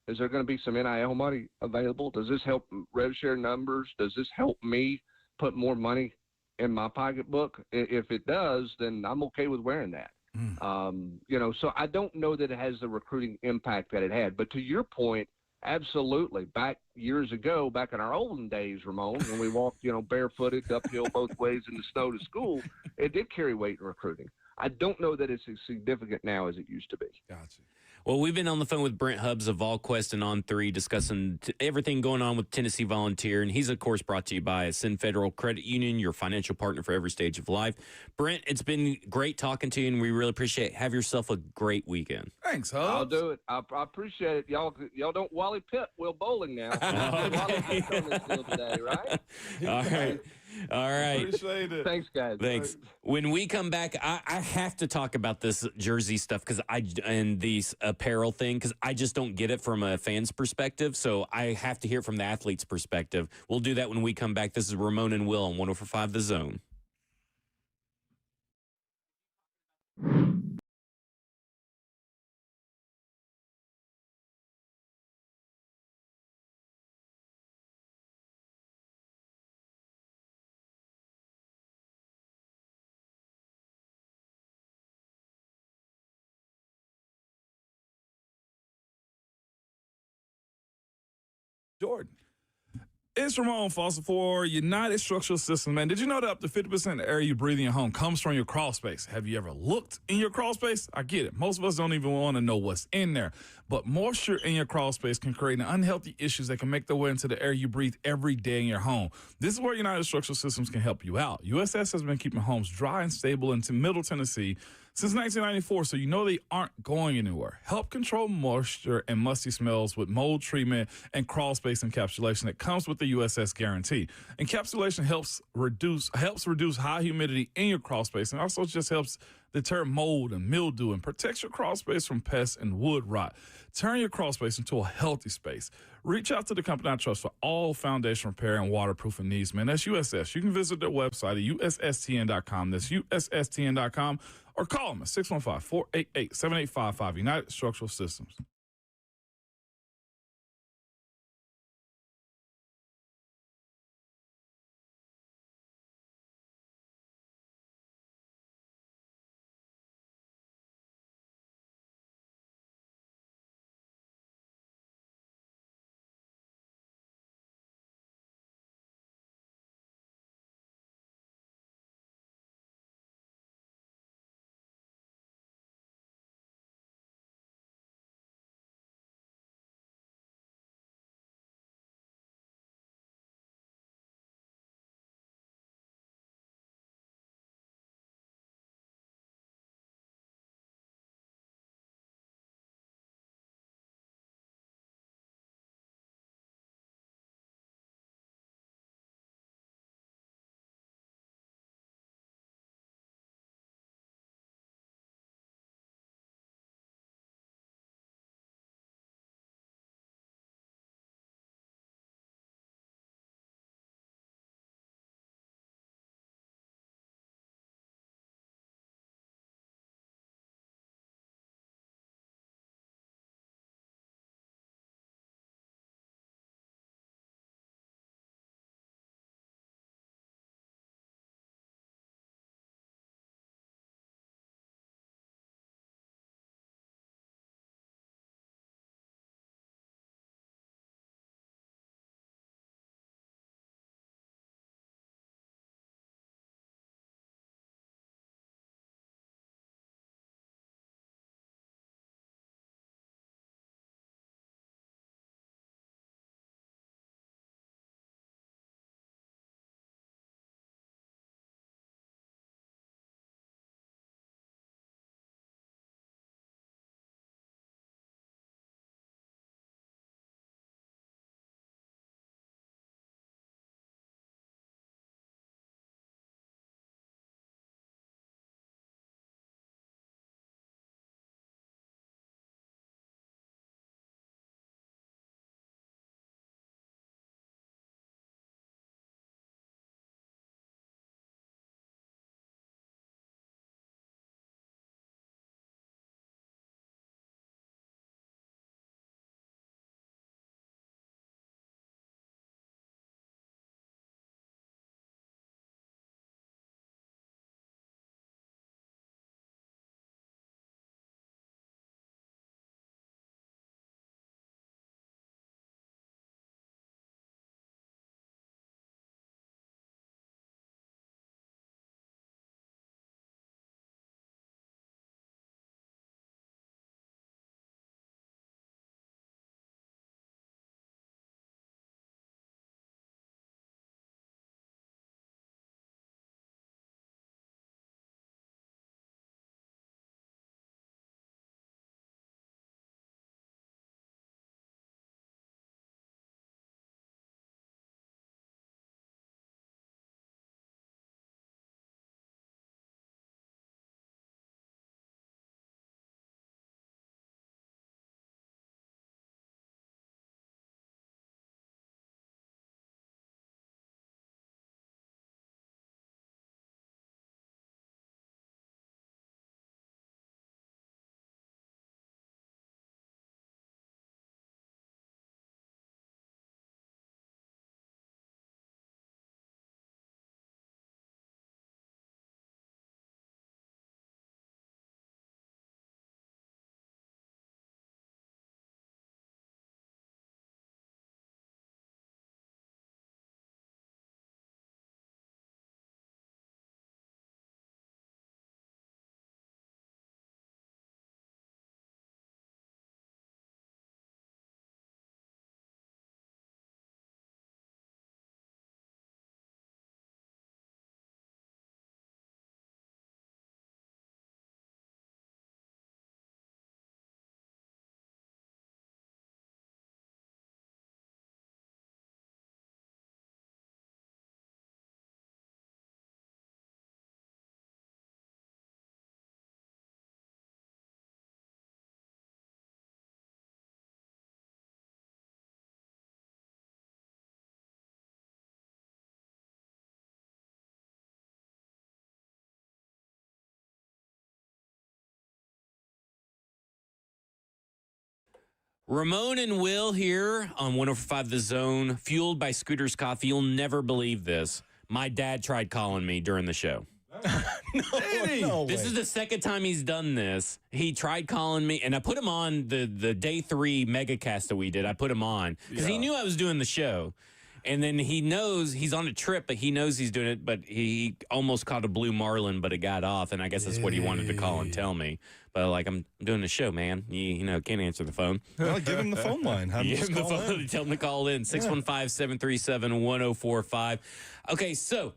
Is there going to be some NIL money available? Does this help rev share numbers? Does this help me put more money in my pocketbook? If it does, then I'm okay with wearing that. So I don't know that it has the recruiting impact that it had. But to your point, absolutely. Back years ago, back in our olden days, Ramon, when we walked, barefooted uphill both ways in the snow to school, it did carry weight in recruiting. I don't know that it's as significant now as it used to be. Gotcha. Well, we've been on the phone with Brent Hubbs of VolQuest and On3 discussing everything going on with Tennessee Volunteer. And he's, of course, brought to you by Ascend Federal Credit Union, your financial partner for every stage of life. Brent, it's been great talking to you, and we really appreciate it. Have yourself a great weekend. Thanks, Hubs. I'll do it. I appreciate it. Y'all don't Wally Pitt Will Bowling now. Wally Pitt's on this deal today, right? All right. All right. Appreciate it. Thanks, guys. Thanks. When we come back, I have to talk about this jersey stuff and these apparel thing because I just don't get it from a fan's perspective. So I have to hear it from the athlete's perspective. We'll do that when we come back. This is Ramon and Will on 104.5 The Zone. Jordan. It's Ramon Foster for United Structural Systems. Man, did you know that up to 50% of the air you breathe in your home comes from your crawl space? Have you ever looked in your crawl space? I get it. Most of us don't even want to know what's in there. But moisture in your crawl space can create unhealthy issues that can make their way into the air you breathe every day in your home. This is where United Structural Systems can help you out. USS has been keeping homes dry and stable in Middle Tennessee since 1994, so you know they aren't going anywhere. Help control moisture and musty smells with mold treatment and crawl space encapsulation that comes with the USS guarantee. Encapsulation helps reduce high humidity in your crawl space and also just helps deter mold and mildew and protects your crawl space from pests and wood rot. Turn your crawl space into a healthy space. Reach out to the company I trust for all foundation repair and waterproofing needs, man. That's USS. You can visit their website at USSTN.com. That's USSTN.com. Or call them at 615-488-7855, United Structural Systems. Ramon and Will here on 105 The Zone, fueled by Scooter's Coffee. You'll never believe this. My dad tried calling me during the show. No This way. is the second time he's done this. He tried calling me, and I put him on the day 3 megacast that we did. I put him on because he knew I was doing the show. And then he knows he's on a trip, but he knows he's doing it. But he almost caught a blue marlin, but it got off. And I guess that's what he wanted to call and tell me. But like, I'm doing the show, man. You know, can't answer the phone. Well, give him the phone line. Have him Give just him the call phone. in. Tell him to call in 615-737-1045. Okay, so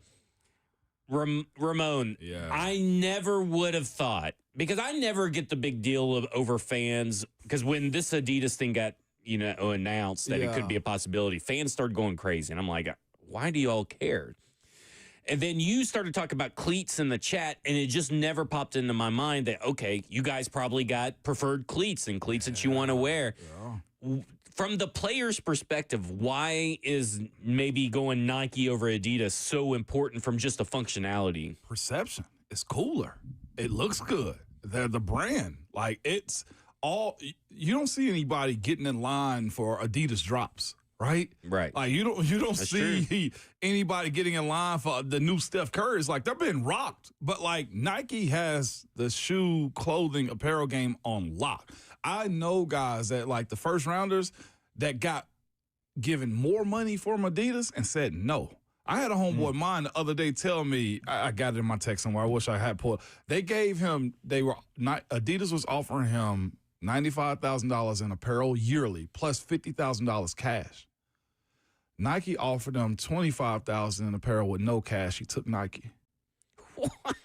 Ramon, I never would have thought, because I never get the big deal over fans, because when this Adidas thing got announced that it could be a possibility, fans started going crazy. And I'm like, why do you all care? And then you started talking about cleats in the chat, and it just never popped into my mind that, okay, you guys probably got preferred cleats and cleats that you want to wear. Yeah. From the player's perspective, why is maybe going Nike over Adidas so important from just a functionality? Perception. It's cooler. It looks good. They're the brand. Like, it's all, you don't see anybody getting in line for Adidas drops. Right? Right. Like, you don't That's see anybody getting in line for the new Steph Curry. It's like they're being rocked. But like, Nike has the shoe, clothing, apparel game on lock. I know guys that, like, the first rounders that got given more money from Adidas and said no. I had a homeboy of mine the other day tell me, I got it in my text somewhere, I wish I had pulled. They gave him, Adidas was offering him $95,000 in apparel yearly, plus $50,000 cash. Nike offered him $25,000 in apparel with no cash. He took Nike.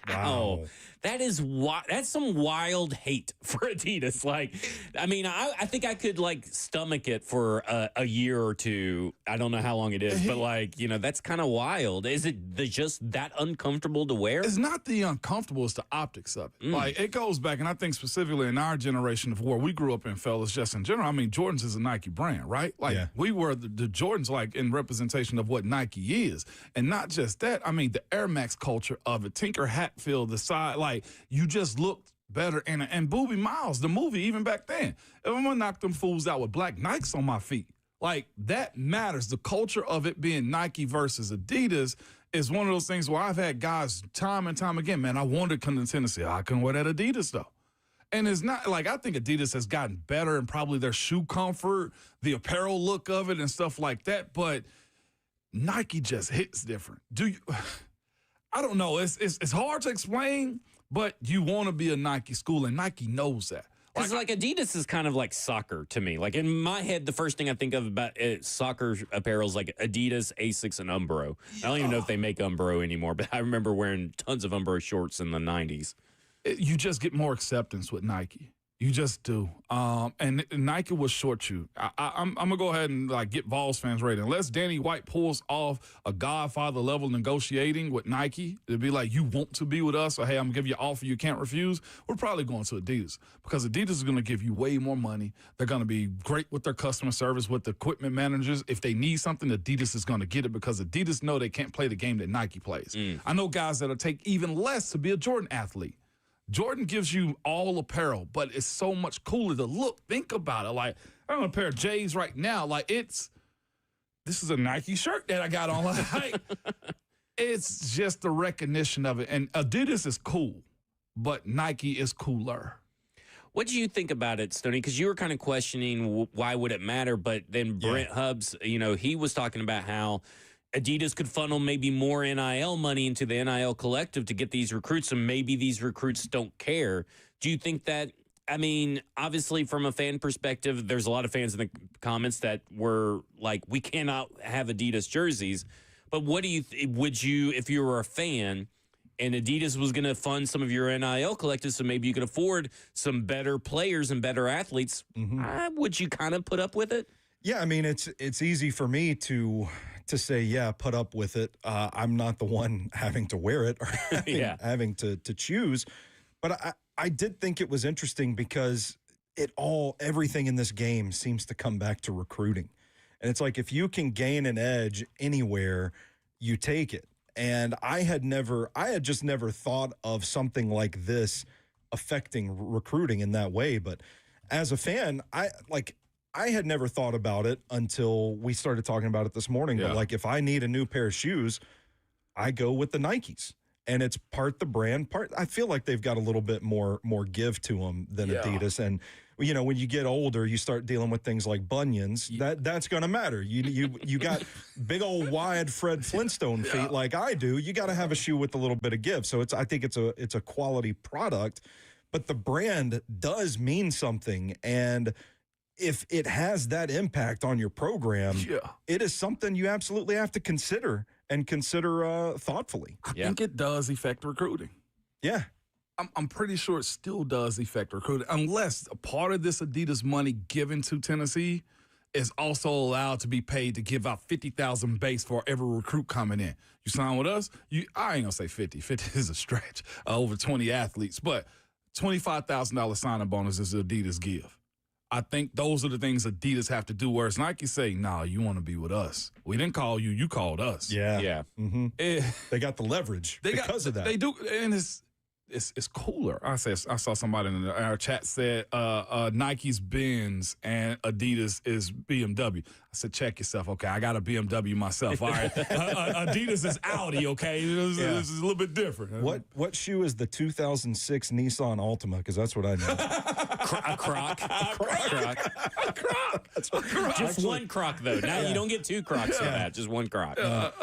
Wow. That's some wild hate for Adidas. Like, I mean, I think I could like stomach it for a year or two. I don't know how long it is, but like, that's kind of wild. Is it just that uncomfortable to wear? It's not the uncomfortable, it's the optics of it. Like, it goes back, and I think specifically in our generation of where we grew up in, fellas, just in general, I mean, Jordan's is a Nike brand, right? Like, we were the Jordans, like, in representation of what Nike is. And not just that, I mean, the Air Max culture of it, Tinker Hatfield, the side, like, you just looked better. And Booby Miles, the movie, even back then, if I'm gonna knock them fools out with black Nikes on my feet, like, that matters. The culture of it being Nike versus Adidas is one of those things where I've had guys time and time again, man, I wanted to come to Tennessee. I couldn't wear that Adidas, though. And it's not like, I think Adidas has gotten better in probably their shoe comfort, the apparel look of it and stuff like that, but Nike just hits different. I don't know. It's hard to explain, but you want to be a Nike school, and Nike knows that. Because like Adidas is kind of like soccer to me. Like, in my head, the first thing I think of about soccer apparel is like Adidas, Asics, and Umbro. I don't even know if they make Umbro anymore, but I remember wearing tons of Umbro shorts in the 90s. You just get more acceptance with Nike. You just do. And Nike will short you. I'm going to go ahead and like get Vols fans ready. Unless Danny White pulls off a Godfather level negotiating with Nike, it'd be like, you want to be with us, or hey, I'm going to give you an offer you can't refuse. We're probably going to Adidas, because Adidas is going to give you way more money. They're going to be great with their customer service, with the equipment managers. If they need something, Adidas is going to get it, because Adidas know they can't play the game that Nike plays. I know guys that'll take even less to be a Jordan athlete. Jordan gives you all apparel, but it's so much cooler to look. Think about it. Like, I have a pair of J's right now. Like, this is a Nike shirt that I got on. Like, it's just the recognition of it. And Adidas is cool, but Nike is cooler. What do you think about it, Stoney? Because you were kind of questioning why would it matter, but then Brent Hubbs, he was talking about how Adidas could funnel maybe more NIL money into the NIL collective to get these recruits, and maybe these recruits don't care. Do you think that, I mean, obviously from a fan perspective, there's a lot of fans in the comments that were like, we cannot have Adidas jerseys. But what do you, would you, if you were a fan and Adidas was going to fund some of your NIL collective so maybe you could afford some better players and better athletes, would you kind of put up with it? Yeah, I mean, it's easy for me to say, yeah, put up with it. I'm not the one having to wear it or having to choose. But I did think it was interesting because everything in this game seems to come back to recruiting. And it's like, if you can gain an edge anywhere, you take it. And I had just never thought of something like this affecting recruiting in that way. But as a fan, I had never thought about it until we started talking about it this morning. Yeah. But like, if I need a new pair of shoes, I go with the Nikes, and it's part the brand, part. I feel like they've got a little bit more give to them than Yeah. Adidas. And when you get older, you start dealing with things like bunions. That's going to matter. You got big old wide Fred Flintstone feet like I do. You got to have a shoe with a little bit of give. So I think it's a quality product, but the brand does mean something. And if it has that impact on your program, it is something you absolutely have to consider thoughtfully. I think it does affect recruiting. Yeah. I'm pretty sure it still does affect recruiting, unless a part of this Adidas money given to Tennessee is also allowed to be paid to give out 50,000 base for every recruit coming in. You sign with us, I ain't gonna say 50. 50 is a stretch. Over 20 athletes, but $25,000 signing bonuses Adidas give. I think those are the things Adidas have to do. Whereas Nike say, "Nah, you want to be with us. We didn't call you; you called us." Yeah. Mm-hmm. Eh, They got the leverage because of that. They do, and it's cooler. I saw somebody in our chat said Nike's Benz and Adidas is BMW. I said, check yourself. Okay, I got a BMW myself. All right, Adidas is Audi. Okay, this is a little bit different. What shoe is the 2006 Nissan Altima? Because that's what I know. A croc. A croc. Just one croc, though. Now you don't get two crocs for that. Just one croc.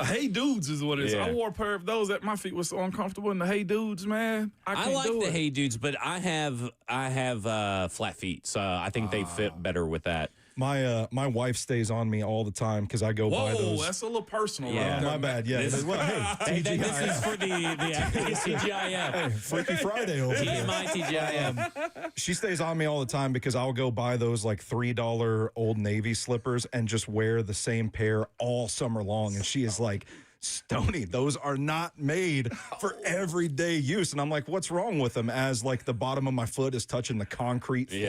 Hey Dudes is what it is. Yeah. I wore a pair of those that my feet were so uncomfortable in the Hey Dudes, man. I like the Hey Dudes, but I have flat feet, so I think they fit better with that. My wife stays on me all the time because I go buy those. Whoa, that's a little personal. Yeah. right there. My bad. Yeah. Well, hey, This is for the TGIF. hey, Freaky Friday over here. TMI TGIF. She stays on me all the time because I'll go buy those like $3 Old Navy slippers and just wear the same pair all summer long. And she is like, Stoney, those are not made for everyday use. And I'm like, what's wrong with them? As like the bottom of my foot is touching the concrete through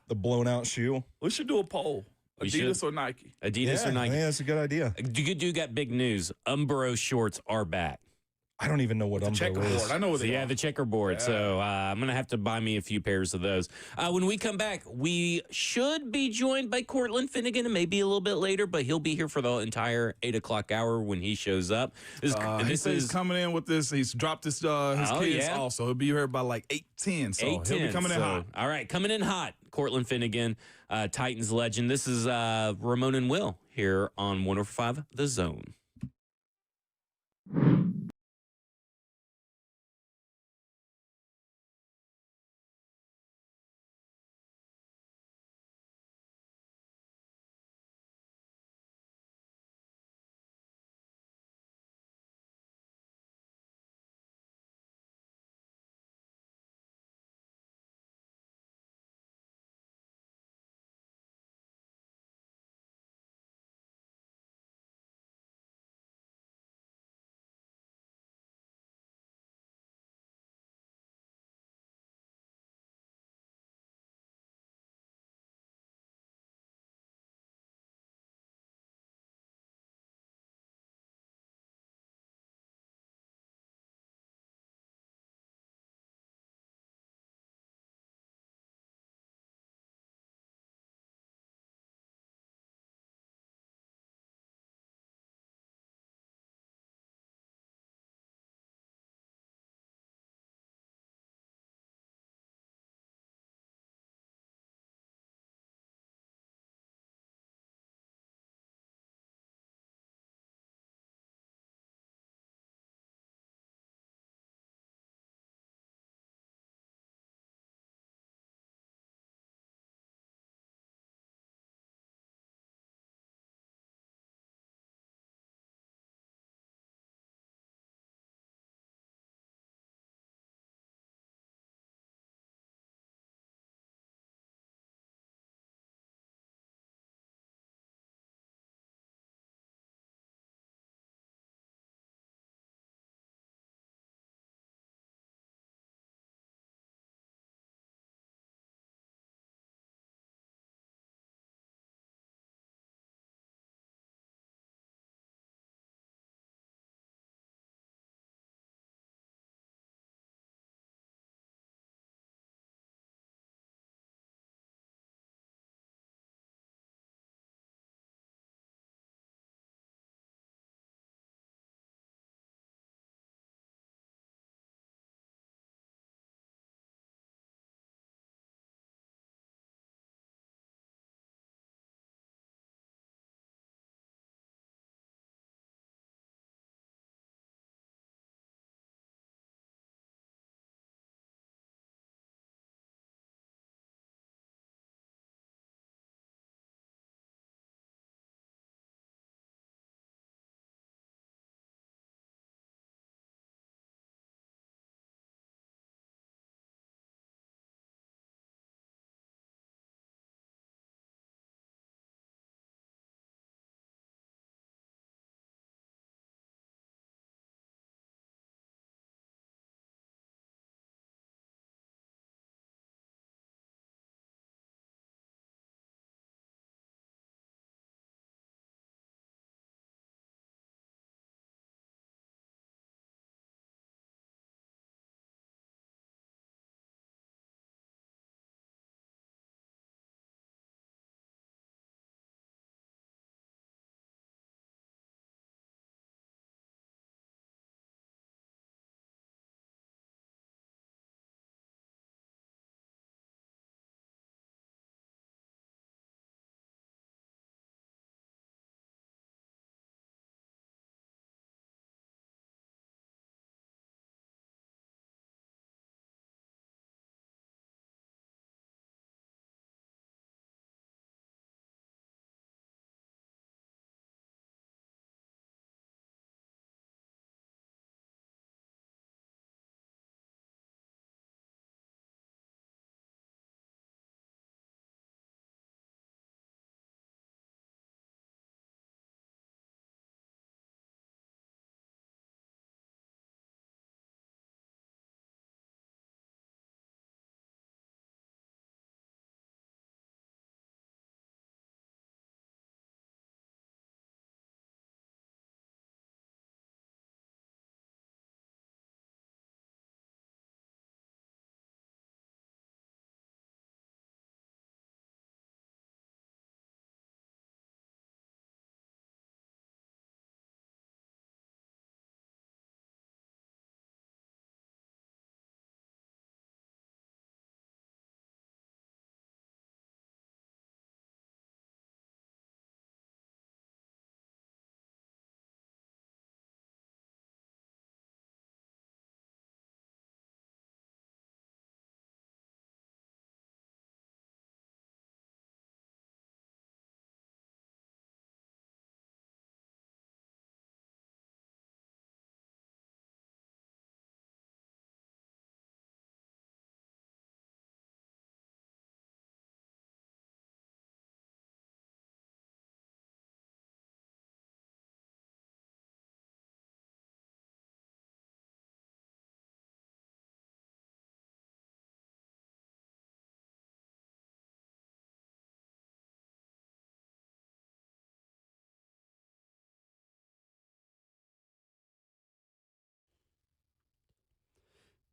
the blown out shoe. We should do a poll. We Adidas should. or Nike? Adidas or Nike? Yeah, that's a good idea. You do got big news. Umbro shorts are back. I don't even know what Umbro Checkerboard. is. I know what So, they yeah, are. the checkerboard. So I'm going to have to buy me a few pairs of those. When we come back, we should be joined by Cortland Finnegan, and maybe a little bit later, but he'll be here for the entire 8 o'clock hour when he shows up. He said he's coming in with this. He's dropped his kids also. He'll be here by like 8:10. So he'll be coming in hot. All right, coming in hot. Cortland Finnegan, Titans legend. This is Ramon and Will here on 105 The Zone.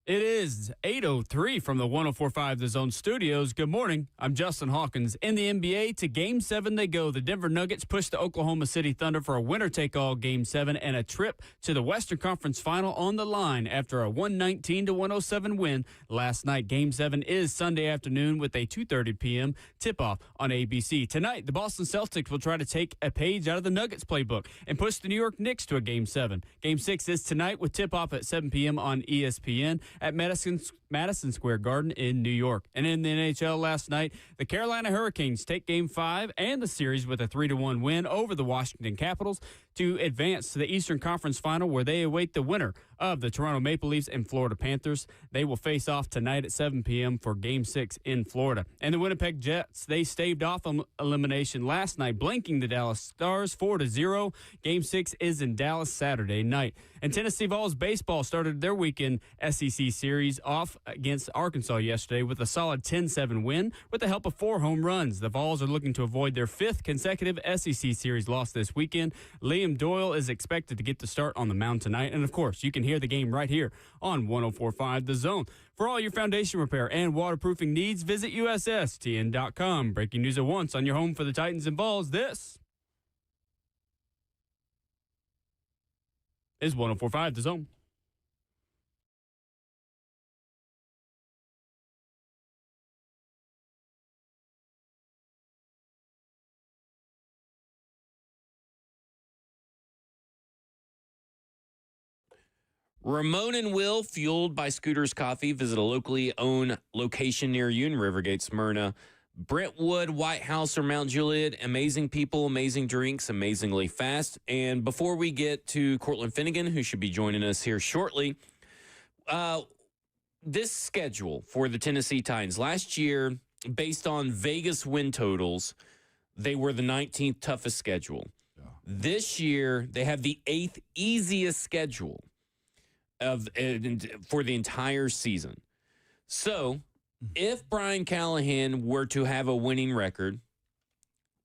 It is 8:03 from the 104.5 The Zone Studios. Good morning. I'm Justin Hawkins. In the NBA, to Game 7 they go. The Denver Nuggets push the Oklahoma City Thunder for a winner-take-all Game 7 and a trip to the Western Conference Final on the line after a 119-107 win last night. Game 7 is Sunday afternoon with a 2:30 p.m. tip-off on ABC. Tonight, the Boston Celtics will try to take a page out of the Nuggets playbook and push the New York Knicks to a Game 7. Game 6 is tonight with tip-off at 7 p.m. on ESPN. At Madison Square Garden in New York. And in the NHL last night, the Carolina Hurricanes take Game 5 and the series with a 3-1 win over the Washington Capitals to advance to the Eastern Conference Final, where they await the winner of the Toronto Maple Leafs and Florida Panthers. They will face off tonight at 7 p.m. for Game 6 in Florida. And the Winnipeg Jets, they staved off elimination last night, blanking the Dallas Stars 4-0. Game 6 is in Dallas Saturday night. And Tennessee Vols baseball started their weekend SEC series off against Arkansas yesterday with a solid 10-7 win with the help of 4 home runs. The Vols are looking to avoid their 5th consecutive SEC series loss this weekend. Liam Doyle is expected to get the start on the mound tonight. And, of course, you can hear the game right here on 104.5 The Zone. For all your foundation repair and waterproofing needs, visit USSTN.com. Breaking news at once on your home for the Titans and Vols. This is 104.5 The Zone. Ramon and Will, fueled by Scooters Coffee. Visit a locally owned location near you in Rivergate, Smyrna. Brentwood, White House, or Mount Juliet. Amazing people, amazing drinks, amazingly fast. And before we get to Cortland Finnegan, who should be joining us here shortly, this schedule for the Tennessee Titans. Last year, based on Vegas win totals, they were the 19th toughest schedule. Yeah. This year, they have the 8th easiest schedule for the entire season. So, if Brian Callahan were to have a winning record,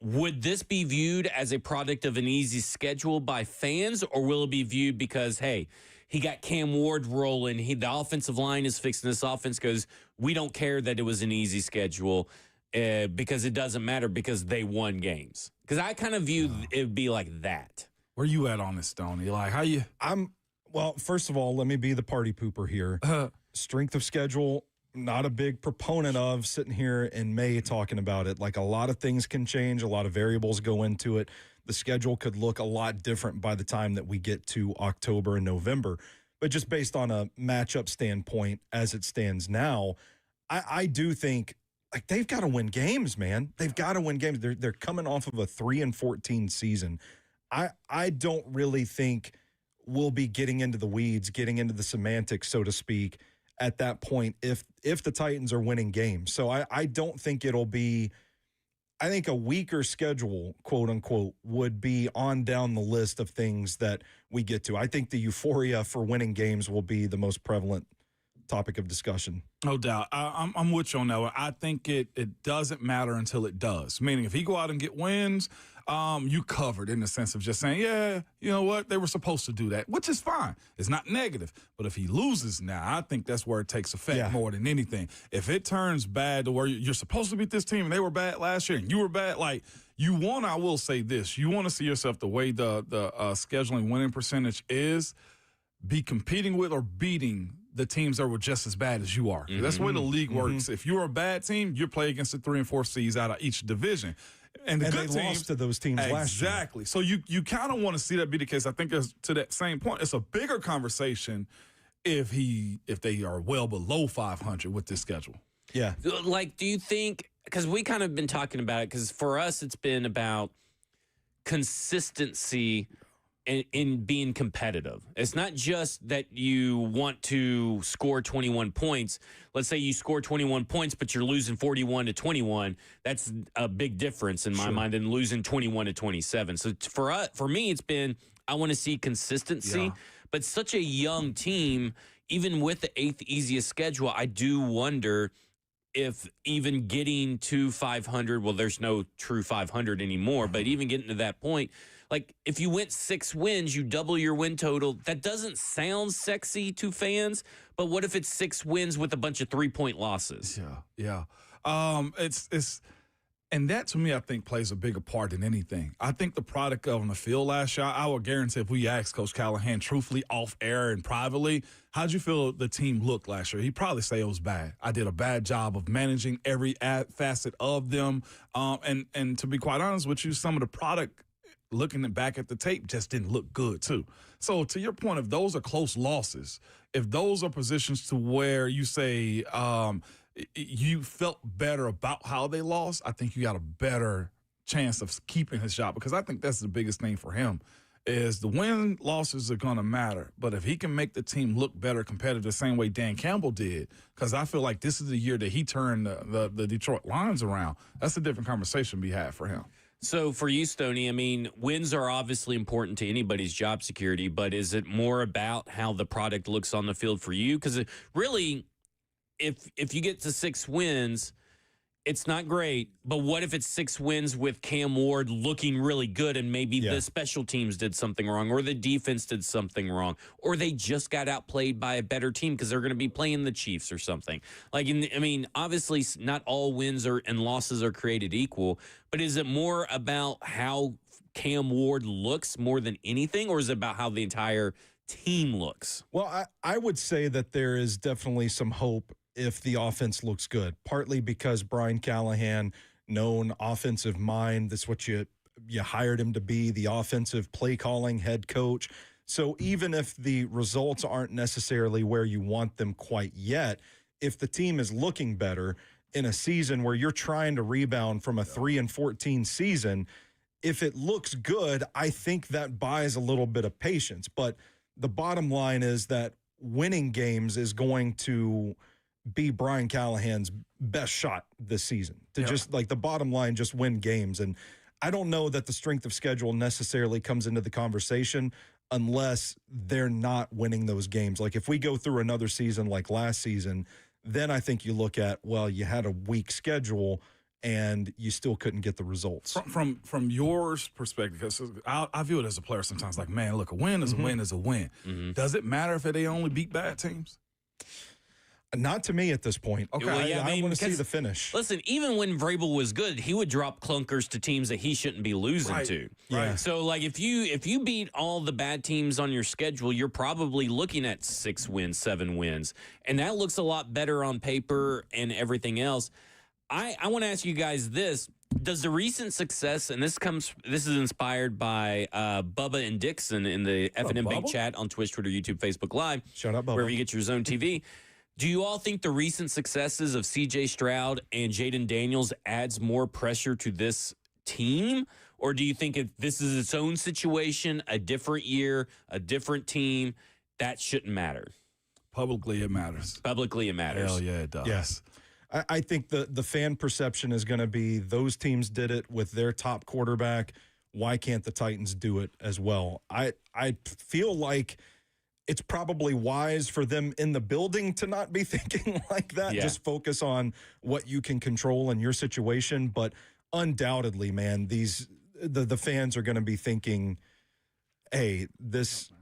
would this be viewed as a product of an easy schedule by fans, or will it be viewed because, hey, he got Cam Ward rolling, the offensive line is fixing this offense because we don't care that it was an easy schedule because it doesn't matter because they won games? Because I kind of view it would be like that. Where you at on this, Stoney? Like, how you? Well, first of all, let me be the party pooper here. Strength of schedule, not a big proponent of, sitting here in May talking about it. Like, a lot of things can change. A lot of variables go into it. The schedule could look a lot different by the time that we get to October and November. But just based on a matchup standpoint as it stands now, I do think, like, they've got to win games, man. They've got to win games. They're coming off of a 3-14 season. I don't really think we'll be getting into the weeds, getting into the semantics, so to speak, at that point if the Titans are winning games. So I don't think it'll be – I think a weaker schedule, quote unquote, would be on down the list of things that we get to. I think the euphoria for winning games will be the most prevalent topic of discussion. No doubt. I'm with you on that one. I think it doesn't matter until it does. Meaning, if he go out and get wins, you covered in the sense of just saying, yeah, you know what, they were supposed to do that, which is fine. It's not negative. But if he loses now, I think that's where it takes effect more than anything. If it turns bad to where you're supposed to beat this team and they were bad last year and you were bad, like, I will say this, you want to see yourself the way the scheduling winning percentage is, be competing with or beating the teams that were just as bad as you are. Mm-hmm. That's the way the league works. If you're a bad team, you play against the 3 and 4 seeds out of each division. And the good they teams, lost to those teams last year. Exactly. So you kind of want to see that be the case. I think to that same point, it's a bigger conversation if they are well below 500 with this schedule. Yeah. Like, do you think, because we kind of been talking about it, because for us it's been about consistency in being competitive. It's not just that you want to score 21 points. Let's say you score 21 points, but you're losing 41-21. That's a big difference in my mind than losing 21-27. So for me, it's been, I want to see consistency, but such a young team, even with the 8th easiest schedule, I do wonder if even getting to 500, well, there's no true 500 anymore, but even getting to that point, like if you went 6 wins, you double your win total. That doesn't sound sexy to fans, but what if it's 6 wins with a bunch of 3-point losses? Yeah. It's and that to me, I think plays a bigger part than anything. I think the product on the field last year, I would guarantee if we asked Coach Callahan truthfully off air and privately, how'd you feel the team looked last year? He'd probably say it was bad. I did a bad job of managing every facet of them. And to be quite honest with you, some of the product, looking back at the tape, just didn't look good too. So to your point, if those are close losses, if those are positions to where you say you felt better about how they lost, I think you got a better chance of keeping his job, because I think that's the biggest thing for him is the win losses are going to matter. But if he can make the team look better competitive the same way Dan Campbell did, because I feel like this is the year that he turned the Detroit Lions around, that's a different conversation we had for him. So for you, Stoney, I mean, wins are obviously important to anybody's job security, but is it more about how the product looks on the field for you? Because really, if you get to 6 wins, it's not great. But what if it's 6 wins with Cam Ward looking really good and maybe the special teams did something wrong or the defense did something wrong or they just got outplayed by a better team because they're going to be playing the Chiefs or something? Like, I mean, obviously not all wins and losses are created equal, but is it more about how Cam Ward looks more than anything, or is it about how the entire team looks? Well, I would say that there is definitely some hope if the offense looks good, partly because Brian Callahan, known offensive mind, that's what you hired him to be, the offensive play calling head coach. So even if the results aren't necessarily where you want them quite yet, if the team is looking better in a season where you're trying to rebound from a 3-14 season, if it looks good, I think that buys a little bit of patience. But the bottom line is that winning games is going to be Brian Callahan's best shot this season, to just like the bottom line, just win games. And I don't know that the strength of schedule necessarily comes into the conversation unless they're not winning those games. Like if we go through another season like last season, then I think you look at, well, you had a weak schedule and you still couldn't get the results. From your perspective, because I view it as a player sometimes like, man, look, a win is a win is a win. Does it matter if they only beat bad teams? Not to me at this point. Okay. Well, yeah, I want to see the finish. Listen, even when Vrabel was good, he would drop clunkers to teams that he shouldn't be losing to. Yeah. So, like, if you beat all the bad teams on your schedule, you're probably looking at 6 wins, 7 wins, and that looks a lot better on paper and everything else. I want to ask you guys this. Does the recent success, and this is inspired by Bubba and Dixon in the F&M Bank chat on Twitch, Twitter, YouTube, Facebook Live. Shout out Bubba. Wherever you get your Zone TV. Do you all think the recent successes of C.J. Stroud and Jaden Daniels adds more pressure to this team? Or do you think if this is its own situation, a different year, a different team, that shouldn't matter? Publicly, it matters. Publicly, it matters. Hell yeah, it does. Yes. I think the fan perception is going to be those teams did it with their top quarterback. Why can't the Titans do it as well? I feel like it's probably wise for them in the building to not be thinking like that. Yeah. Just focus on what you can control in your situation. But undoubtedly, man, the fans are going to be thinking, hey,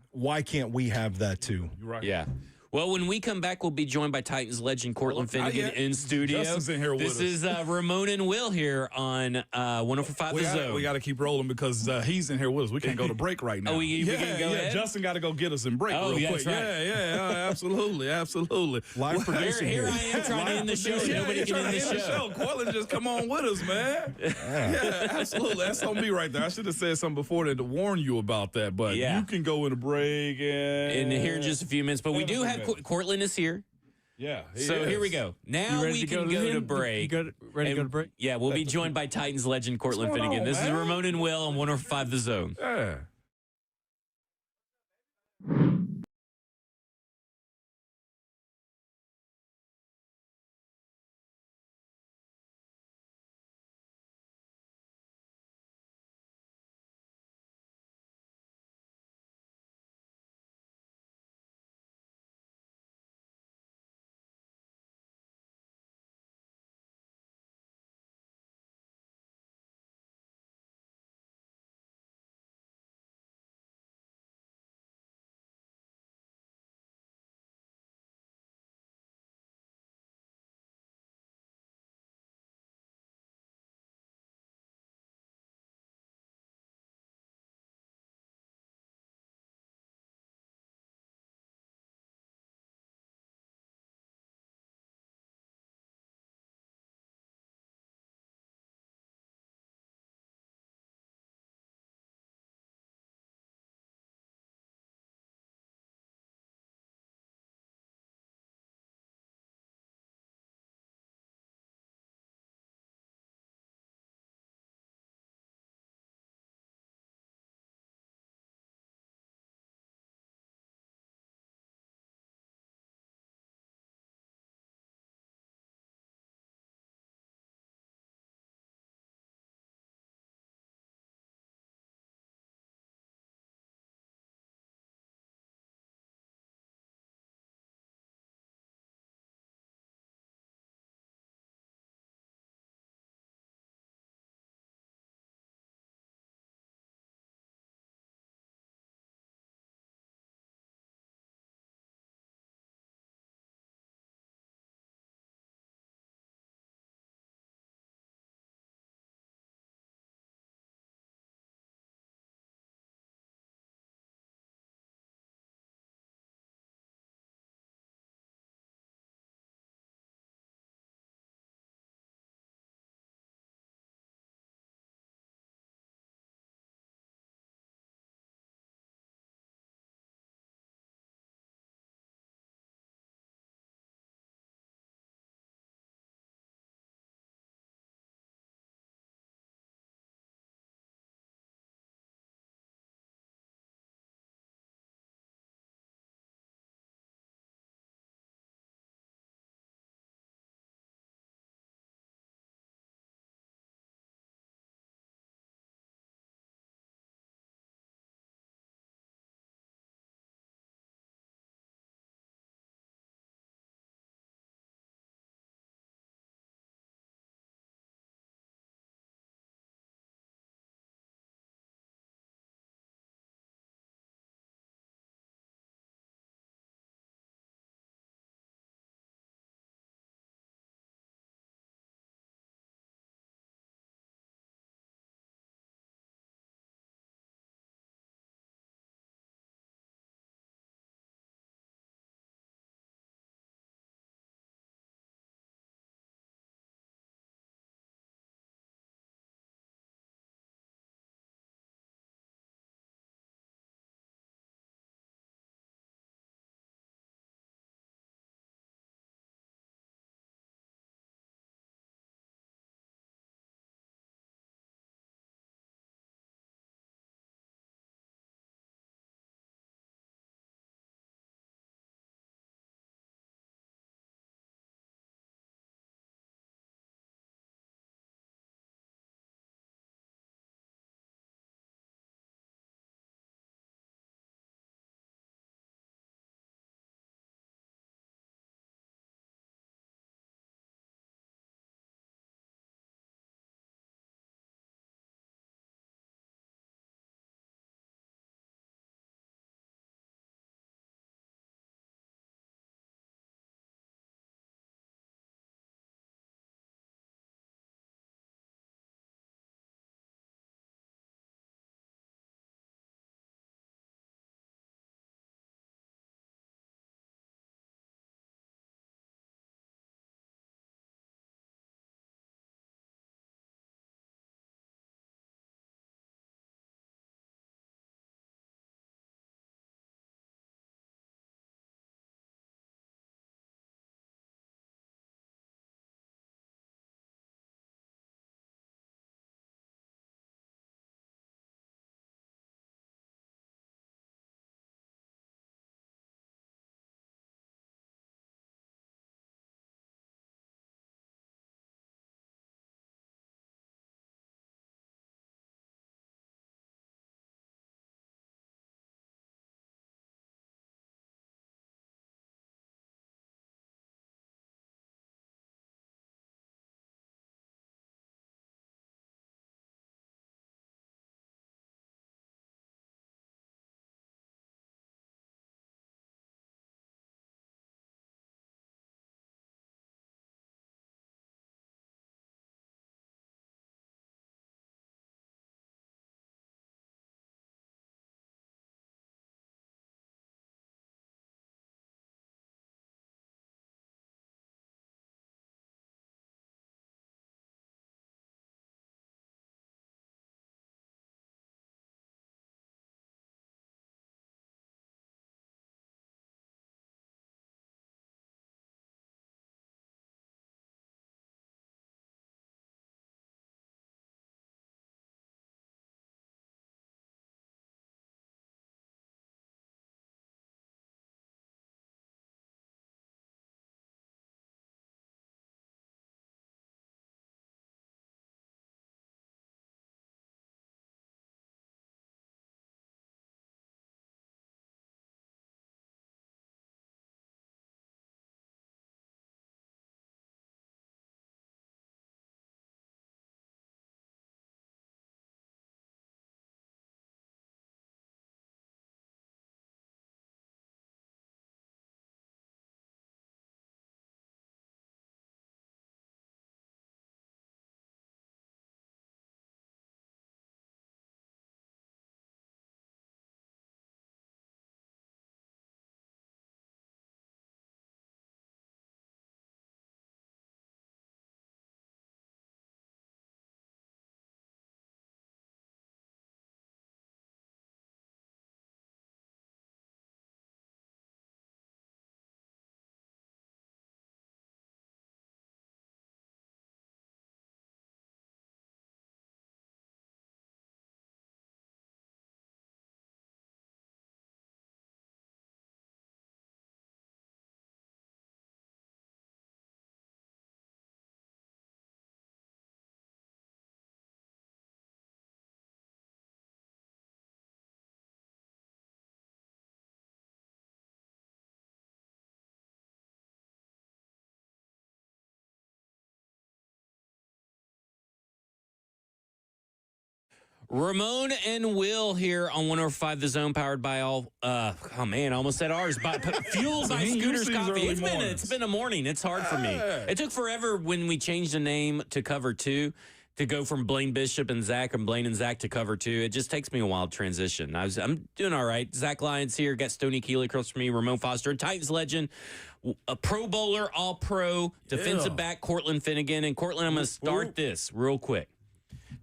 why can't we have that too? You're right. Yeah. Well, when we come back, we'll be joined by Titans legend Cortland Finnegan in studio. Justin's in here with this us. is Ramon and Will here on 104.5 The Zone. We got to keep rolling because he's in here with us. We can't go to break right now. Oh, we can go ahead? Justin got to go get us in break real quick. That's right. Yeah, absolutely. Live producing Here I am trying to end the show. Nobody can end the show. Cortland, just come on with us, man. Yeah, absolutely. That's on me right there. I should have said something before to warn you about that, but you can go in a break in here in just a few minutes. But we do have Cortland is here. Yeah. Here we go. Now we can go to break. Ready to go to break? Yeah, we'll be joined by Titans legend Cortland Finnegan. This is Ramon and Will on 105 The Zone. Yeah. Ramon and Will here on 105 The Zone, powered by all. I almost said ours. Fueled by Scooter's Coffee. It's been a morning. It's hard for me. It took forever when we changed the name to Cover 2 to go from Blaine Bishop and Zach and Blaine and Zach to Cover 2. It just takes me a while to transition. I'm doing all right. Zach Lyons here. Got Stoney Keeley across from me. Ramon Foster, Titans legend, a Pro Bowler, All-Pro, defensive back, Cortland Finnegan. And Cortland, I'm going to start this real quick.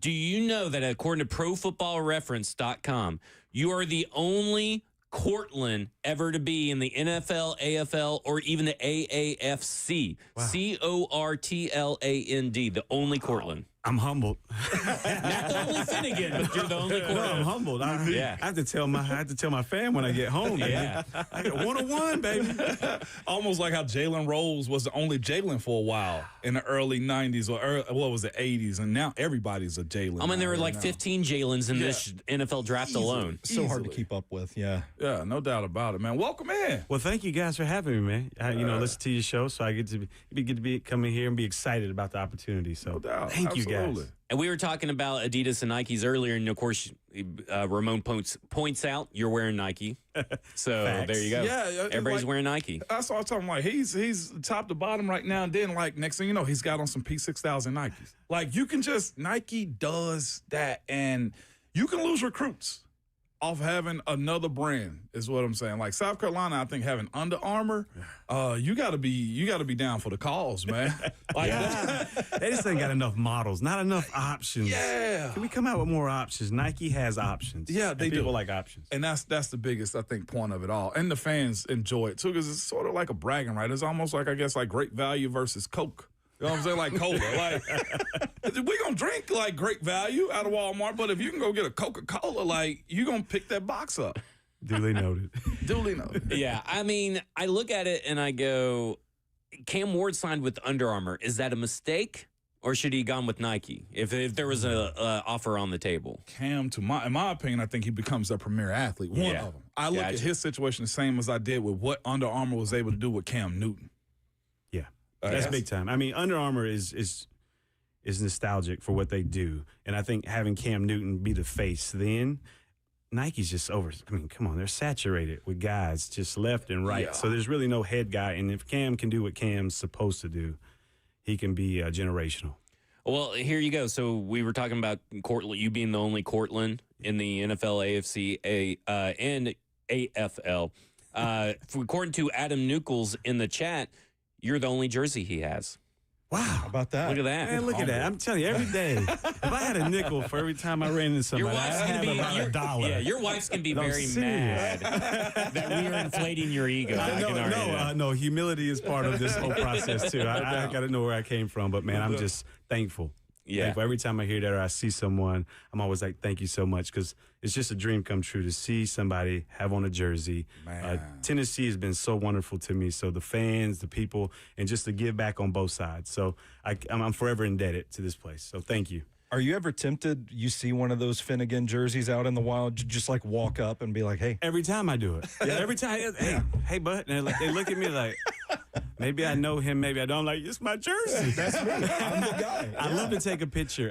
Do you know that according to ProFootballReference.com, you are the only Cortland ever to be in the NFL, AFL, or even the AAFC? Wow. Cortland, the only Cortland. I'm humbled. Not the only Finnegan, but you're the only Cortland. No, I'm humbled. I have to tell my fam when I get home. Yeah, I got 101, baby. Almost like how Jalen Rose was the only Jalen for a while in the early '90s or what was it, '80s, and now everybody's a Jalen. I mean, there were like 15 Jalens in this NFL draft alone. So hard to keep up with. Yeah, no doubt about it, man. Welcome in. Well, thank you guys for having me, man. I listen to your show, so I get to be coming here and be excited about the opportunity. So, no doubt. Thank you, guys. And we were talking about Adidas and Nikes earlier, and of course, Ramon points out you're wearing Nike. So there you go. Yeah, everybody's wearing Nike. That's what I was talking about. He's top to bottom right now, and then like next thing you know, he's got on some P6000 Nikes. Like you can just Nike does that, and you can lose recruits off having another brand is what I'm saying. Like South Carolina, I think having Under Armour, you gotta be down for the cause, man. Like they just ain't got enough models, not enough options. Yeah. Can we come out with more options? Nike has options. Yeah, they do. People like options. And that's the biggest, I think, point of it all. And the fans enjoy it too, because it's sort of like a bragging right. It's almost like, I guess, like Great Value versus Coke. You know what I'm saying? Like cola. Like we gonna drink like Great Value out of Walmart, but if you can go get a Coca-Cola, like you gonna pick that box up. Duly noted. Duly noted. Yeah, I mean, I look at it and I go, Cam Ward signed with Under Armour. Is that a mistake, or should he have gone with Nike if there was a offer on the table? Cam, in my opinion, I think he becomes a premier athlete. One of them. I look at his situation the same as I did with what Under Armour was able to do with Cam Newton. That's big time. I mean, Under Armour is nostalgic for what they do. And I think having Cam Newton be the face then, Nike's just over. I mean, come on, they're saturated with guys just left and right. Yeah. So there's really no head guy. And if Cam can do what Cam's supposed to do, he can be generational. Well, here you go. So we were talking about Cortland, you being the only Cortland in the NFL, AFC, and AFL. According to Adam Nuckel's in the chat, you're the only jersey he has. Wow. How about that? Look at that. Man, look at that. I'm telling you, every day, if I had a nickel for every time I ran into somebody, I'd have about $1. Yeah, your wife's going to be very mad that we are inflating your ego. No, humility is part of this whole process, too. I got to know where I came from, but, man, I'm just thankful. Yeah. Thankful. Every time I hear that or I see someone, I'm always like, thank you so much, because it's just a dream come true to see somebody have on a jersey. Tennessee has been so wonderful to me. So the fans, the people, and just to give back on both sides. So I'm forever indebted to this place. So thank you. Are you ever tempted, you see one of those Finnegan jerseys out in the wild, just like walk up and be like, hey? Every time I do it. Yeah, every time. Hey, bud. And they look at me like, maybe I know him, maybe I don't. I'm like, it's my jersey. That's me. I'm the guy. I love to take a picture.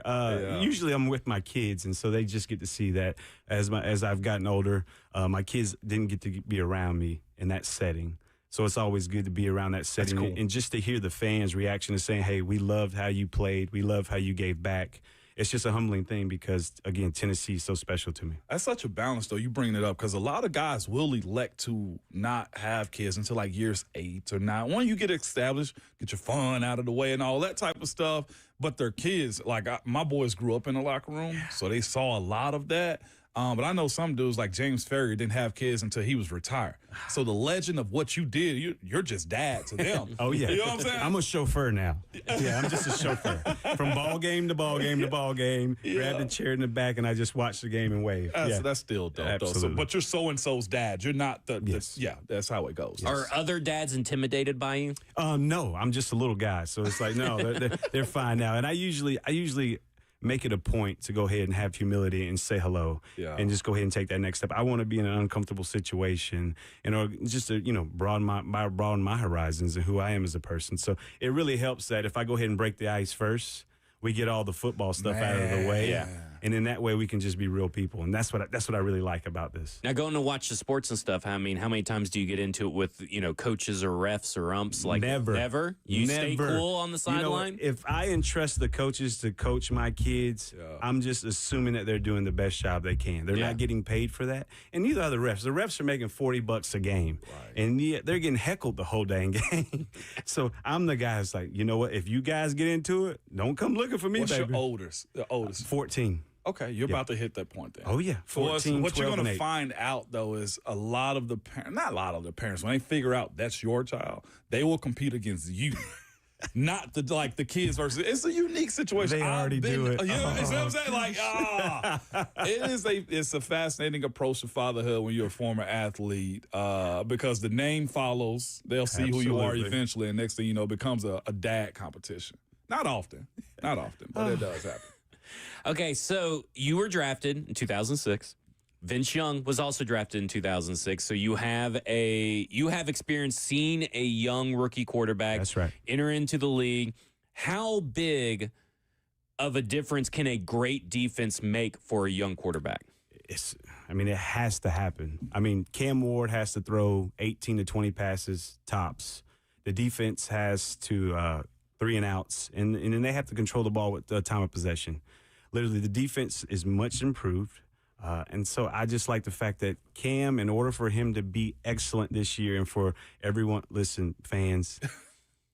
Usually I'm with my kids, and so they just get to see that. As I've gotten older, my kids didn't get to be around me in that setting. So it's always good to be around that setting. Cool. And just to hear the fans' reaction and saying, hey, we loved how you played. We loved how you gave back. It's just a humbling thing because, again, Tennessee is so special to me. That's such a balance, though. You bring it up because a lot of guys will elect to not have kids until like years 8 or 9. When you get established, get your fun out of the way and all that type of stuff. But their kids, like my boys grew up in the locker room, so they saw a lot of that. But I know some dudes like James Ferrier didn't have kids until he was retired. So the legend of what you did, you're just dad to them. Oh, yeah. You know what I'm saying? I'm a chauffeur now. Yeah, I'm just a chauffeur. From ball game to ball game to ball game, grab the chair in the back, and I just watch the game and wave. That's still dope, absolutely. though. So, but you're so-and-so's dad. You're not that's how it goes. Yes. Are other dads intimidated by you? No, I'm just a little guy. So it's like, no, they're fine now. And I usually make it a point to go ahead and have humility and say hello and just go ahead and take that next step. I want to be in an uncomfortable situation and just to, broaden my horizons and who I am as a person. So it really helps that if I go ahead and break the ice first, we get all the football stuff out of the way. Yeah. And in that way, we can just be real people. And that's what I really like about this. Now, going to watch the sports and stuff, I mean, how many times do you get into it with, coaches or refs or umps? Like Never? You stay cool on the sideline? If I entrust the coaches to coach my kids, I'm just assuming that they're doing the best job they can. They're not getting paid for that. And neither are the refs. The refs are making $40 a game. Right. And they're getting heckled the whole dang game. So I'm the guy that's like, you know what? If you guys get into it, don't come looking for me, What's baby. The oldest? 14. Okay, you're about to hit that point then. Oh, yeah. 14, what you're 12, going and to 8. find out, though, is a lot of the parents, not a lot of the parents, when they figure out that's your child, they will compete against you. Not the kids versus. It's a unique situation. They already do it. You know what I'm saying? Like, it's a fascinating approach to fatherhood when you're a former athlete, because the name follows. They'll see who you are eventually, and next thing you know, it becomes a dad competition. Not often, but it does happen. Okay, so you were drafted in 2006. Vince Young was also drafted in 2006. So you have experience seeing a young rookie quarterback enter into the league. How big of a difference can a great defense make for a young quarterback? It has to happen. Cam Ward has to throw 18 to 20 passes tops. The defense has to 3 and outs, and then they have to control the ball with the time of possession. Literally, the defense is much improved. And so I just like the fact that Cam, in order for him to be excellent this year and for everyone, listen, fans,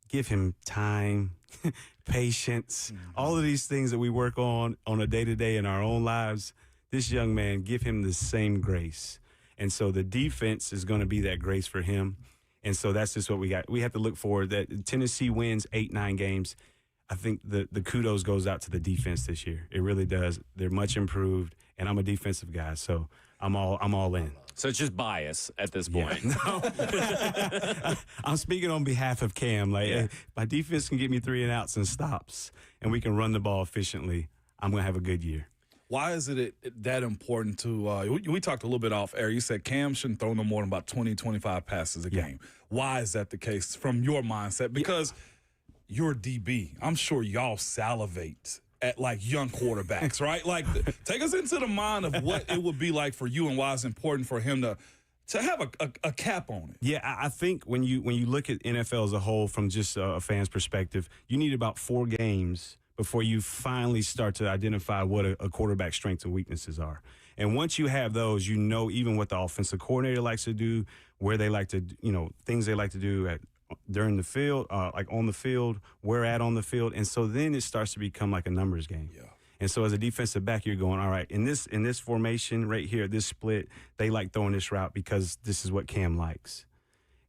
give him time, patience, all of these things that we work on a day-to-day in our own lives. This young man, give him the same grace. And so the defense is going to be that grace for him. And so that's just what we got. We have to look forward that Tennessee wins 8-9 games. I think the kudos goes out to the defense this year. It really does. They're much improved, and I'm a defensive guy, so I'm all in. So it's just bias at this point. Yeah. I'm speaking on behalf of Cam. Hey, my defense can get me 3 and outs and stops, and we can run the ball efficiently. I'm going to have a good year. Why is it that important to we talked a little bit off air. You said Cam shouldn't throw no more than about 20, 25 passes a game. Why is that the case from your mindset? Because you're a DB. I'm sure y'all salivate at young quarterbacks, right? Take us into the mind of what it would be like for you and why it's important for him to have a cap on it. Yeah, I think when you look at NFL as a whole from just a fan's perspective, you need about 4 games before you finally start to identify what a quarterback's strengths and weaknesses are. And once you have those, even what the offensive coordinator likes to do, where they like to, things they like to do during the field, on the field, where at on the field. And so then it starts to become like a numbers game. Yeah. And so as a defensive back, you're going, all right, in this formation right here, this split, they like throwing this route because this is what Cam likes.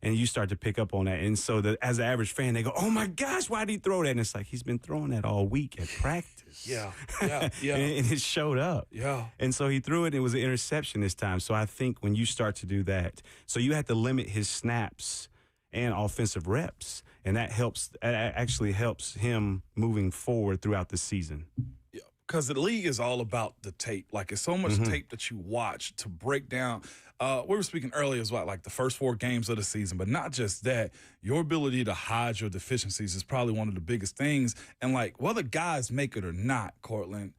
And you start to pick up on that. And so as an average fan, they go, oh, my gosh, why did he throw that? And it's like, he's been throwing that all week at practice. Yeah. and it showed up. Yeah. And so he threw it, and it was an interception this time. So I think when you start to do that, so you have to limit his snaps and offensive reps. And that actually helps him moving forward throughout the season. Yeah, because the league is all about the tape. It's so much tape that you watch to break down. We were speaking earlier about the first 4 games of the season, but not just that. Your ability to hide your deficiencies is probably one of the biggest things. And whether guys make it or not, Cortland,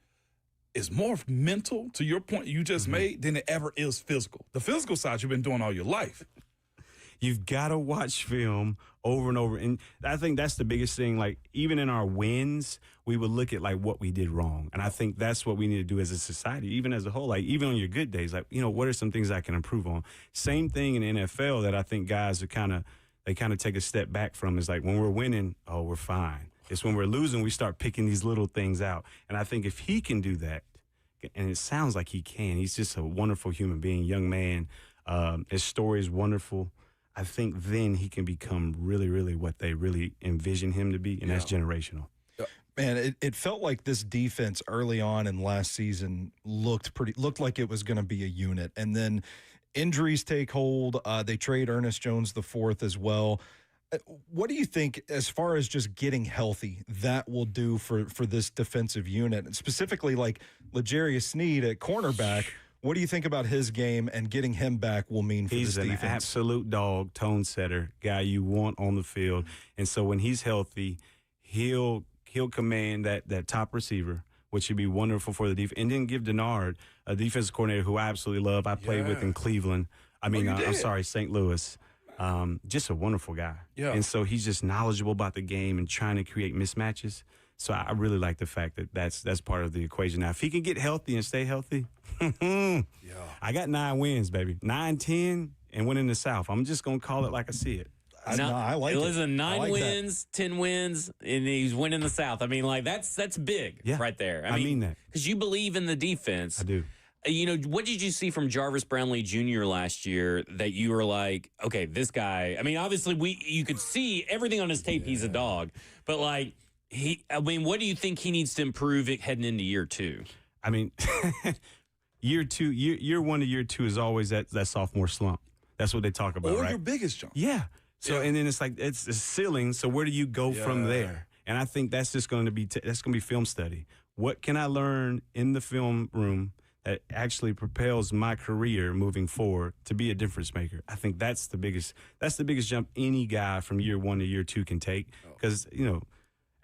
is more mental, to your point you just made, than it ever is physical. The physical side you've been doing all your life. You've got to watch film over and over. And I think that's the biggest thing. Even in our wins, we would look at, what we did wrong. And I think that's what we need to do as a society, even as a whole. Even on your good days, what are some things I can improve on? Same thing in the NFL that I think guys are kind of take a step back from is when we're winning, oh, we're fine. It's when we're losing, we start picking these little things out. And I think if he can do that, and it sounds like he can, he's just a wonderful human being, young man. His story is wonderful. I think then he can become really, really what they really envision him to be, and that's generational. Man, it felt like this defense early on in last season looked like it was going to be a unit, and then injuries take hold. They trade Ernest Jones IV as well. What do you think, as far as just getting healthy, that will do for this defensive unit, and specifically L'Jarius Sneed at cornerback? What do you think about his game and getting him back will mean for this defense? He's an absolute dog, tone setter, guy you want on the field. And so when he's healthy, he'll command that top receiver which would be wonderful for the defense. And then give Denard, a defensive coordinator who I absolutely love. I played with in Cleveland. I'm sorry, St. Louis. Just a wonderful guy. Yeah. And so he's just knowledgeable about the game and trying to create mismatches. So I really like the fact that that's part of the equation. Now, if he can get healthy and stay healthy, I got 9 wins, baby. 9-10 and winning the South. I'm just going to call it like I see it. I like it. Listen, 9 like wins, 10 wins, and he's winning the South. I mean, like, that's big right there. I mean that. Because you believe in the defense. I do. You know, what did you see from Jarvis Brownlee Jr. last year that you were like, okay, this guy, I mean, obviously you could see everything on his tape, he's a dog. But, like, what do you think he needs to improve heading into year 2? I mean, year 1 to year 2 is always that sophomore slump. That's what they talk about, Or right? your biggest jump. Yeah. So and then it's like it's a ceiling. So where do you go from there? And I think that's just going to be that's going to be film study. What can I learn in the film room that actually propels my career moving forward to be a difference maker? I think that's the biggest jump any guy from year 1 to year 2 can take, because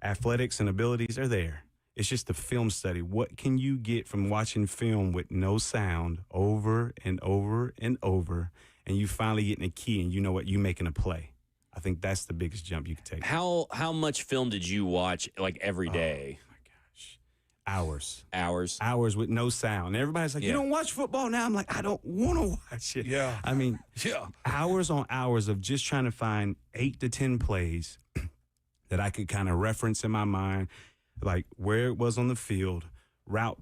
athletics and abilities are there. It's just the film study. What can you get from watching film with no sound over and over and over, and you finally getting a key and you know what, you making a play? I think that's the biggest jump you can take. How much film did you watch, like, every day? Oh, my gosh. Hours with no sound. And everybody's like, you don't watch football now? I'm like, I don't want to watch it. Yeah. I mean, hours on hours of just trying to find 8 to 10 plays that I could kind of reference in my mind, like where it was on the field, route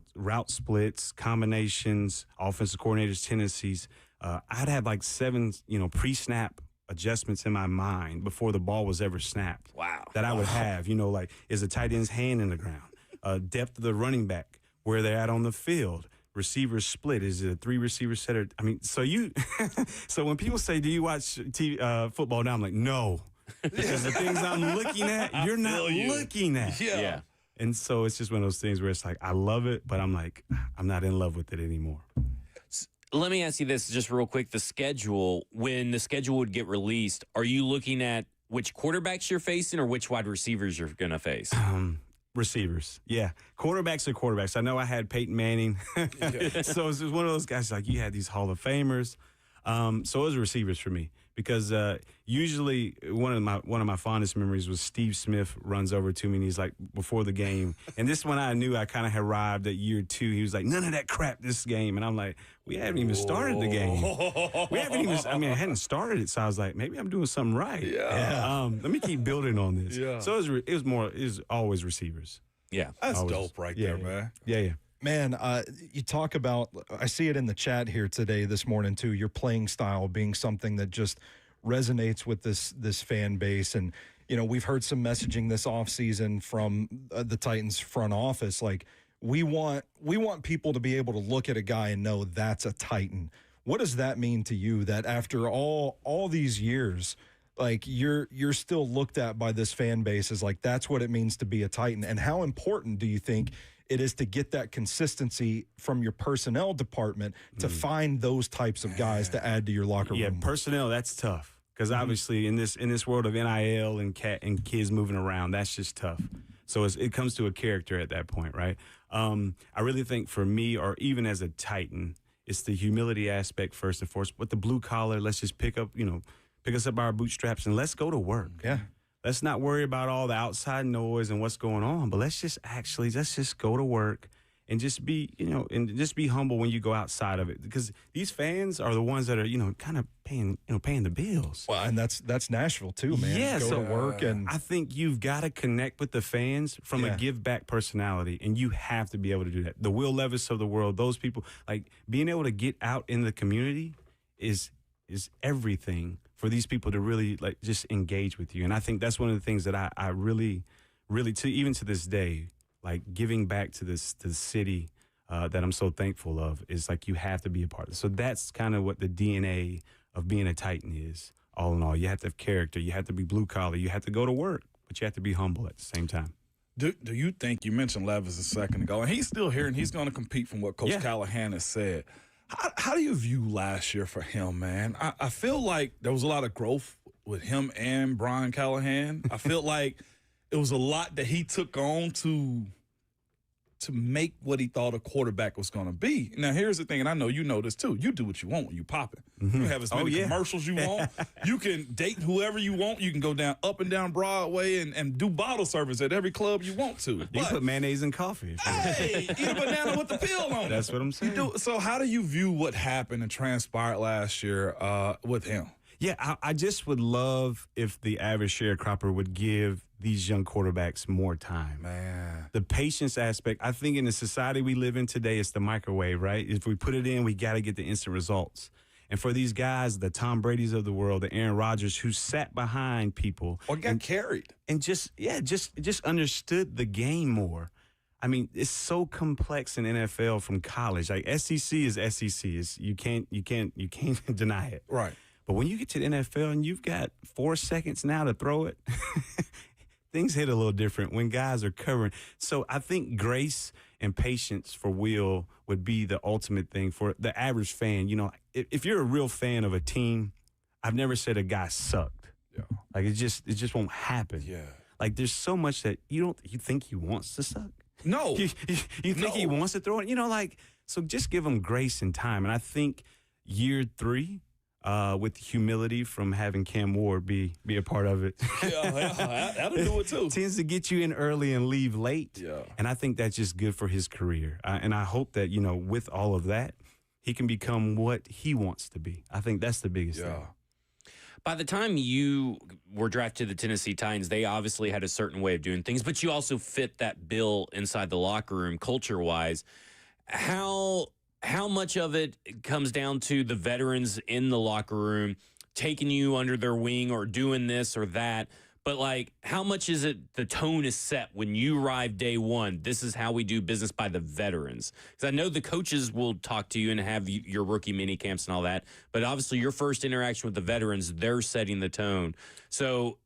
splits, combinations, offensive coordinators' tendencies. I'd have like 7, pre-snap adjustments in my mind before the ball was ever snapped. Wow. That I would have, like, is the tight end's hand in the ground? Depth of the running back, where they're at on the field. Receivers split. Is it a 3 receiver set? I mean, so when people say, do you watch football now? I'm like, no. Because the things I'm looking at, you're not looking at. Yeah. And so it's just one of those things where it's like, I love it, but I'm like, I'm not in love with it anymore. Let me ask you this just real quick. The schedule, when the schedule would get released, are you looking at which quarterbacks you're facing or which wide receivers you're going to face? Receivers. Yeah. Quarterbacks are quarterbacks. I know I had Peyton Manning. So it's just one of those guys, like, you had these Hall of Famers. So it was receivers for me, because usually one of my fondest memories was Steve Smith runs over to me and he's like, before the game, and this one I knew I kind of had arrived at year 2. He was like, none of that crap this game, and I'm like, we haven't even started the game. We haven't even. I mean, I hadn't started it, so I was like, maybe I'm doing something right. Yeah. Let me keep building on this. Yeah. So it was always receivers. Yeah. That's always, dope right there, man. Yeah. Man, you talk about, I see it in the chat here today, this morning too, your playing style being something that just resonates with this fan base. And, we've heard some messaging this offseason from the Titans front office. Like, we want people to be able to look at a guy and know that's a Titan. What does that mean to you, that after all these years, like, you're still looked at by this fan base as like, that's what it means to be a Titan? And how important do you think it is to get that consistency from your personnel department to find those types of guys to add to your locker room? Yeah, personnel, that's tough, because obviously in this world of NIL and kids moving around, that's just tough. So it comes to a character at that point, right? I really think for me, or even as a Titan, it's the humility aspect first and foremost. But the blue collar, let's just pick us up our bootstraps and let's go to work. Yeah. Let's not worry about all the outside noise and what's going on, but let's just go to work and just be, just be humble when you go outside of it, because these fans are the ones that are, kind of paying the bills. Well, and that's Nashville too, man. Yeah, go so to work, and I think you've got to connect with the fans from a give back personality, and you have to be able to do that. The Will Levis of the world, those people, like, being able to get out in the community is everything for these people to really, like, just engage with you. And I think that's one of the things that I really, even to this day, like, giving back to the city that I'm so thankful of, is like, you have to be a part of it. So that's kind of what the DNA of being a Titan is, all in all. You have to have character. You have to be blue collar. You have to go to work, but you have to be humble at the same time. Do you think, you mentioned Levis a second ago, and he's still here and he's going to compete from what Coach Callahan has said. How do you view last year for him, man? I feel like there was a lot of growth with him and Brian Callahan. I feel like it was a lot that he took on to to make what he thought a quarterback was going to be. Now, here's the thing, and I know you know this too. You do what you want when you popping. You have as many commercials you want. You can date whoever you want. You can go up and down Broadway and do bottle service at every club you want to. You can put mayonnaise in coffee. Hey, eat a banana with the peel on it. That's what I'm saying. So how do you view what happened and transpired last year with him? Yeah, I just would love if the average sharecropper would give these young quarterbacks more time. Man. The patience aspect, I think in the society we live in today, it's the microwave, right? If we put it in, we got to get the instant results. And for these guys, the Tom Brady's of the world, the Aaron Rodgers, who sat behind people. Or got carried. And just understood the game more. I mean, it's so complex in NFL from college. Like SEC is SEC. You can't deny it. Right. But when you get to the NFL and you've got 4 seconds now to throw it, things hit a little different when guys are covering. So I think grace and patience for Will would be the ultimate thing for the average fan. You know, if you're a real fan of a team, I've never said a guy sucked. Yeah. Like it just won't happen. Yeah. Like there's so much that you think he wants to suck. No. You think he wants to throw it? You know, like, so just give him grace and time. And I think year 3, with humility from having Cam Ward be a part of it. Yeah, that'll do it too. Tends to get you in early and leave late. Yeah. And I think that's just good for his career. And I hope that, you know, with all of that, he can become what he wants to be. I think that's the biggest thing. By the time you were drafted to the Tennessee Titans, they obviously had a certain way of doing things, but you also fit that bill inside the locker room culture-wise. How much of it comes down to the veterans in the locker room taking you under their wing or doing this or that? But, like, how much is it the tone is set when you arrive day one? This is how we do business by the veterans. Because I know the coaches will talk to you and have your rookie mini camps and all that. But obviously your first interaction with the veterans, they're setting the tone. So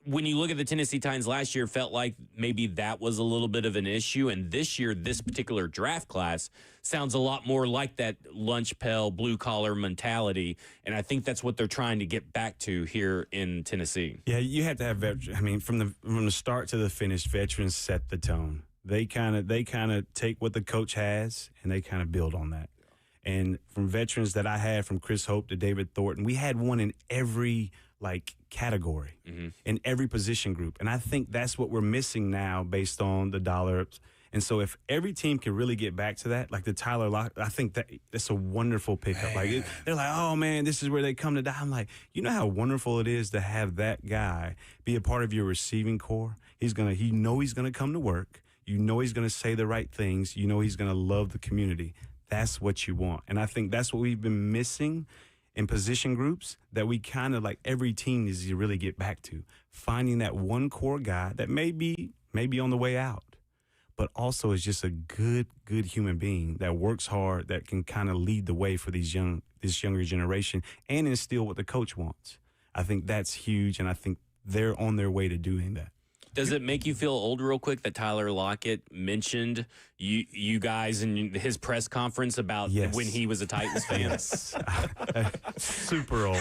when you look at the Tennessee Titans last year, it felt like maybe that was a little bit of an issue. And this year, this particular draft class sounds a lot more like that lunch pail, blue-collar mentality. And I think that's what they're trying to get back to here in Tennessee. Yeah, you have to have veterans. I mean, from the start to the finish, veterans set the tone. They kind of take what the coach has, and they kind of build on that. And from veterans that I had, from Chris Hope to David Thornton, we had one in every category, in every position group. And I think that's what we're missing now based on the dollar. And so if every team can really get back to that, like the Tyler Lock, I think that's a wonderful pickup. Like they're like, oh man, this is where they come to die. I'm like, you know how wonderful it is to have that guy be a part of your receiving core? He's gonna come to work. You know he's gonna say the right things. You know he's gonna love the community. That's what you want. And I think that's what we've been missing in position groups, that we kind of like every team needs to really get back to. Finding that one core guy that may be on the way out, but also is just a good human being that works hard, that can kind of lead the way for this younger generation and instill what the coach wants. I think that's huge, and I think they're on their way to doing that. Does it make you feel old real quick that Tyler Lockett mentioned you guys in his press conference about when he was a Titans fan? Yes. Super old.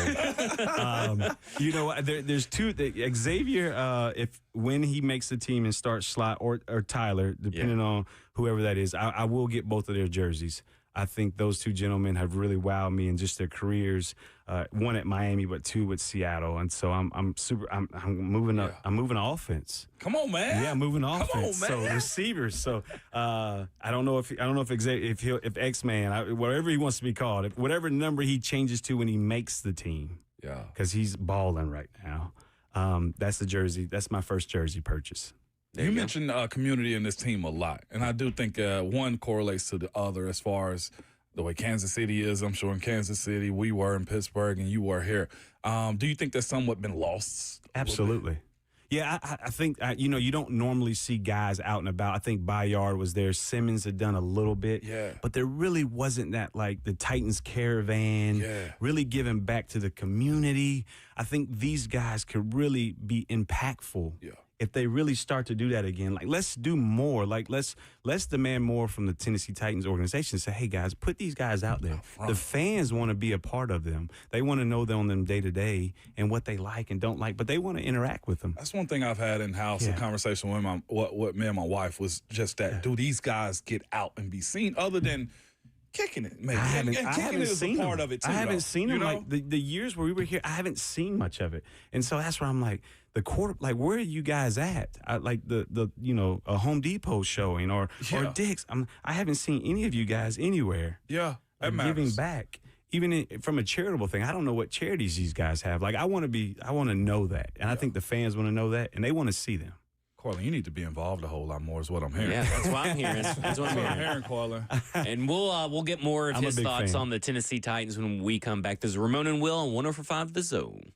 You know, there's two. Xavier, when he makes the team and starts slot, or Tyler, depending on whoever that is, I will get both of their jerseys. I think those two gentlemen have really wowed me in just their careers. One at Miami, but two with Seattle, and so I'm moving up. I'm moving offense. Come on, man. Yeah, I'm moving offense. Come on, man. So receivers. So I don't know if X-Man, whatever he wants to be called, whatever number he changes to when he makes the team. Yeah, because he's balling right now. That's the jersey. That's my first jersey purchase. You mentioned community in this team a lot, and I do think one correlates to the other as far as the way Kansas City is. I'm sure in Kansas City, we were in Pittsburgh, and you were here. Do you think that's somewhat been lost? Absolutely. Yeah, I think, you don't normally see guys out and about. I think Bayard was there. Simmons had done a little bit. Yeah. But there really wasn't that, like, the Titans caravan, really giving back to the community. I think these guys could really be impactful if they really start to do that again, like let's do more. Like let's demand more from the Tennessee Titans organization. Say, hey guys, put these guys out there. The fans want to be a part of them. They want to know them on them day to day and what they like and don't like, but they want to interact with them. That's one thing I've had in house. A conversation with what me and my wife was just that. Do these guys get out and be seen other than kicking it? Maybe. And kicking it is a part of it too. I haven't though, seen them. Like the years where we were here, I haven't seen much of it, and so that's where I'm like, like where are you guys at? Like the a Home Depot showing or Dick's. I haven't seen any of you guys anywhere. Yeah, that matters. Giving back. Even from a charitable thing, I don't know what charities these guys have. Like I want to know that, and I think the fans want to know that, and they want to see them. Corlin, you need to be involved a whole lot more is what I'm hearing. Yeah, that's what I'm hearing. That's what I'm hearing, Corlin. And we'll get more of his thoughts on the Tennessee Titans when we come back. This is Ramon and Will on 104.5 The Zone.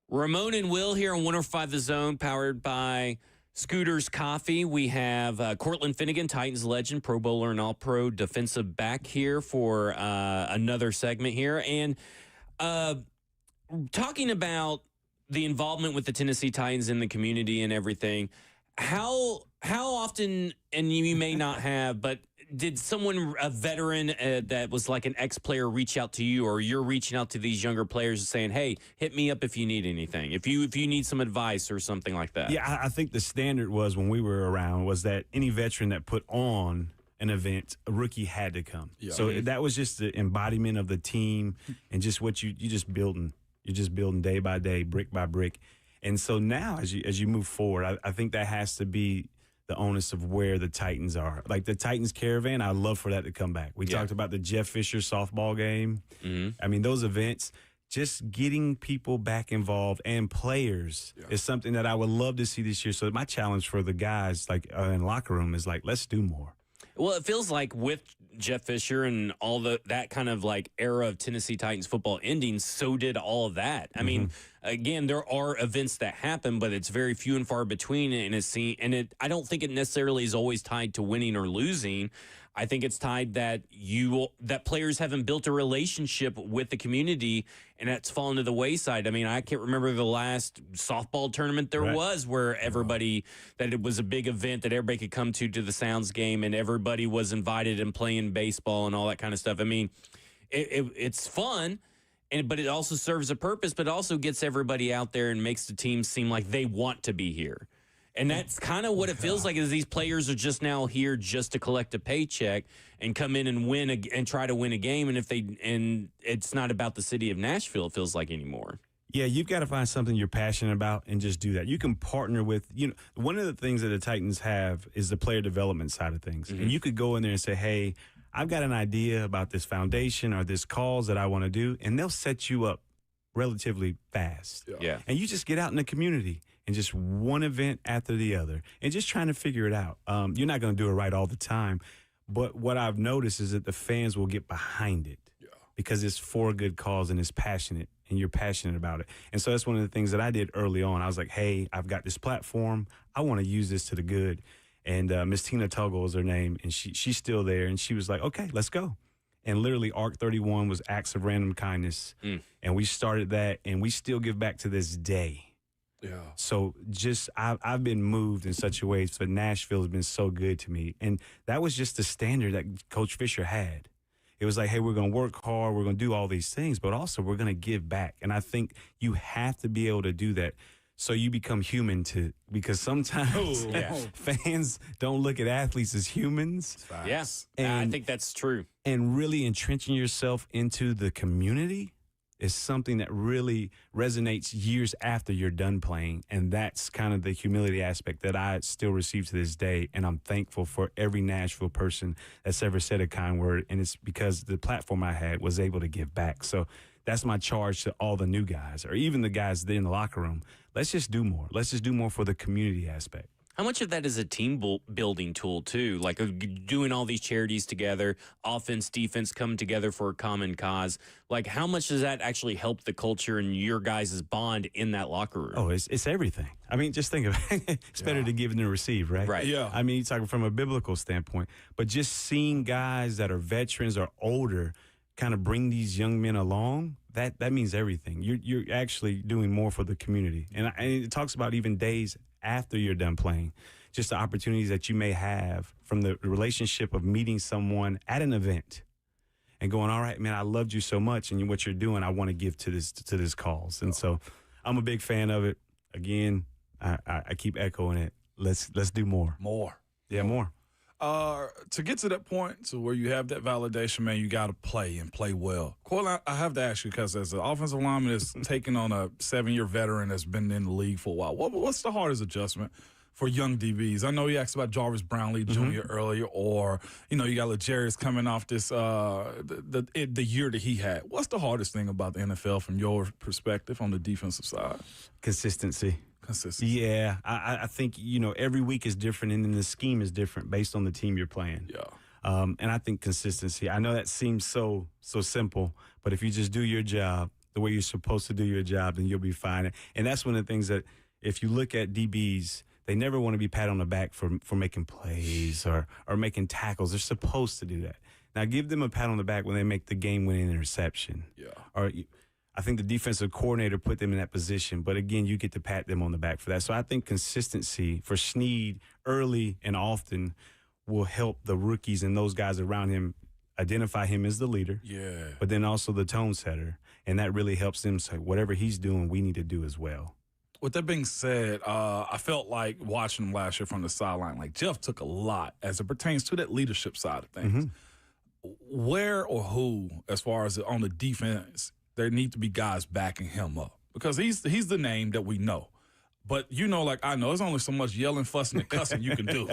Ramon and Will here on 105 The Zone, powered by Scooters Coffee. We have Cortland Finnegan, Titans legend, Pro Bowler and All-Pro defensive back here for another segment here. And talking about the involvement with the Tennessee Titans in the community and everything, how often, and you may not have, but did someone, a veteran that was like an ex-player, reach out to you, or you're reaching out to these younger players and saying, hey, hit me up if you need anything, if you need some advice or something like that? Yeah, I think the standard was when we were around was that any veteran that put on an event, a rookie had to come. Yeah. So that was just the embodiment of the team and just what you just building. You're just building day by day, brick by brick. And so now as you move forward, I think that has to be the onus of where the Titans are. Like the Titans Caravan, I'd love for that to come back. We talked about the Jeff Fisher softball game. I mean, those events, just getting people back involved and players is something that I would love to see this year. So my challenge for the guys like in the locker room is like, let's do more. Well, it feels like with Jeff Fisher and all that kind of like era of Tennessee Titans football ending, so did all of that. I mean, again, there are events that happen, but it's very few and far between. And I don't think it necessarily is always tied to winning or losing. I think it's tied that players haven't built a relationship with the community, and that's fallen to the wayside. I mean, I can't remember the last softball tournament there was where that it was a big event that everybody could come to the Sounds game, and everybody was invited and playing baseball and all that kind of stuff. I mean, it's fun, but it also serves a purpose, but also gets everybody out there and makes the team seem like they want to be here. And that's kind of what it feels like, is these players are just now here just to collect a paycheck and come in and win and try to win a game. And it's not about the city of Nashville, it feels like, anymore. Yeah, you've got to find something you're passionate about and just do that. You can partner with, one of the things that the Titans have is the player development side of things. And you could go in there and say, hey, I've got an idea about this foundation or this cause that I want to do. And they'll set you up relatively fast. Yeah. And you just get out in the community and just one event after the other and just trying to figure it out. You're not going to do it right all the time. But what I've noticed is that the fans will get behind it because it's for a good cause and it's passionate and you're passionate about it. And so that's one of the things that I did early on. I was like, hey, I've got this platform. I want to use this to the good. And Miss Tina Tuggle is her name, and she's still there. And she was like, okay, let's go. And literally, ARC 31 was Acts of Random Kindness. And we started that, and we still give back to this day. Yeah. So I've been moved in such a way. So Nashville has been so good to me. And that was just the standard that Coach Fisher had. It was like, hey, we're going to work hard. We're going to do all these things, but also we're going to give back. And I think you have to be able to do that so you become human too. Because sometimes fans don't look at athletes as humans. Yes, I think that's true. And really entrenching yourself into the community is something that really resonates years after you're done playing. And that's kind of the humility aspect that I still receive to this day. And I'm thankful for every Nashville person that's ever said a kind word. And it's because the platform I had was able to give back. So that's my charge to all the new guys, or even the guys that are in the locker room. Let's just do more. Let's just do more for the community aspect. How much of that is a team building tool, too? Like doing all these charities together, offense, defense, come together for a common cause. Like, how much does that actually help the culture and your guys' bond in that locker room? Oh, it's everything. I mean, just think of it. It's better to give than to receive, right? Right. Yeah. I mean, you're talking from a biblical standpoint. But just seeing guys that are veterans or older kind of bring these young men along, that means everything. You're actually doing more for the community. And it talks about even days after you're done playing, just the opportunities that you may have from the relationship of meeting someone at an event and going, all right, man, I loved you so much, and what you're doing, I want to give to this cause. And so I'm a big fan of it. Again, I keep echoing it. Let's do more. Yeah, more. To get to that point to where you have that validation, man, you got to play and play well. Cortland, I have to ask you, because as an offensive lineman that's taking on a 7-year veteran that's been in the league for a while, what's the hardest adjustment for young DBs? I know you asked about Jarvis Brownlee Jr. earlier, or, you got L'Jarius coming off this the year that he had. What's the hardest thing about the NFL from your perspective on the defensive side? Consistency. Yeah, I think, every week is different, and then the scheme is different based on the team you're playing. Yeah. And I think consistency. I know that seems so simple, but if you just do your job, the way you're supposed to do your job, then you'll be fine. And that's one of the things that if you look at DBs, they never want to be pat on the back for making plays or making tackles. They're supposed to do that. Now, give them a pat on the back when they make the game-winning interception. Yeah. Or I think the defensive coordinator put them in that position. But, again, you get to pat them on the back for that. So I think consistency for Snead early and often will help the rookies and those guys around him identify him as the leader. Yeah. But then also the tone setter. And that really helps them say, whatever he's doing, we need to do as well. With that being said, I felt like watching him last year from the sideline, like Jeff took a lot as it pertains to that leadership side of things. Mm-hmm. Where or who, as far as on the defense, there need to be guys backing him up? Because he's the name that we know. But like I know, there's only so much yelling, fussing, and cussing you can do.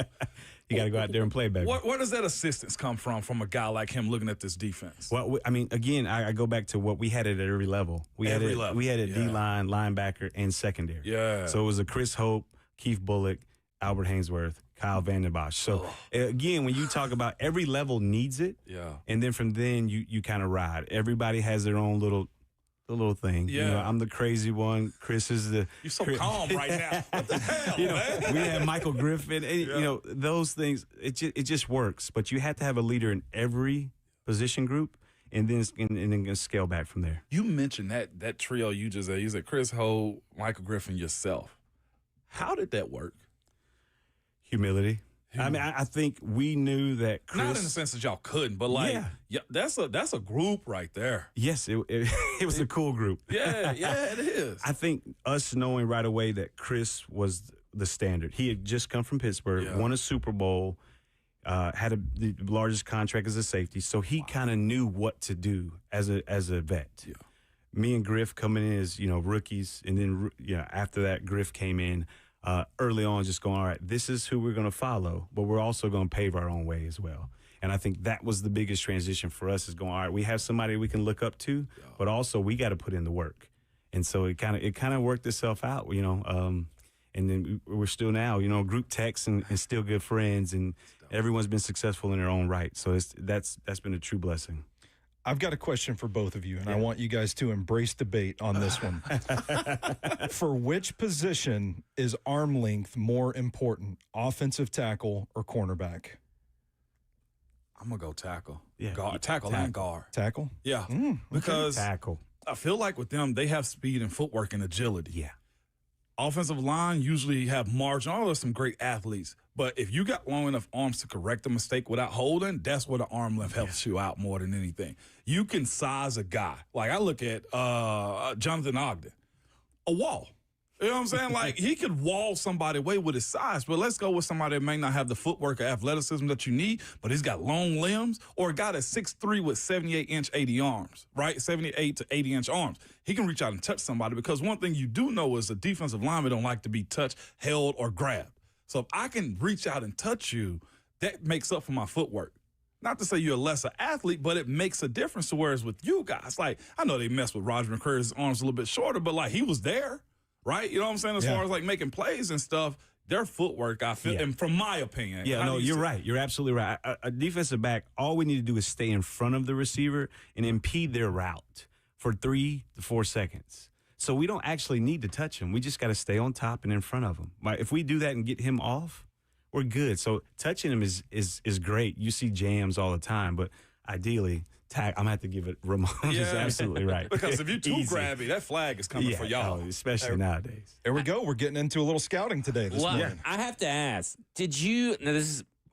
You got to go out there and play, baby. Where does that assistance come from a guy like him looking at this defense? Well, I mean, again, I go back to what we had it at every level. We had a D-line, linebacker, and secondary. Yeah. So it was a Chris Hope, Keith Bullock, Albert Hainsworth, Kyle Vanden Bosch. So, again, when you talk about every level needs it, and then from then you kind of ride. Everybody has their own little thing. Yeah. I'm the crazy one. Chris is the... You're so calm right now. What the hell, man? We had Michael Griffin. And, those things, it just works. But you have to have a leader in every position group and then scale back from there. You mentioned that trio you just said. You said Chris Holt, Michael Griffin, yourself. How did that work? Humility. I mean, I think we knew that Chris... Not in the sense that y'all couldn't, but that's a group right there. Yes, it was a cool group. Yeah, it is. I think us knowing right away that Chris was the standard. He had just come from Pittsburgh, won a Super Bowl, had the largest contract as a safety, so he kind of knew what to do as a vet. Yeah. Me and Griff coming in as rookies, and then after that, Griff came in. Early on, just going, all right, this is who we're going to follow, but we're also going to pave our own way as well. And I think that was the biggest transition for us is going, all right, we have somebody we can look up to, but also we got to put in the work. And so it kind of worked itself out, and then we're still now, group texts and still good friends, and everyone's been successful in their own right. So that's been a true blessing. I've got a question for both of you, and I want you guys to embrace debate on this one. For which position is arm length more important, offensive tackle or cornerback? I'm going to go tackle. Yeah. Tackle and guard. Tackle? Yeah. Because tackle. I feel like with them, they have speed and footwork and agility. Yeah. Offensive line usually have margin. Oh, there's some great athletes. But if you got long enough arms to correct a mistake without holding, that's where the arm length helps you out more than anything. You can size a guy. Like I look at Jonathan Ogden, a wall. You know what I'm saying? Like he could wall somebody away with his size, but let's go with somebody that may not have the footwork or athleticism that you need, but he's got long limbs, or a guy that's 6'3" with 78-inch 80 arms, right? 78 to 80-inch arms. He can reach out and touch somebody because one thing you do know is a defensive lineman don't like to be touched, held, or grabbed. So if I can reach out and touch you, that makes up for my footwork. Not to say you're a lesser athlete, but it makes a difference. So whereas with you guys, like I know they messed with Roger McCreary's arms a little bit shorter, but like he was there. Right? You know what I'm saying? As far as like making plays and stuff, their footwork, I feel, and from my opinion. Yeah, no, you're right. You're absolutely right. A defensive back, all we need to do is stay in front of the receiver and impede their route for 3 to 4 seconds. So we don't actually need to touch him. We just got to stay on top and in front of him. Right? If we do that and get him off, we're good. So touching him is great. You see jams all the time, but ideally, I'm going to have to give it Ramon. Is absolutely right. Because if you're too grabby, that flag is coming for y'all. Especially nowadays. There we go. We're getting into a little scouting today this morning. I have to ask,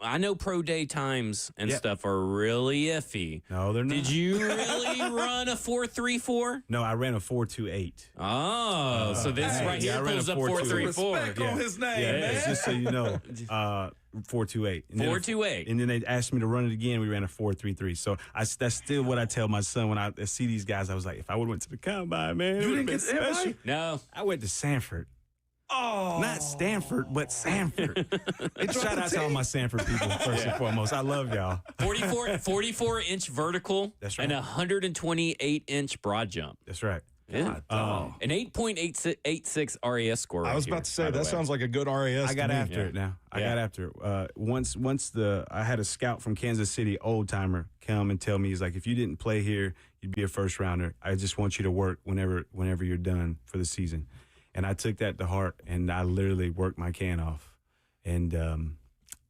I know pro day times and stuff are really iffy. No, they're not. Did you really run a 4.34? No, I ran a 4.28. Oh, so this right here pulls up 4.34. Respect on his name, man. It's just so you know, 4.28. 4.28. And then they asked me to run it again. We ran a 4.33. So that's still what I tell my son when I see these guys. I was like, if I would have went to the combine, man, it would have been special. No, I went to Sanford. Oh, not Stanford, but Sanford. Shout out to all my Sanford people first and foremost. I love y'all. 44-inch vertical. That's right. And 128-inch broad jump. That's right. Yeah. An 8.86 RAS score. I was about to say that sounds like a good RAS. I got after it now. I got after it. Once I had a scout from Kansas City, old timer, come and tell me, he's like, if you didn't play here, you'd be a first rounder. I just want you to work whenever you're done for the season. And I took that to heart, and I literally worked my can off. And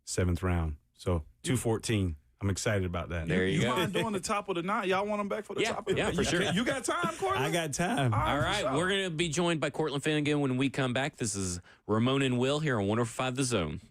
7th round. So 214. I'm excited about that. There you go. Mind doing the top of the 9? Y'all want him back for the top of the 9? Yeah, for sure. You got time, Cortland? I got time. All right, we're going to be joined by Cortland Finnegan when we come back. This is Ramon and Will here on 105 The Zone.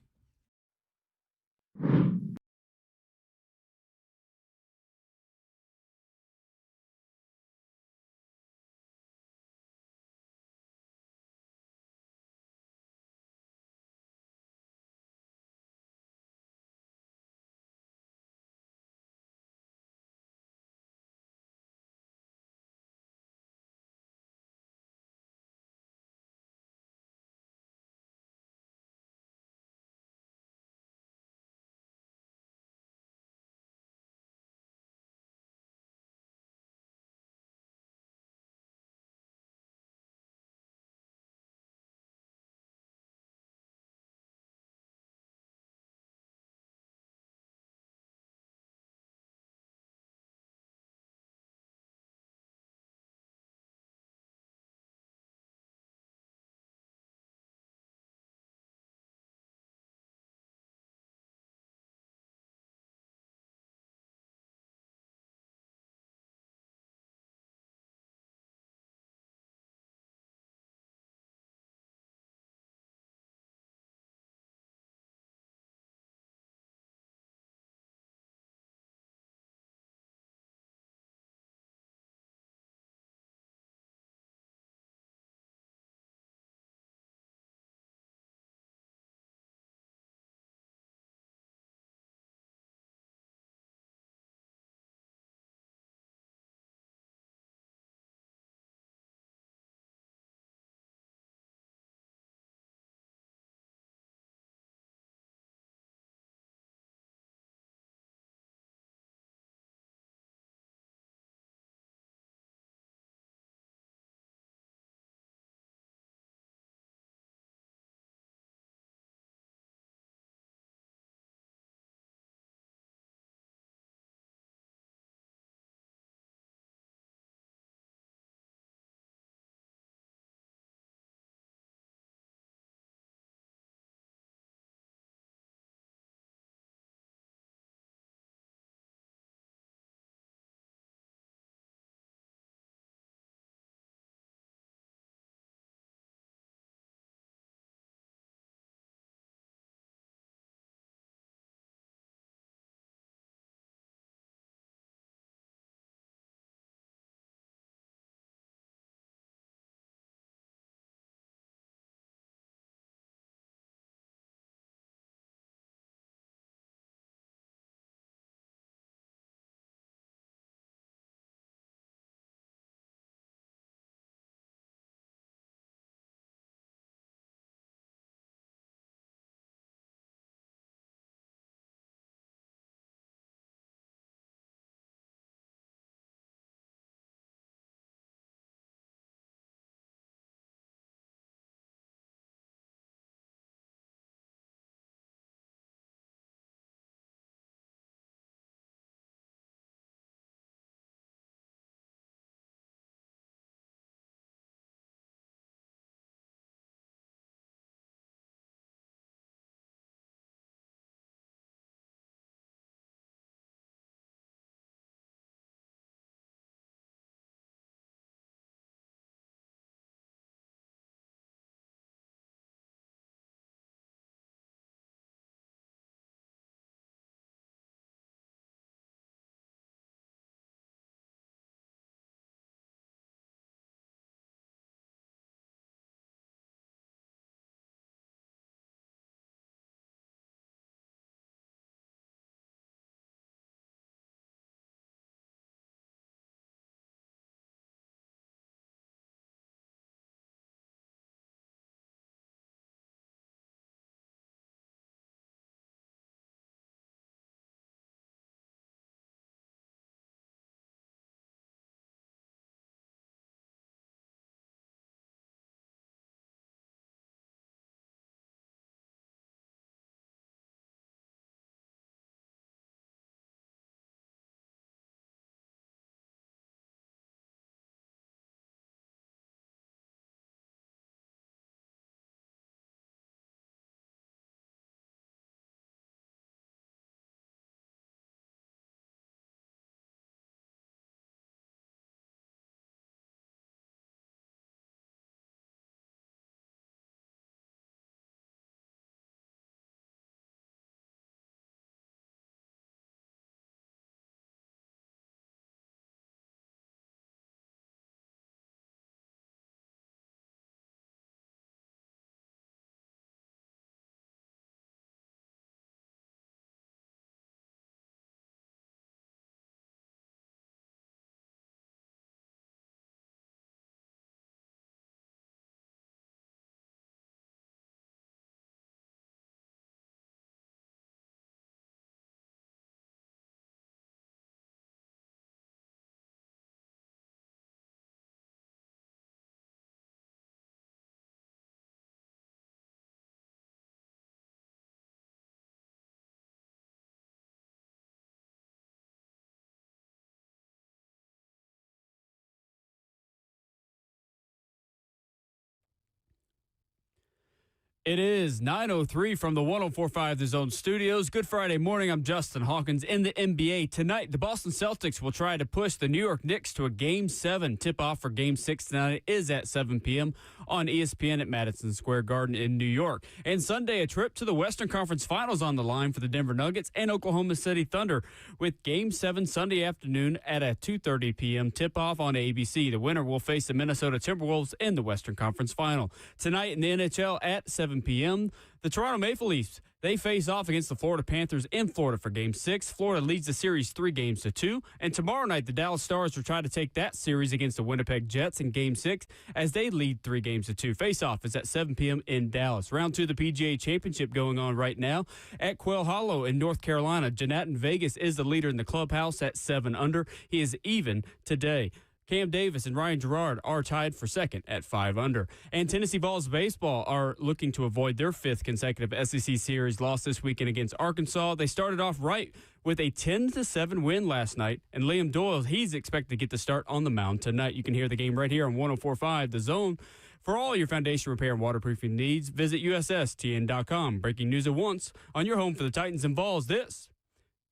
It is 9:03 from the 104.5 The Zone Studios. Good Friday morning. I'm Justin Hawkins. In the NBA tonight, the Boston Celtics will try to push the New York Knicks to a Game 7. Tip-off for Game 6 tonight is at 7 p.m. on ESPN at Madison Square Garden in New York. And Sunday, a trip to the Western Conference Finals on the line for the Denver Nuggets and Oklahoma City Thunder with Game 7 Sunday afternoon at a 2:30 p.m. tip-off on ABC. The winner will face the Minnesota Timberwolves in the Western Conference Final. Tonight in the NHL at 7 p.m., the Toronto Maple Leafs, they face off against the Florida Panthers in Florida for Game 6. Florida leads the series 3-2. And tomorrow night, the Dallas Stars will try to take that series against the Winnipeg Jets in Game 6 as they lead 3-2. Face-off is at 7 p.m. in Dallas. Round 2 of the PGA Championship going on right now at Quail Hollow in North Carolina. Jeanette in Vegas is the leader in the clubhouse at 7 under. He is even today. Cam Davis and Ryan Gerard are tied for second at 5 under. And Tennessee Vols baseball are looking to avoid their 5th consecutive SEC series loss this weekend against Arkansas. They started off right with a 10-7 win last night. And Liam Doyle, he's expected to get the start on the mound tonight. You can hear the game right here on 104.5 The Zone. For all your foundation repair and waterproofing needs, visit USSTN.com. Breaking news at once on your home for the Titans and Vols. This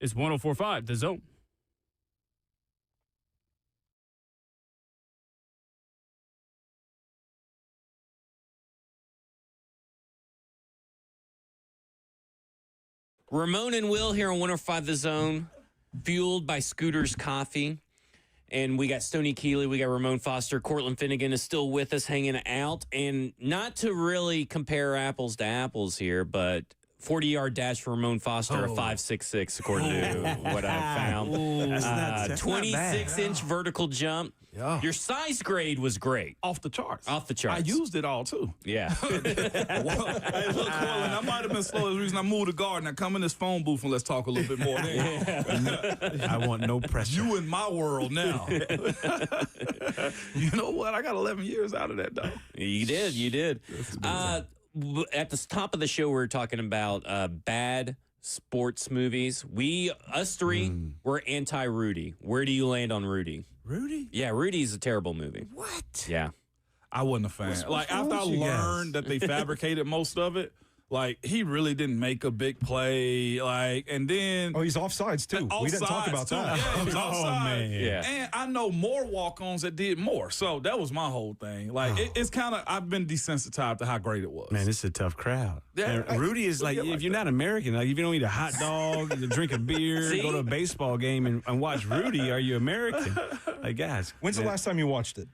is 104.5 The Zone. Ramon and Will here on 105 The Zone, fueled by Scooter's Coffee. And we got Stoney Keeley, we got Ramon Foster. Cortland Finnegan is still with us hanging out. And not to really compare apples to apples here, but 40-yard dash for Ramon Foster, a 5.66 according to what I found. 26-inch vertical jump. Yeah. Your size grade was great. Off the charts. Off the charts. I used it all, too. Yeah. Hey, look, Cortland, I might have been slow. That's the reason I moved to Garden. Now come in this phone booth and let's talk a little bit more. I want no pressure. You in my world now. You know what? I got 11 years out of that, though. You did. At the top of the show, we were talking about bad sports movies. Us three, we're anti-Rudy. Where do you land on Rudy? Rudy? Yeah, Rudy's a terrible movie. What? Yeah. I wasn't a fan. Like, after I learned that they fabricated most of it, like, he really didn't make a big play. Like, and then. Oh, he's offsides, too. We didn't talk about that. Yeah, he was offside. Man. Yeah. And I know more walk-ons that did more. So that was my whole thing. Like, it's kind of, I've been desensitized to how great it was. Man, this is a tough crowd. Yeah, And Rudy is like, if you're not American, like if you don't eat a hot dog, you drink a beer, See? go to a baseball game and watch Rudy, are you American? Like, guys. When's the last time you watched it?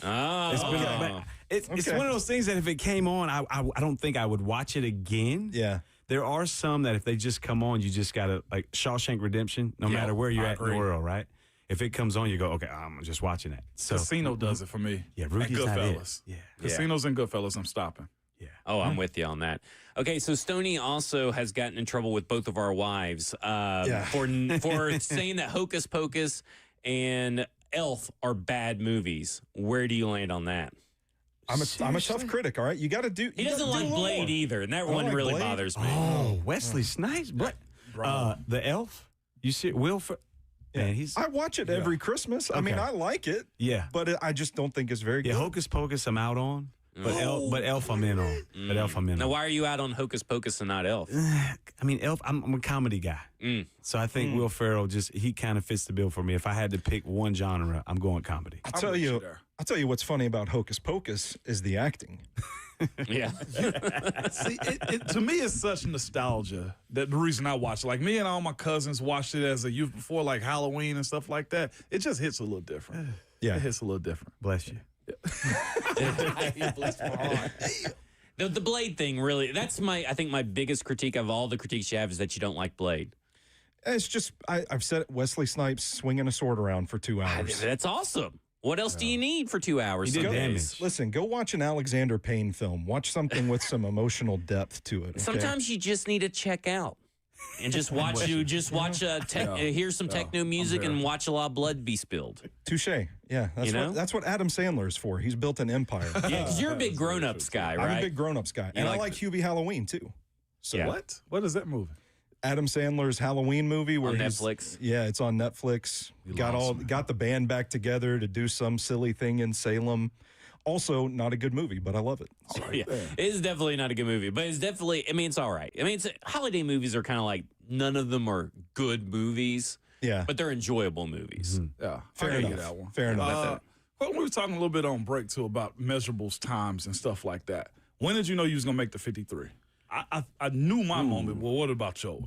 Oh. It's been it's one of those things that if it came on, I don't think I would watch it again. Yeah. There are some that if they just come on, you just got to, like Shawshank Redemption, no matter where you're I at in the agree. world, right? If it comes on, you go, okay, I'm just watching that. So Casino does it for me. Yeah, And Rudy's not it. Goodfellas. Yeah. Casinos and Goodfellas, I'm stopping. Yeah. Oh, I'm with you on that. Okay, so Stoney also has gotten in trouble with both of our wives for saying that Hocus Pocus and Elf are bad movies. Where do you land on that? I'm a tough critic, all right? You got to do. He doesn't like Blade either, and that one like really Blade. bothers me. Oh, Wesley Snipes. The Elf. You see Will man, he's I watch it every Christmas. I mean, I like it. Yeah. But I just don't think it's very good. Hocus Pocus I'm out on. But Elf I'm in on. But Elf I'm in Now, on. why are you out on Hocus Pocus and not Elf? I mean, Elf, I'm a comedy guy. So I think Will Ferrell he kind of fits the bill for me. If I had to pick one genre, I'm going comedy. I'll tell you what's funny about Hocus Pocus is the acting. Yeah. See, to me, it's such nostalgia that the reason I watch it. Like, me and all my cousins watched it as a youth before, like Halloween and stuff like that. It just hits a little different. Yeah. It hits a little different. Bless you. The Blade thing, really, that's I think my biggest critique of all the critiques you have is that you don't like Blade. It's just, I've said it, Wesley Snipes swinging a sword around for 2 hours. That's awesome. What else do you need for 2 hours? He did some damage. days? Listen, go watch an Alexander Payne film. Watch something with some emotional depth to it. Okay? Sometimes you just need to check out and just watch hear some techno music and watch a lot of blood be spilled. Touche. Yeah, that's what Adam Sandler's for. He's built an empire. Yeah, because you're a big grown-ups guy, right? I'm a big grown-ups guy. And I like Hubie Halloween, too. So Yeah. What? What is that movie? Adam Sandler's Halloween movie where On he's- Netflix? Yeah, it's on Netflix. Got the band back together to do some silly thing in Salem. Also, not a good movie, but I love it. Yeah, it is definitely not a good movie, but it's definitely, I mean, it's all right. I mean, holiday movies are kind of like, none of them are good movies, but they're enjoyable movies. Yeah, Fair I enough. get that one. Fair enough. Well, we were talking a little bit on break, too, about measurables, times, and stuff like that. When did you know you was going to make the 53? I knew my moment. Well, what about yours?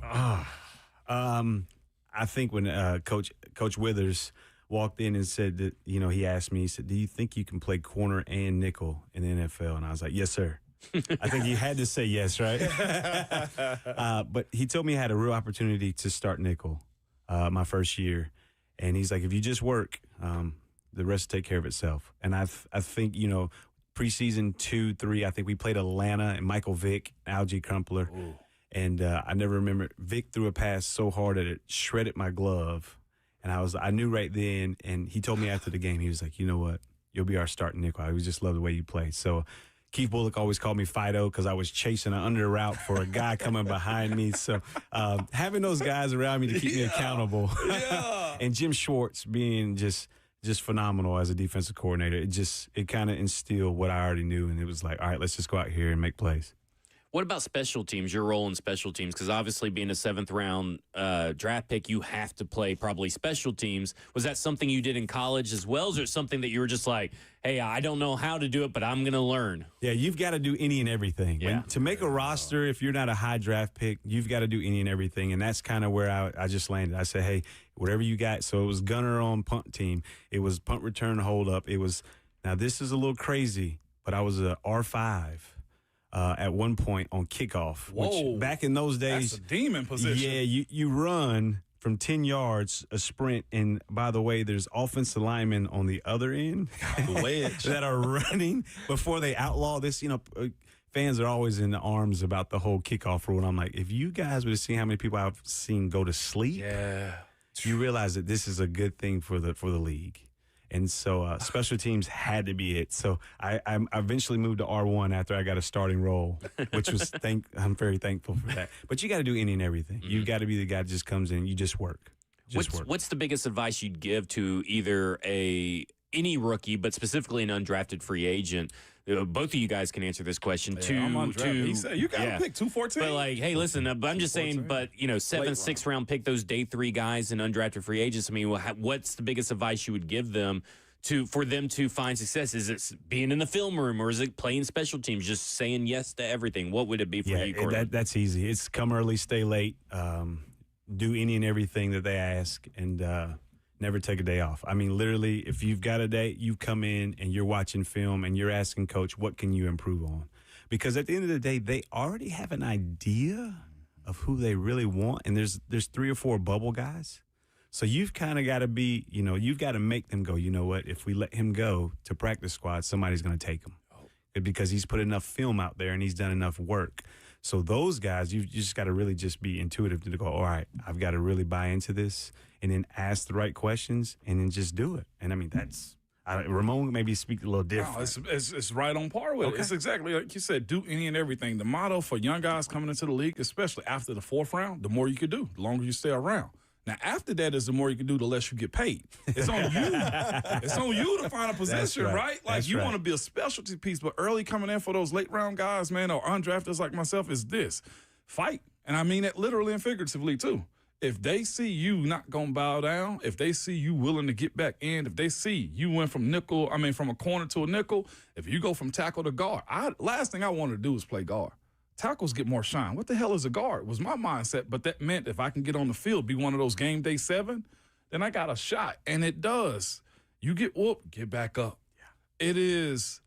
I think when Coach Withers walked in and said that, you know, he asked me, he said, do you think you can play corner and nickel in the NFL? And I was like, yes, sir. I think he had to say yes, right? But he told me I had a real opportunity to start nickel my first year. And he's like, if you just work, the rest will take care of itself. And I think, you know, preseason 2, 3, I think we played Atlanta and Michael Vick, Algie Crumpler. Ooh. And I never remember, Vic threw a pass so hard that it shredded my glove. And I knew right then, and he told me after the game, he was like, you know what, you'll be our starting nickel. I just love the way you play. So Keith Bullock always called me Fido because I was chasing an under route for a guy coming behind me. So having those guys around me to keep me accountable. And Jim Schwartz being just phenomenal as a defensive coordinator. It kind of instilled what I already knew, and it was like, all right, let's just go out here and make plays. What about special teams, your role in special teams? Because obviously being a 7th-round draft pick, you have to play probably special teams. Was that something you did in college as well? Or something that you were just like, hey, I don't know how to do it, but I'm going to learn? Yeah, you've got to do any and everything. Yeah. To make a roster, if you're not a high draft pick, you've got to do any and everything. And that's kind of where I just landed. I said, hey, whatever you got. So it was gunner on punt team. It was punt return hold up. It was, now this is a little crazy, but I was a R5. At one point on kickoff, which back in those days, that's a demon position. Yeah, you run from 10 yards a sprint, and by the way, there's offensive linemen on the other end that are running before they outlaw this. You know, fans are always in the arms about the whole kickoff rule, and I'm like, if you guys would have seen how many people I've seen go to sleep, you realize that this is a good thing for the league. And so special teams had to be it. So I eventually moved to R1 after I got a starting role, which was I'm very thankful for that. But you got to do any and everything. You've got to be the guy that just comes in. You just work. What's the biggest advice you'd give to either any rookie, but specifically an undrafted free agent? Both of you guys can answer this question. He said, you got to pick 214. But like, hey, listen, I'm just saying, but you know, 7th, 6th round pick, those day 3 guys and undrafted free agents. I mean, what's the biggest advice you would give them for them to find success? Is it being in the film room, or is it playing special teams, just saying yes to everything? What would it be for you, Cortland? That's easy. It's come early, stay late, do any and everything that they ask, and never take a day off. I mean, literally, if you've got a day, you come in and you're watching film and you're asking coach, what can you improve on? Because at the end of the day, they already have an idea of who they really want, and there's 3 or 4 bubble guys. So you've kind of got to be, you know, you've got to make them go, you know what, if we let him go to practice squad, somebody's going to take him. Because he's put enough film out there and he's done enough work. So those guys, you just got to really just be intuitive to go, all right, I've got to really buy into this, and then ask the right questions and then just do it. And I mean, Ramon maybe speak a little different. No, it's right on par with it. It's exactly like you said, do any and everything. The motto for young guys coming into the league, especially after the 4th round, the more you could do, the longer you stay around. Now, after that is the more you can do, the less you get paid. It's on you. It's on you to find a position, right? Like, you want to be a specialty piece, but early coming in for those late round guys, man, or undrafteds like myself, is this. Fight. And I mean it literally and figuratively, too. If they see you not going to bow down, if they see you willing to get back in, if they see you went from a corner to a nickel, if you go from tackle to guard, last thing I wanted to do was play guard. Tackles get more shine. What the hell is a guard? Was my mindset, but that meant if I can get on the field, be one of those game day 7, then I got a shot, and it does. You get whooped, get back up. Yeah. It is.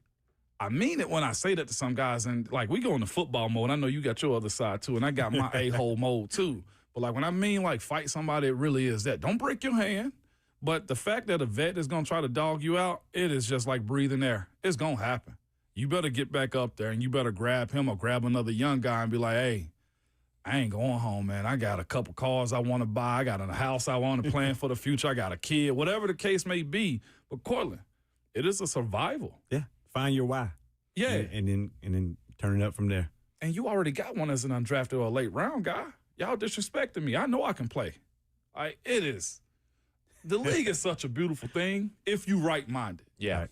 I mean it when I say that to some guys, and like we go into football mode. I know you got your other side too, and I got my a-hole mode too. But like when I mean like fight somebody, it really is that. Don't break your hand. But the fact that a vet is going to try to dog you out, it is just like breathing air. It's going to happen. You better get back up there, and you better grab him or grab another young guy and be like, hey, I ain't going home, man. I got a couple cars I want to buy. I got a house I want to plan for the future. I got a kid, whatever the case may be. But Cortland, it is a survival. Yeah, find your why. Yeah. And then turn it up from there. And you already got one as an undrafted or a late round guy. Y'all disrespecting me. I know I can play. It is. The league is such a beautiful thing if you right-minded. Yeah. Right.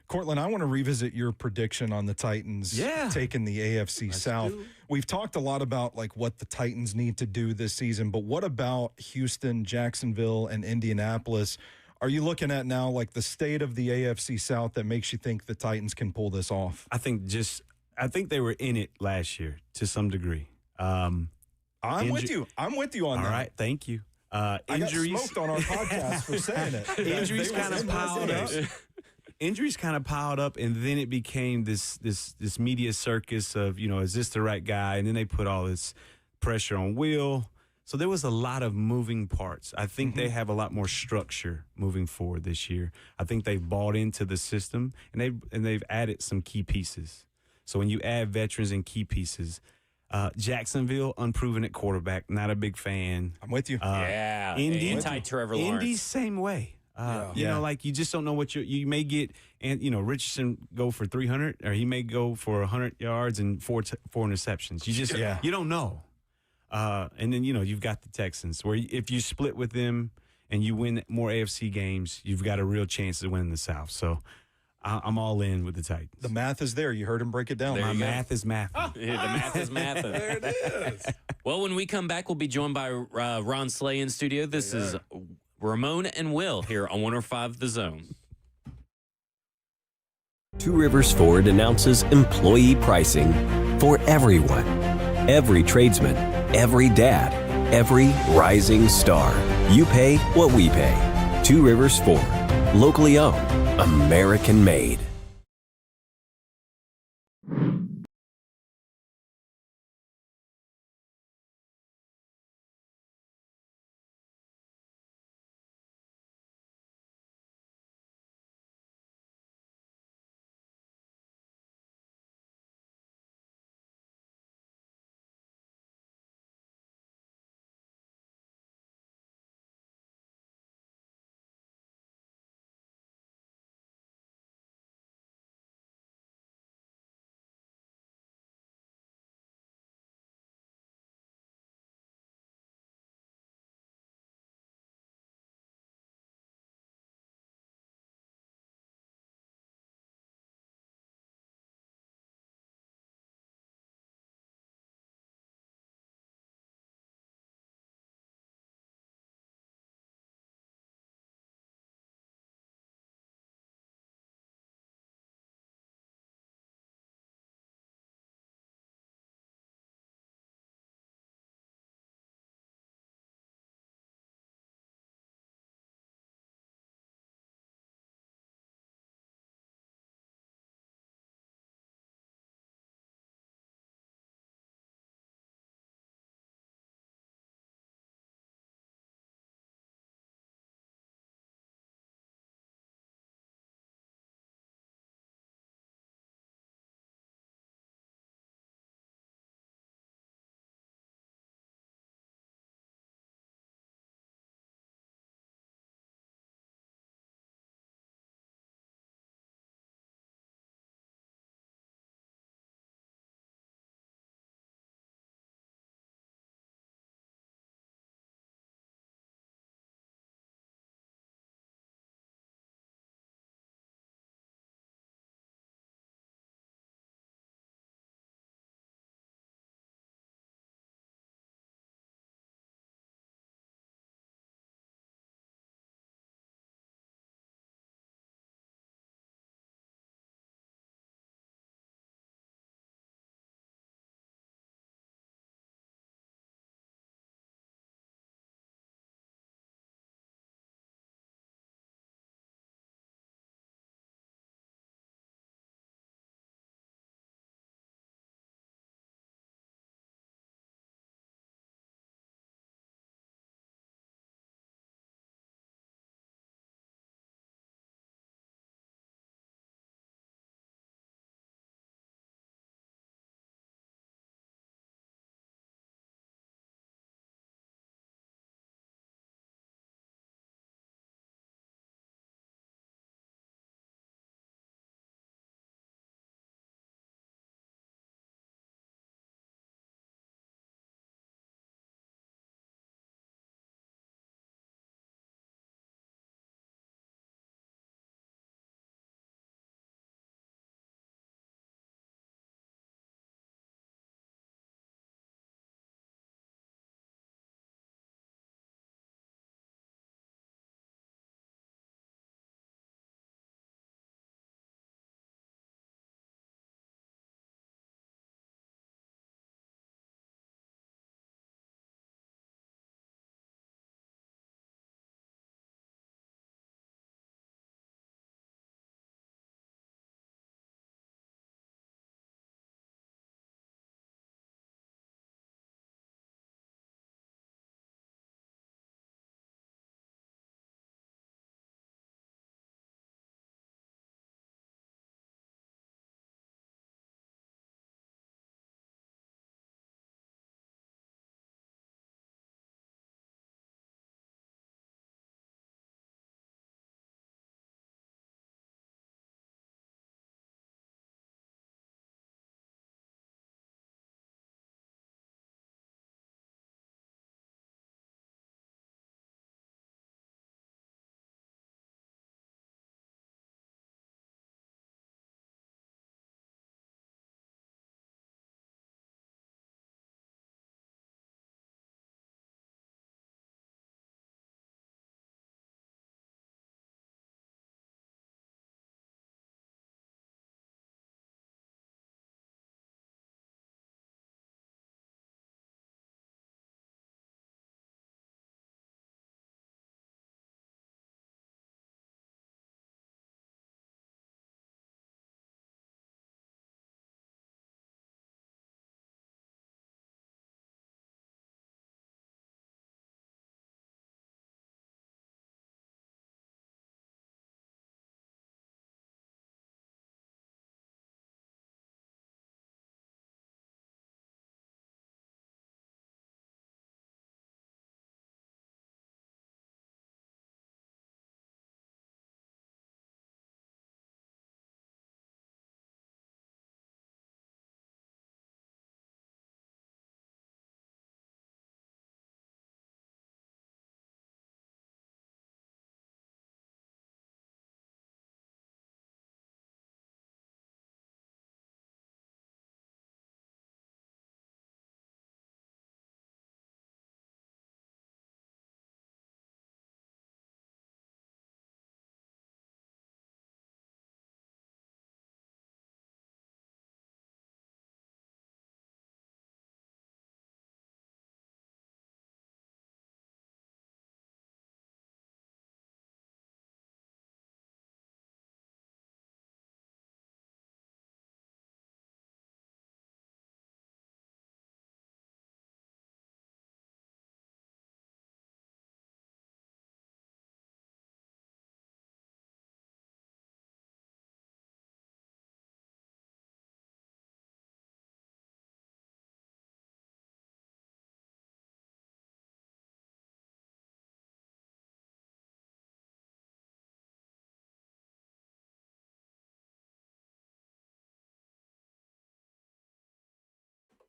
Cortland, I want to revisit your prediction on the Titans taking the AFC South. We've talked a lot about like what the Titans need to do this season, but what about Houston, Jacksonville, and Indianapolis? Are you looking at now like the state of the AFC South that makes you think the Titans can pull this off? I think they were in it last year to some degree. I'm with you. I'm with you on that. All right, thank you. Injuries I got smoked on our podcast for saying it. Injuries kind of piled up. Injuries kind of piled up, and then it became this media circus of, is this the right guy? And then they put all this pressure on Will. So there was a lot of moving parts. I think they have a lot more structure moving forward this year. I think they've bought into the system, and they've added some key pieces. So when you add veterans and key pieces, Jacksonville, unproven at quarterback, not a big fan. I'm with you. Anti-Trevor Lawrence. Indy's same way. Like you just don't know what you may get. And, Richardson go for 300, or he may go for 100 yards and four interceptions. You don't know. And then, you've got the Texans, where if you split with them and you win more AFC games, you've got a real chance to win the South. So I'm all in with the Titans. The math is there. You heard him break it down. My math is math. The math is math. There it is. Well, when we come back, we'll be joined by Ron Slay in studio. This is Ramon and Will here on 105 The Zone. Two Rivers Ford announces employee pricing for everyone. Every tradesman, every dad, every rising star. You pay what we pay. Two Rivers Ford. Locally owned. American made.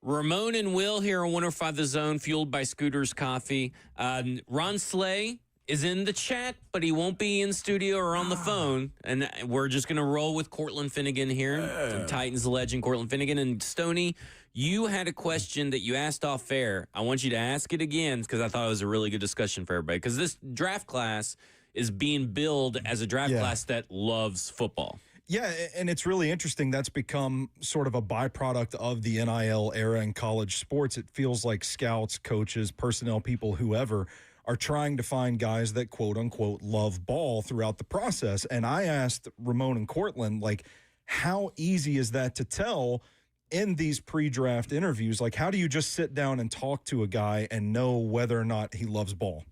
Ramon and Will here on 105 The Zone, fueled by Scooters Coffee. Ron Slay is in the chat, but he won't be in studio or on the phone. And we're just going to roll with Cortland Finnegan here, Titans legend Cortland Finnegan. And Stoney, you had a question that you asked off air. I want you to ask it again because I thought it was a really good discussion for everybody. Because this draft class is being billed as a draft class that loves football. Yeah, and it's really interesting. That's become sort of a byproduct of the NIL era in college sports. It feels like scouts, coaches, personnel people, whoever, are trying to find guys that, quote unquote, love ball throughout the process. And I asked Ramon and Cortland, like, how easy is that to tell in these pre-draft interviews? Like, how do you just sit down and talk to a guy and know whether or not he loves ball?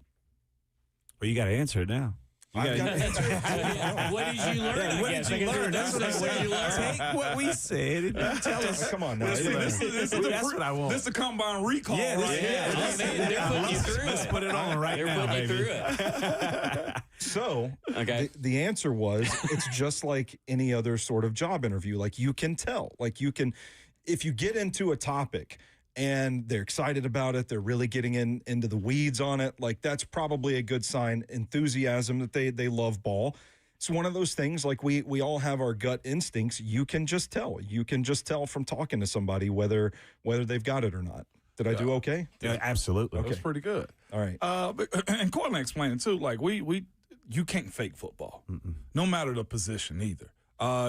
Well, you got to answer it now. What did you learn? What did you learn? That's what I said. Take what we said and tell us. Come on now. That's what I want. This is a combine recall right here. They're putting you through Let's put it on right now, baby. Through it. So the answer was it's just like any other sort of job interview. Like, you can tell. Like, you can, if you get into a topic and they're excited about it, they're really getting into the weeds on it, like, that's probably a good sign. Enthusiasm, that they love ball. It's one of those things, like, we all have our gut instincts. You can just tell. You can just tell from talking to somebody whether they've got it or not. Did I do okay? Yeah, absolutely. That was pretty good. All right. And Cortland explained too, like, you can't fake football, no matter the position either.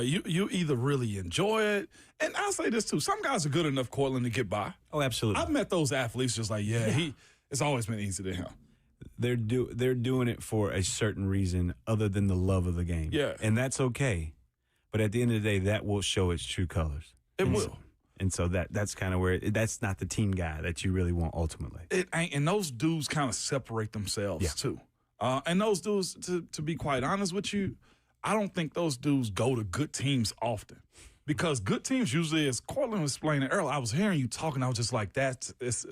You either really enjoy it, and I'll say this too: some guys are good enough, Cortland, to get by. Oh, absolutely. I've met those athletes just like, it's always been easy to him. They're doing it for a certain reason other than the love of the game. Yeah. And that's okay. But at the end of the day, that will show its true colors. It will. And so that's kind of where that's not the team guy that you really want ultimately. It ain't, and those dudes kind of separate themselves too. And those dudes, to be quite honest with you, I don't think those dudes go to good teams often, because good teams usually, as Cortland was explaining earlier, I was hearing you talking, I was just like, that is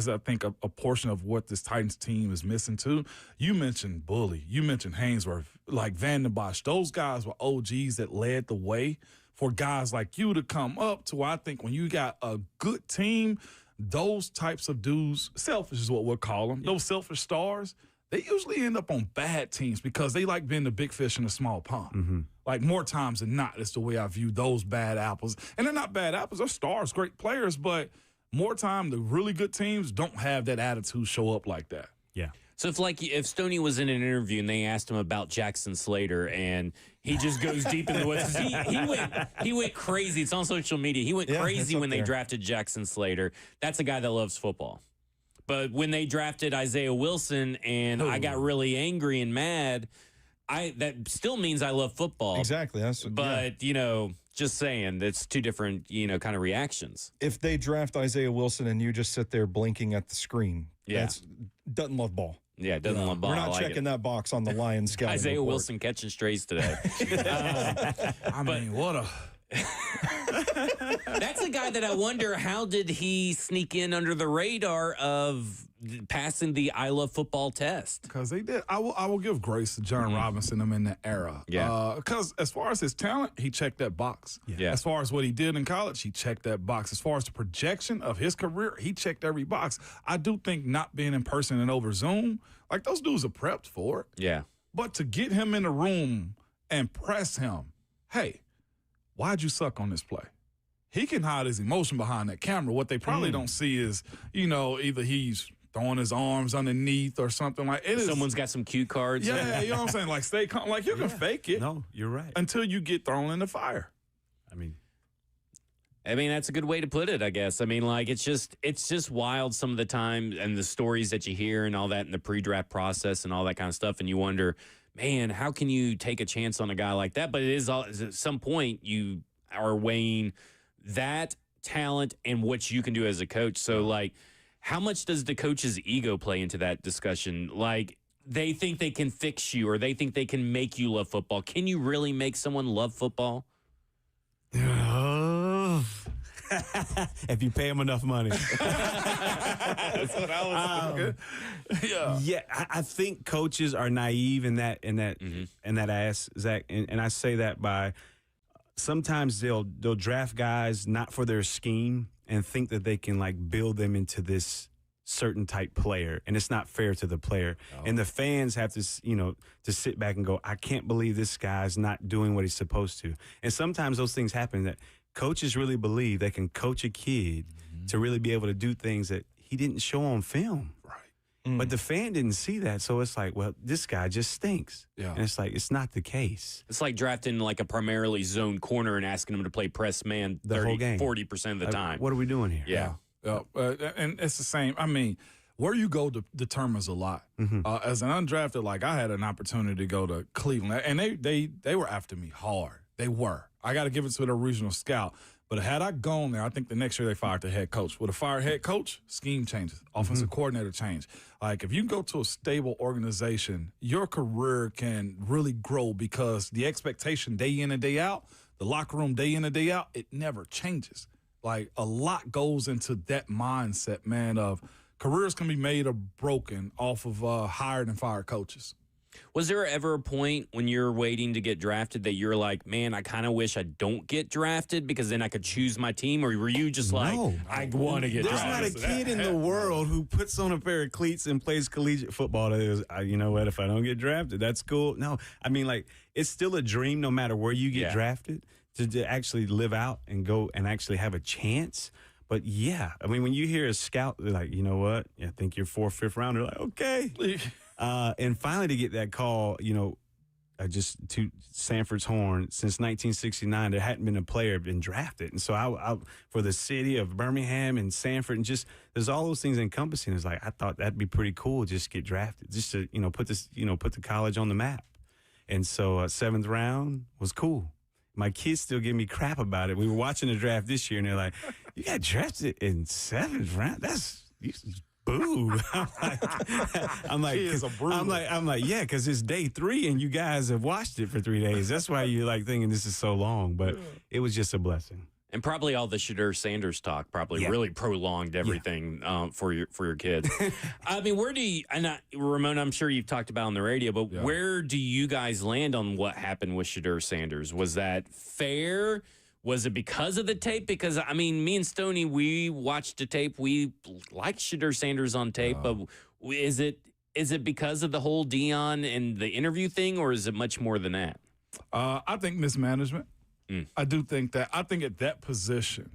I think, a portion of what this Titans team is missing too. You mentioned Bully, you mentioned Hainsworth, like Van den Bosch. Those guys were OGs that led the way for guys like you to come up to where I think when you got a good team, those types of dudes, selfish is what we'll call them, those selfish stars, they usually end up on bad teams because they like being the big fish in a small pond. Like, more times than not, it's the way I view those bad apples. And they're not bad apples. They're stars, great players, but more time, the really good teams don't have that attitude show up like that. Yeah. So if Stoney was in an interview and they asked him about Jackson Slater and he just goes deep in the woods, he went crazy. It's on social media. He went crazy when they drafted Jackson Slater. That's a guy that loves football. But when they drafted Isaiah Wilson and I got really angry and mad, that still means I love football. Exactly. But, just saying, it's two different, kind of reactions. If they draft Isaiah Wilson and you just sit there blinking at the screen, doesn't love ball. Yeah, doesn't love ball. We're not checking that box on the Lions scouting Isaiah report. Wilson catching strays today. What a... That's a guy that I wonder, how did he sneak in under the radar of passing the I Love Football test? Because they did. I will give grace to John Robinson them in that era. Yeah. Because as far as his talent, he checked that box. Yeah. As far as what he did in college, he checked that box. As far as the projection of his career, he checked every box. I do think not being in person and over Zoom, like, those dudes are prepped for it. Yeah. But to get him in the room and press him, hey, why'd you suck on this play? He can hide his emotion behind that camera. What they probably don't see is, either he's throwing his arms underneath or something like it. Someone's got some cue cards. Yeah, you know what I'm saying? Like, stay calm. Like, you can fake it. No, you're right. Until you get thrown in the fire. I mean, that's a good way to put it, I guess. I mean, like, it's just wild some of the time, and the stories that you hear and all that in the pre-draft process and all that kind of stuff, and you wonder, man, how can you take a chance on a guy like that? But it is at some point you are weighing that talent and what you can do as a coach. So, like, how much does the coach's ego play into that discussion? Like, they think they can fix you, or they think they can make you love football. Can you really make someone love football? if you pay them enough money. That's what I was thinking. Yeah, I think coaches are naive in that ass, Zach, and I say that by sometimes they'll draft guys not for their scheme, and think that they can like build them into this certain type player, and it's not fair to the player. And the fans have to, to sit back and go, I can't believe this guy's not doing what he's supposed to. And sometimes those things happen that coaches really believe they can coach a kid to really be able to do things that he didn't show on film. Right. But the fan didn't see that. So it's like, well, this guy just stinks. Yeah. And it's like, it's not the case. It's like drafting like a primarily zone corner and asking him to play press man the whole game, 40% of the time. What are we doing here? Yeah. And it's the same. I mean, where you go determines a lot. As an undrafted, like I had an opportunity to go to Cleveland, and they were after me hard. They were. I got to give it to the regional scout. But had I gone there, I think the next year they fired the head coach. With a fired head coach, scheme changes, offensive coordinator change. Like if you go to a stable organization, your career can really grow because the expectation day in and day out, the locker room day in and day out, it never changes. Like a lot goes into that mindset, man, of careers can be made or broken off of hired and fired coaches. Was there ever a point when you're waiting to get drafted that you're like, man, I kind of wish I don't get drafted because then I could choose my team? Or were you just like, I want to get drafted? There's not a kid in the world who puts on a pair of cleats and plays collegiate football that is, you know what, if I don't get drafted, that's cool. No, I mean, like, it's still a dream no matter where you get drafted to actually live out and go and actually have a chance. But, yeah, I mean, when you hear a scout, they're like, you know what, I think you're 4th, 5th round. They're like, okay. And finally to get that call, just to Sanford's horn, since 1969, there hadn't been a player been drafted. And so I for the city of Birmingham and Sanford, and just there's all those things encompassing. It's like I thought that'd be pretty cool just to get drafted, just to put the college on the map. And so 7th round was cool. My kids still give me crap about it. We were watching the draft this year, and they're like, "You got drafted in 7th round? That's boo!" I'm like, yeah, because it's day 3, and you guys have watched it for 3 days. That's why you're like thinking this is so long. But it was just a blessing. And probably all the Shedeur Sanders talk probably really prolonged everything for your kids. I mean, where do you, and Ramon, I'm sure you've talked about on the radio, but where do you guys land on what happened with Shedeur Sanders? Was that fair? Was it because of the tape? Because, I mean, me and Stoney, we watched the tape. We liked Shedeur Sanders on tape, but is it because of the whole Deion and the interview thing, or is it much more than that? I think mismanagement. I do think that. I think at that position,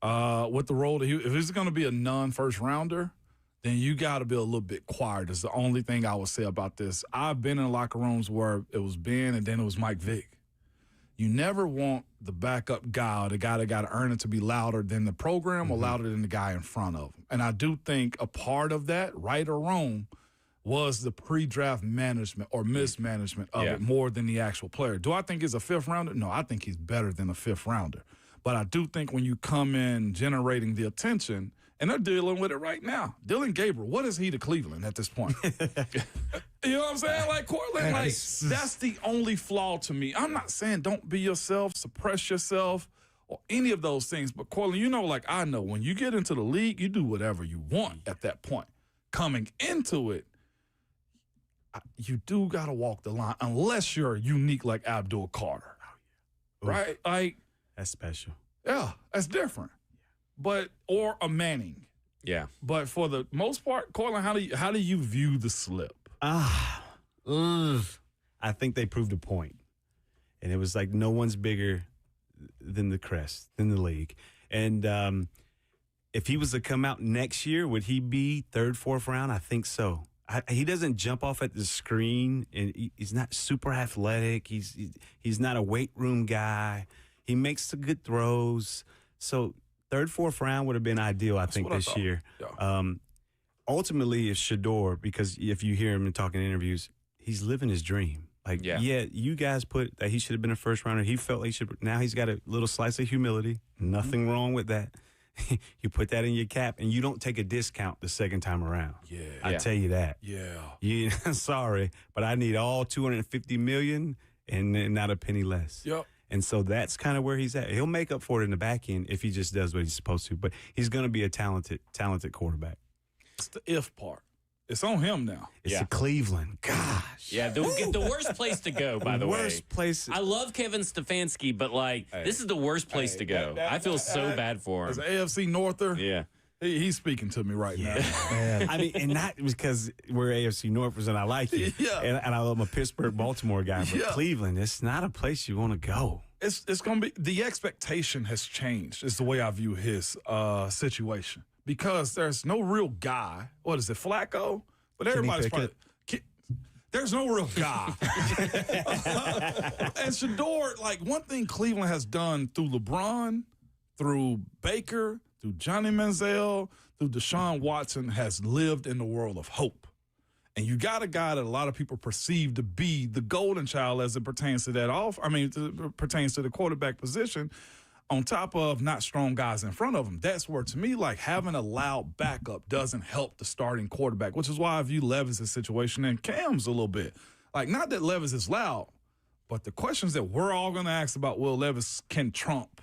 with the role that if he's going to be a non-first rounder, then you got to be a little bit quiet. Is the only thing I would say about this. I've been in locker rooms where it was Ben and then it was Mike Vick. You never want the backup guy or the guy that got to earn it to be louder than the program or louder than the guy in front of him. And I do think a part of that, right or wrong, was the pre-draft management or mismanagement of it more than the actual player. Do I think he's a 5th rounder? No, I think he's better than a 5th rounder. But I do think when you come in generating the attention, and they're dealing with it right now. Dylan Gabriel, what is he to Cleveland at this point? You know what I'm saying? Like, Cortland, that's the only flaw to me. I'm not saying don't be yourself, suppress yourself, or any of those things. But, Cortland, I know when you get into the league, you do whatever you want at that point. Coming into it, you do got to walk the line unless you're unique like Abdul Carter. Right? Like, that's special. Yeah, that's different. Or a Manning. Yeah. But for the most part, Cortland, how do you view the slip? I think they proved a point. And it was like no one's bigger than the crest, than the league. And if he was to come out next year, would he be 3rd, 4th round? I think so. He doesn't jump off at the screen, and he's not super athletic. He's not a weight room guy. He makes some good throws. So 3rd, 4th round would have been ideal, I think, this year. Yeah. Ultimately, it's Shedeur, because if you hear him talking in interviews, he's living his dream. Like, you guys put that he should have been a 1st rounder. He felt like he should. Now he's got a little slice of humility. Nothing wrong with that. You put that in your cap, and you don't take a discount the second time around. Yeah, I tell you that. Yeah. Sorry, but I need all $250 million and not a penny less. Yep. And so that's kind of where he's at. He'll make up for it in the back end if he just does what he's supposed to. But he's going to be a talented quarterback. It's the if part. It's on him now. It's Yeah. a Cleveland. Gosh. Yeah, the worst place to go, by the way. Worst place. I love Kevin Stefanski, but this is the worst place to go. I feel so bad for As him. an AFC Norther, Yeah. he's speaking to me right now. Man. I mean, and not because we're AFC Northers and I like you. Yeah. And I love my Pittsburgh, Baltimore guy. But Yeah. Cleveland, it's not a place you want to go. It's going to be, the expectation has changed, is the way I view his situation. Because there's no real guy. What is it, Flacco? But everybody's probably. There's no real guy. And Shador, like, one thing Cleveland has done through LeBron, through Baker, through Johnny Manziel, through Deshaun Watson, has lived in the world of hope. And you got a guy that a lot of people perceive to be the golden child as it pertains to that pertains to the quarterback position, on top of not strong guys in front of him. That's where, to me, like, having a loud backup doesn't help the starting quarterback, which is why I view Levis' situation and Cam's a little bit. Like, not that Levis is loud, but the questions that we're all going to ask about Will Levis can trump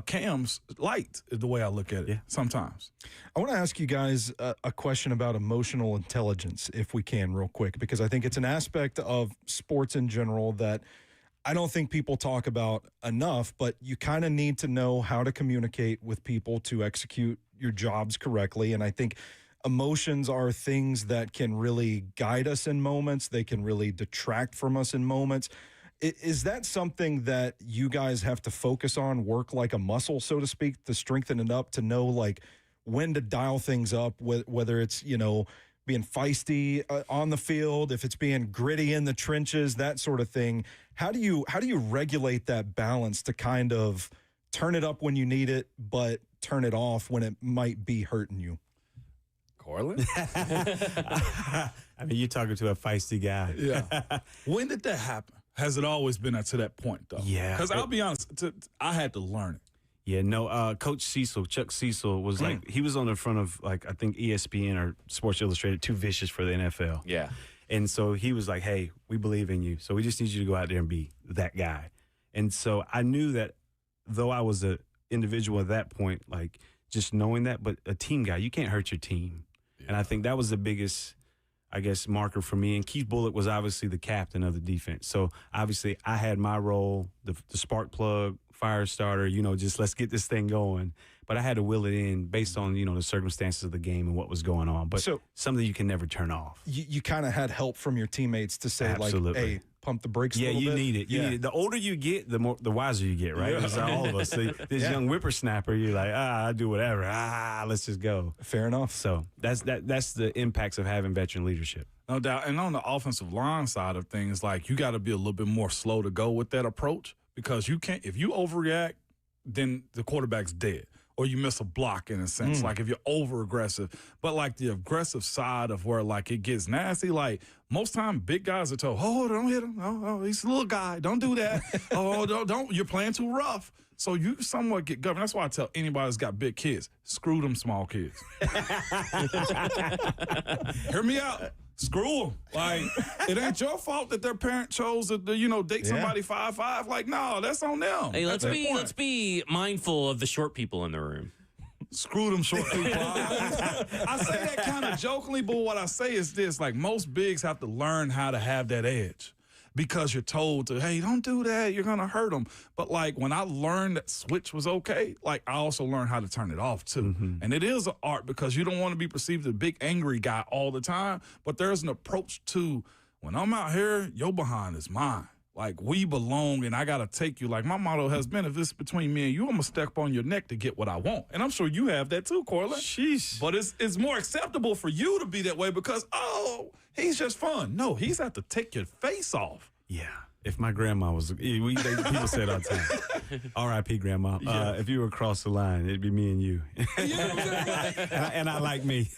Cam's light, is the way I look at it sometimes. I want to ask you guys a question about emotional intelligence, if we can, real quick, because I think it's an aspect of sports in general that I don't think people talk about enough, but you kind of need to know how to communicate with people to execute your jobs correctly. And I think emotions are things that can really guide us in moments. They can really detract from us in moments. Is that something that you guys have to focus on, work like a muscle, so to speak, to strengthen it up, to know like when to dial things up, whether it's, being feisty on the field, if it's being gritty in the trenches, that sort of thing. How do you regulate that balance to kind of turn it up when you need it, but turn it off when it might be hurting you? Corlin? I mean, you're talking to a feisty guy. Yeah. When did that happen? Has it always been to that point, though? Yeah. Because I'll be honest, I had to learn it. Yeah, no, Coach Cecil, Chuck Cecil, was like, he was on the front of, like, I think ESPN or Sports Illustrated, Too Vicious for the NFL. Yeah. And so he was like, hey, we believe in you. So we just need you to go out there and be that guy. And so I knew that though I was an individual at that point, like just knowing that, but a team guy, you can't hurt your team. Yeah. And I think that was the biggest, I guess, marker for me. And Keith Bullock was obviously the captain of the defense. So obviously I had my role, the spark plug, fire starter, just let's get this thing going. But I had to will it in based on, the circumstances of the game and what was going on. But something you can never turn off. You kind of had help from your teammates to say, like, hey, pump the brakes a little bit. Yeah, you need it. You need it. The older you get, the wiser you get, right? It's all of us. This young whippersnapper, you're like, I do whatever. Let's just go. Fair enough. So that's the impacts of having veteran leadership. No doubt. And on the offensive line side of things, like, you got to be a little bit more slow to go with that approach, because you can't, if you overreact, then the quarterback's dead. Or you miss a block, in a sense, like if you're over aggressive. But like the aggressive side of where like it gets nasty, like most time big guys are told, oh, don't hit him. Oh, he's a little guy. Don't do that. Oh, don't. You're playing too rough. So you somewhat get governed. That's why I tell anybody that's got big kids, screw them small kids. Hear me out. Screw them. Like, it ain't your fault that their parent chose to, date somebody 5'5". Like, no, that's on them. Hey, let's be mindful of the short people in the room. Screw them short people. I say that kind of jokingly, but what I say is this: like, most bigs have to learn how to have that edge. Because you're told to, hey, don't do that, you're gonna hurt them. But like, when I learned that switch was okay, like, I also learned how to turn it off too. And it is an art, because you don't want to be perceived as a big angry guy all the time. But there's an approach to, when I'm out here, your behind is mine. Like, we belong, and I gotta take you. Like, my motto has been, if it's between me and you, I'm gonna step on your neck to get what I want. And I'm sure you have that too, Corlin. Sheesh. But it's more acceptable for you to be that way because, oh, he's just fun. No, he's have to take your face off. Yeah. If my grandma was, people say it all the time. R.I.P. Grandma. If you were across the line, it'd be me and you. You know what I'm saying? and I like me.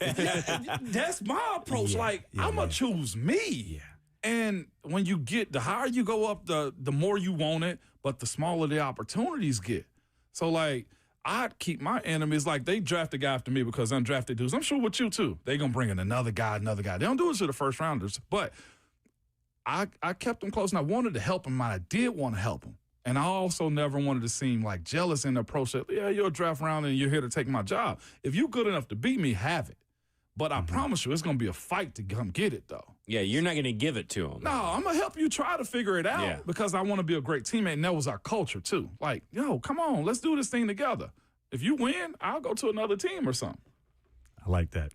That's my approach. I'm going to choose me. Yeah. And when you get, the higher you go up, the more you want it, but the smaller the opportunities get. So, like, I keep my enemies, like, they draft a guy after me because undrafted dudes. I'm sure with you, too. They going to bring in another guy. They don't do it to the first rounders. But I kept them close, and I wanted to help them, and I did want to help them. And I also never wanted to seem, like, jealous in the approach that, yeah, you're a draft round and you're here to take my job. If you're good enough to beat me, have it. But I promise you, it's going to be a fight to come get it, though. Yeah, you're not going to give it to him. No, I'm going to help you try to figure it out Yeah. because I want to be a great teammate, and that was our culture, too. Like, yo, come on, let's do this thing together. If you win, I'll go to another team or something. I like that.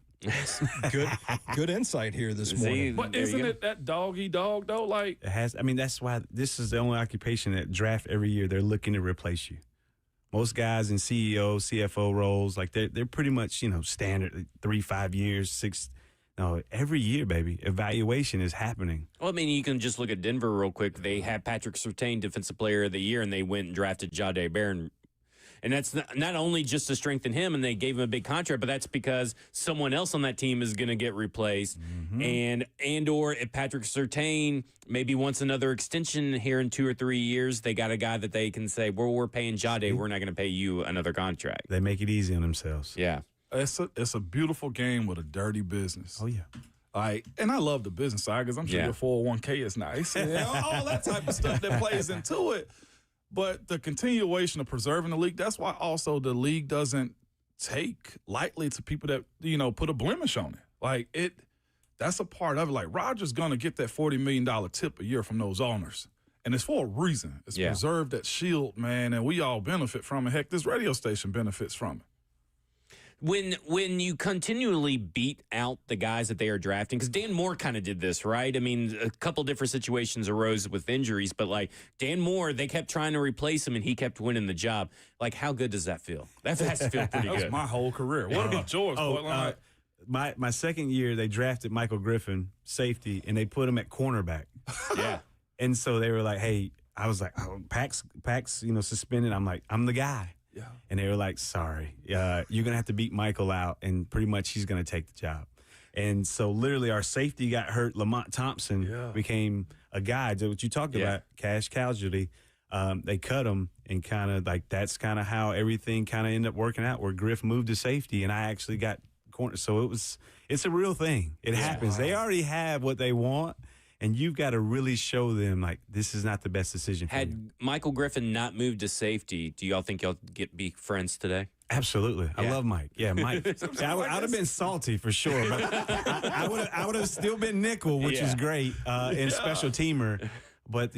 Good insight here this morning. But isn't it that dog-eat-dog, though? Like, It has. I mean, that's why this is the only occupation that draft every year. They're looking to replace you. Most guys in CEO, CFO roles, like they're pretty much, standard 3-5 years, 6. No, every year, baby, evaluation is happening. Well, I mean, you can just look at Denver real quick. They had Patrick Surtain Defensive Player of the Year, and they went and drafted Jahdae Barron. And that's not only just to strengthen him, and they gave him a big contract, but that's because someone else on that team is going to get replaced. And or if Patrick Surtain maybe wants another extension here in 2 or 3 years, they got a guy that they can say, well, we're paying Jahdae, we're not going to pay you another contract. They make it easy on themselves. Yeah. it's a beautiful game with a dirty business. Oh, yeah. And I love the business side because I'm sure your 401k is nice. And all that type of stuff that plays into it. But the continuation of preserving the league, that's why also the league doesn't take lightly to people that, put a blemish on it. Like, that's a part of it. Like, Roger's going to get that $40 million tip a year from those owners. And it's for a reason. It's preserved that shield, man, and we all benefit from it. Heck, this radio station benefits from it. When you continually beat out the guys that they are drafting, because Dan Moore kind of did this, right? I mean, a couple different situations arose with injuries, but like Dan Moore, they kept trying to replace him, and he kept winning the job. Like, how good does that feel? That has to feel pretty That good. was my whole career. What about yours? My second year, they drafted Michael Griffin, safety, and they put him at cornerback. Yeah. And so they were like, hey, I was like, Pax, suspended. I'm like, I'm the guy. Yeah. And they were like, sorry, you're going to have to beat Michael out, and pretty much he's going to take the job. And so literally our safety got hurt. Lamont Thompson became a guy. What you talked about, cash casualty. They cut him, and kind of like that's kind of how everything kind of ended up working out, where Griff moved to safety, and I actually got corner. So it's a real thing. It happens. Wow. They already have what they want. And you've got to really show them, like, this is not the best decision for you. Had Michael Griffin not moved to safety, do y'all think y'all be friends today? Absolutely. I love Mike. Yeah, Mike. I would have been salty for sure, but I would have still been nickel, which is great, and special teamer. But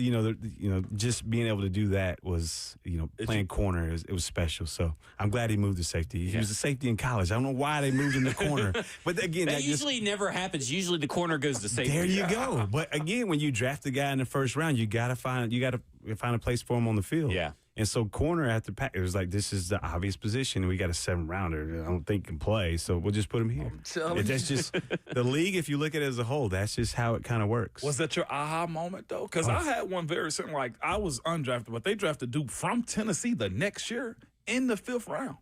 just being able to do that was, playing corner. It was special. So I'm glad he moved to safety. He was a safety in college. I don't know why they moved him to corner. But again, that usually never happens. Usually the corner goes to safety. There you go. But again, when you draft a guy in the first round, you gotta find a place for him on the field. Yeah. And so corner after Pat, it was like, this is the obvious position. We got a 7-rounder. I don't think can play, so we'll just put him here. That's just the league. If you look at it as a whole, that's just how it kind of works. Was that your aha moment though? Because I had one very similar. Like, I was undrafted, but they drafted dude from Tennessee the next year in the 5th round.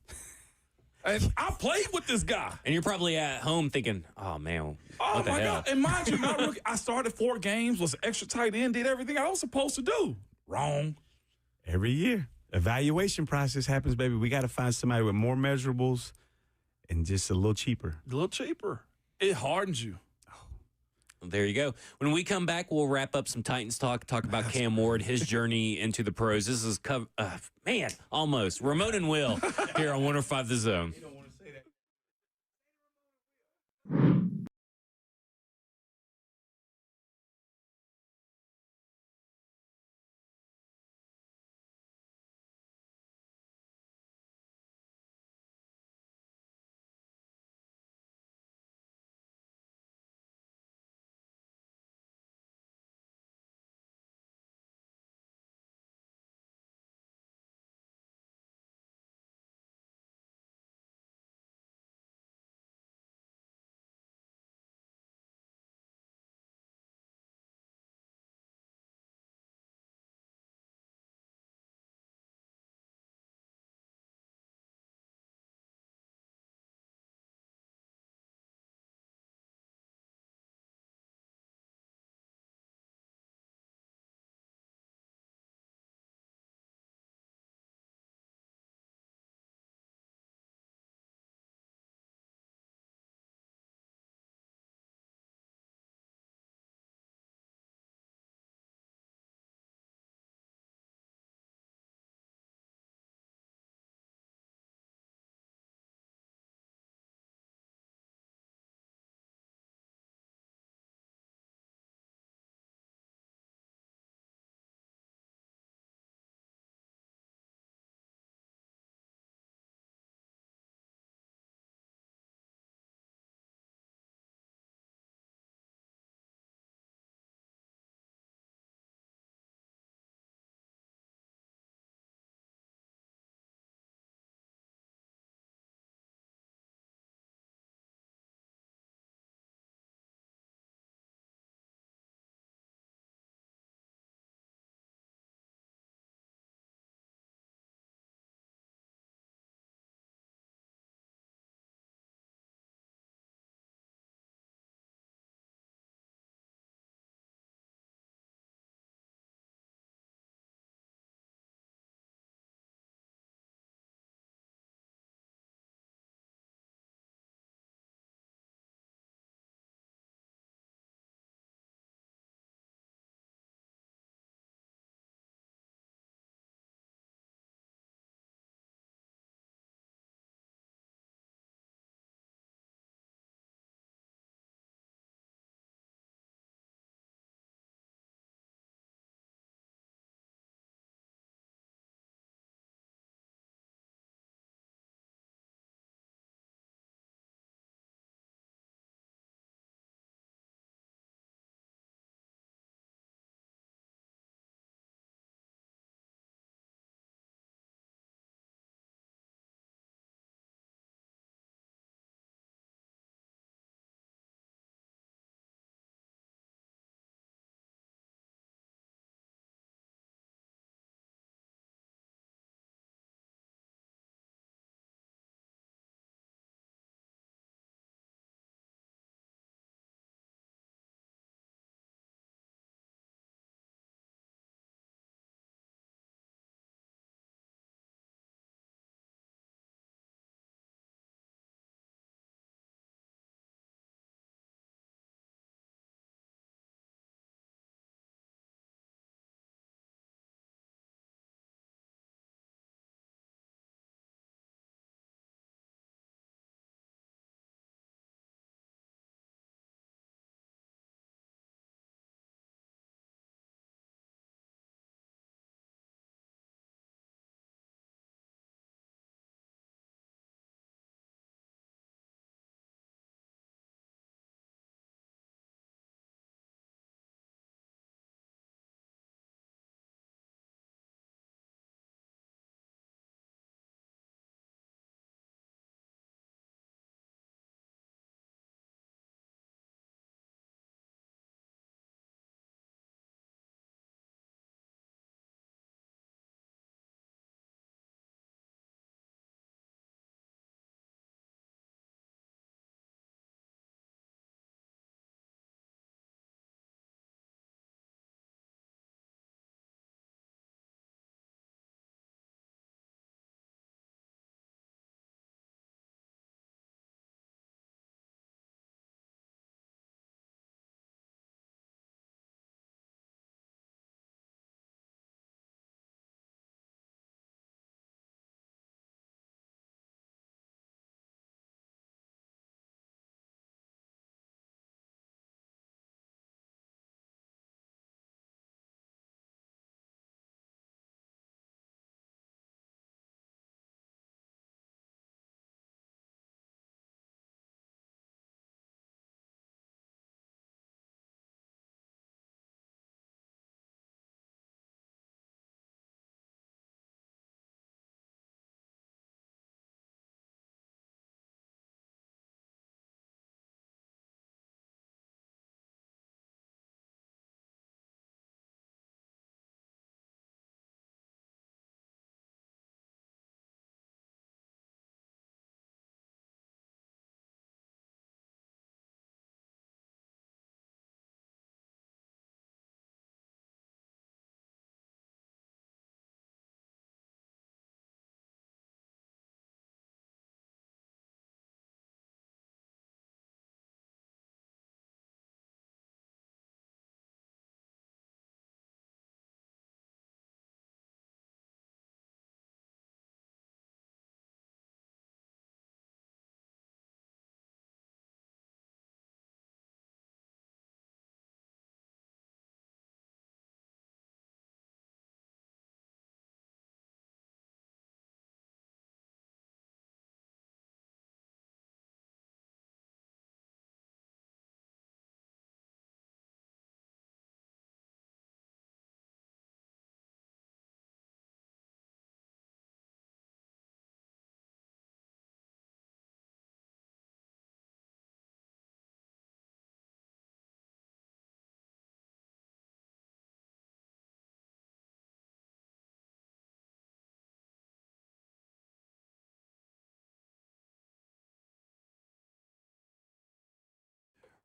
And I played with this guy. And you're probably at home thinking, oh, man, what the hell? God. And mind you, my rookie, I started 4 games, was an extra tight end, did everything I was supposed to do. Wrong. Every year. Evaluation process happens, baby. We got to find somebody with more measurables and just a little cheaper. A little cheaper. It hardens you. Well, there you go. When we come back, we'll wrap up some Titans talk about Cam Ward, his journey into the pros. This is, almost. Ramon and Will here on 105 The Zone.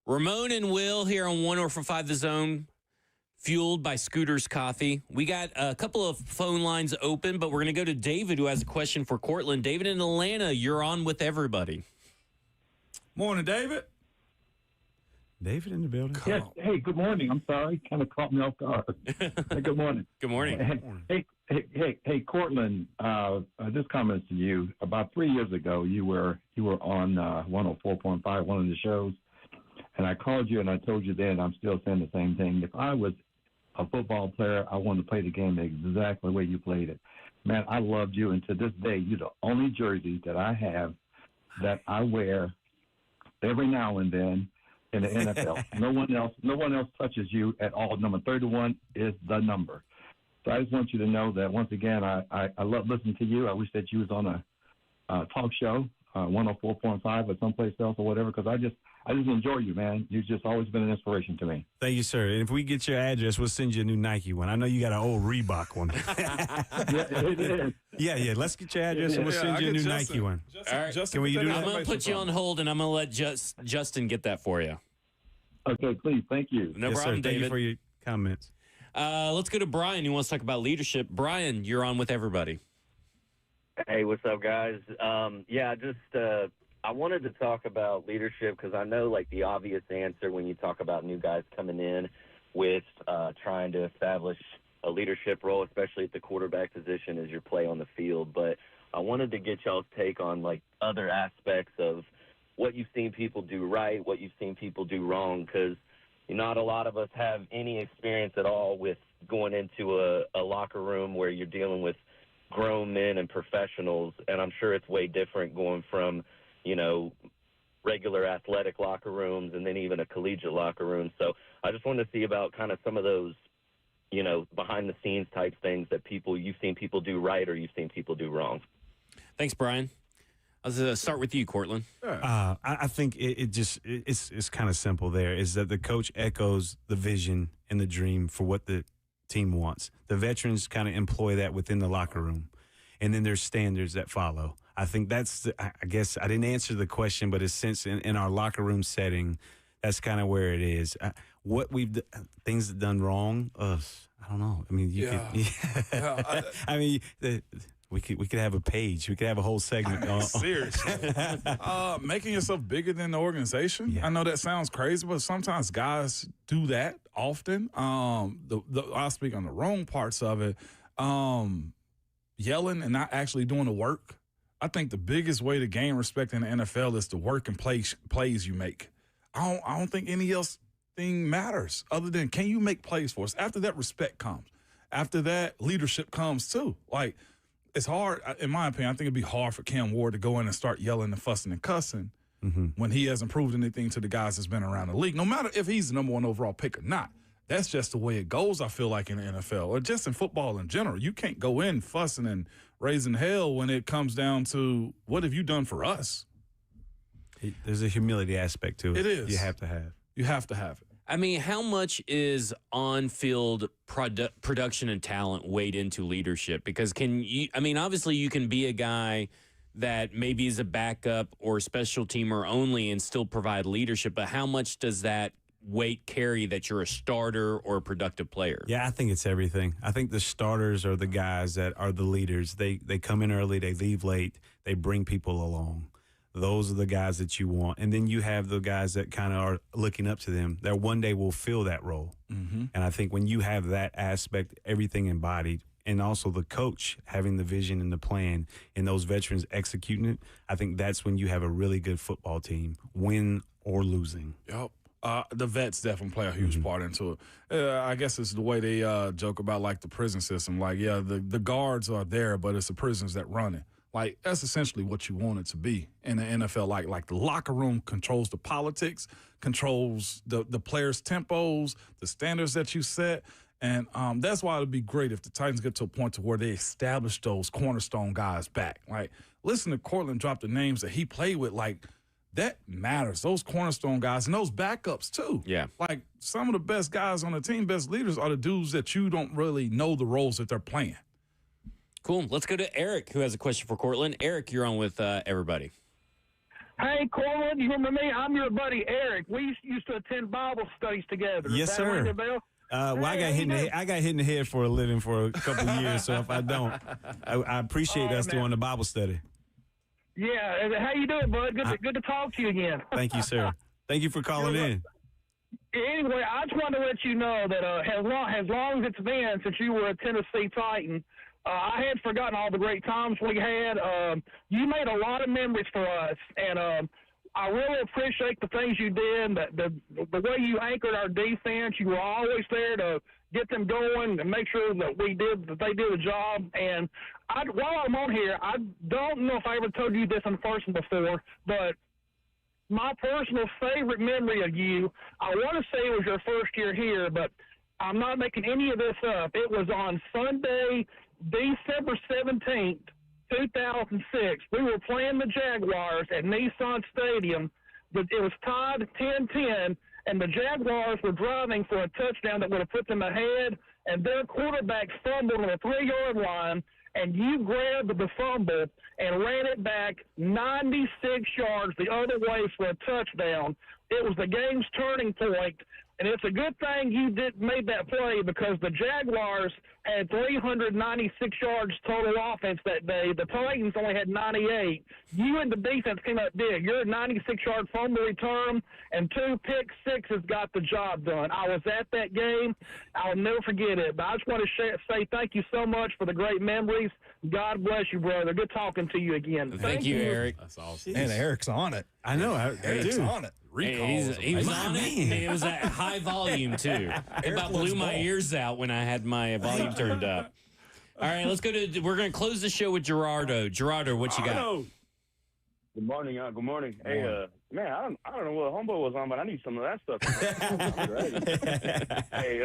Ramon and Will here on 104.5 The Zone, fueled by Scooter's Coffee. We got a couple of phone lines open, but we're going to go to David, who has a question for Cortland. David in Atlanta, you're on with everybody. Morning, David. David in the building. Yes. Hey, good morning. I'm sorry. Kind of caught me off guard. Hey, good morning. Good morning. Hey, Cortland. This comment to you. About 3 years ago, you were on 104.5, one of the shows, and I called you and I told you then. I'm still saying the same thing. If I was a football player, I wanted to play the game exactly the way you played it. Man, I loved you, and to this day, you're the only jersey that I have that I wear every now and then in the NFL. No one else touches you at all. Number 31 is the number. So I just want you to know that once again, I love listening to you. I wish that you was on a talk show, 104.5 or someplace else or whatever, because I just enjoy you, man. You've just always been an inspiration to me. Thank you, sir. And if we get your address, we'll send you a new Nike one. I know you got an old Reebok one. Yeah, it is. Yeah. Let's get your address and we'll send you a new Nike one. All right. Can we do that? I'm going to put you on hold, and I'm going to let Justin get that for you. Okay, please. Thank you. No Yes, problem, sir. Thank David. you for your comments. Let's go to Brian, who wants to talk about leadership. Brian, you're on with everybody. Hey, what's up, guys? I wanted to talk about leadership because I know, like, the obvious answer when you talk about new guys coming in with trying to establish a leadership role, especially at the quarterback position, is your play on the field. But I wanted to get y'all's take on, like, other aspects of what you've seen people do right, what you've seen people do wrong, because not a lot of us have any experience at all with going into a locker room where you're dealing with grown men and professionals, and I'm sure it's way different going from, regular athletic locker rooms and then even a collegiate locker room. So I just wanted to see about kind of some of those, behind-the-scenes type things that you've seen people do right or you've seen people do wrong. Thanks, Brian. I'll start with you, Cortland. I think it's kind of simple there, is that the coach echoes the vision and the dream for what the team wants. The veterans kind of employ that within the locker room, and then there's standards that follow. I think I guess I didn't answer the question, but it's since in our locker room setting, that's kind of where it is. What things done wrong, I don't know. I mean, we could have a page. We could have a whole segment. Seriously. Making yourself bigger than the organization. Yeah. I know that sounds crazy, but sometimes guys do that often. I'll speak on the wrong parts of it. Yelling and not actually doing the work. I think the biggest way to gain respect in the NFL is the work and plays you make. I don't think any else thing matters other than, can you make plays for us? After that, respect comes. After that, leadership comes too. Like, it's hard, in my opinion. I think it'd be hard for Cam Ward to go in and start yelling and fussing and cussing when he hasn't proved anything to the guys that's been around the league, no matter if he's the number one overall pick or not. That's just the way it goes, I feel like, in the NFL, or just in football in general. You can't go in fussing and raising hell when it comes down to, what have you done for us? There's a humility aspect to it. It is. You have to have. You have to have it. I mean, how much is on-field production and talent weighed into leadership? Because obviously you can be a guy that maybe is a backup or special teamer only and still provide leadership, but how much does that weight carry that you're a starter or a productive player? Yeah, I think it's everything. I think the starters are the guys that are the leaders. They come in early, they leave late, they bring people along. Those are the guys that you want. And then you have the guys that kind of are looking up to them that one day will fill that role. Mm-hmm. And I think when you have that aspect, everything embodied, and also the coach having the vision and the plan and those veterans executing it, I think that's when you have a really good football team, win or losing. Yep. The vets definitely play a huge part into it. I guess it's the way they joke about, like, the prison system. Like, yeah, the guards are there, but it's the prisons that run it. Like, that's essentially what you want it to be in the NFL. Like the locker room controls the politics, controls the players' tempos, the standards that you set. And that's why it would be great if the Titans get to a point to where they establish those cornerstone guys back. Like, listen to Cortland drop the names that he played with. Like, that matters. Those cornerstone guys and those backups too. Yeah. Like, some of the best guys on the team, best leaders, are the dudes that you don't really know the roles that they're playing. Cool. Let's go to Eric, who has a question for Cortland. Eric, you're on with everybody. Hey, Corwin, you remember me? I'm your buddy Eric. We used to attend Bible studies together. Yes, Does that ring sir. a bell? Well, I got hit in the head for a living for a couple of years. So if I don't, I appreciate us doing the Bible study. Yeah. How you doing, bud? Good to talk to you again. Thank you, sir. Thank you for calling in. Anyway, I just wanted to let you know that as long as it's been since you were a Tennessee Titan, I had forgotten all the great times we had. You made a lot of memories for us, and I really appreciate the things you did, the way you anchored our defense. You were always there to get them going and make sure that they did a job. And while I'm on here, I don't know if I ever told you this in person before, but my personal favorite memory of you, I want to say it was your first year here, but I'm not making any of this up. It was on Sunday, December 17th, 2006. We were playing the Jaguars at Nissan Stadium. It was tied 10-10, and the Jaguars were driving for a touchdown that would have put them ahead, and their quarterback fumbled on the 3-yard line, and you grabbed the fumble and ran it back 96 yards the other way for a touchdown. It was the game's turning point, and it's a good thing you made that play because the Jaguars had 396 yards total offense that day. The Titans only had 98. You and the defense came up big. Your 96-yard fumble return and 2 pick sixes got the job done. I was at that game. I'll never forget it. But I just want to say thank you so much for the great memories. God bless you, brother. Good talking to you again. Thank you, Eric. That's awesome. And Eric's on it. I know. Eric's on it. He was on it. It was at high volume, too. It about blew my ears out when I had my volume turned up. All right, we're going to close the show with Gerardo. Gerardo, what you got? Good morning, Good morning. Hey, man, I don't know what Homeboy was on, but I need some of that stuff. Hey,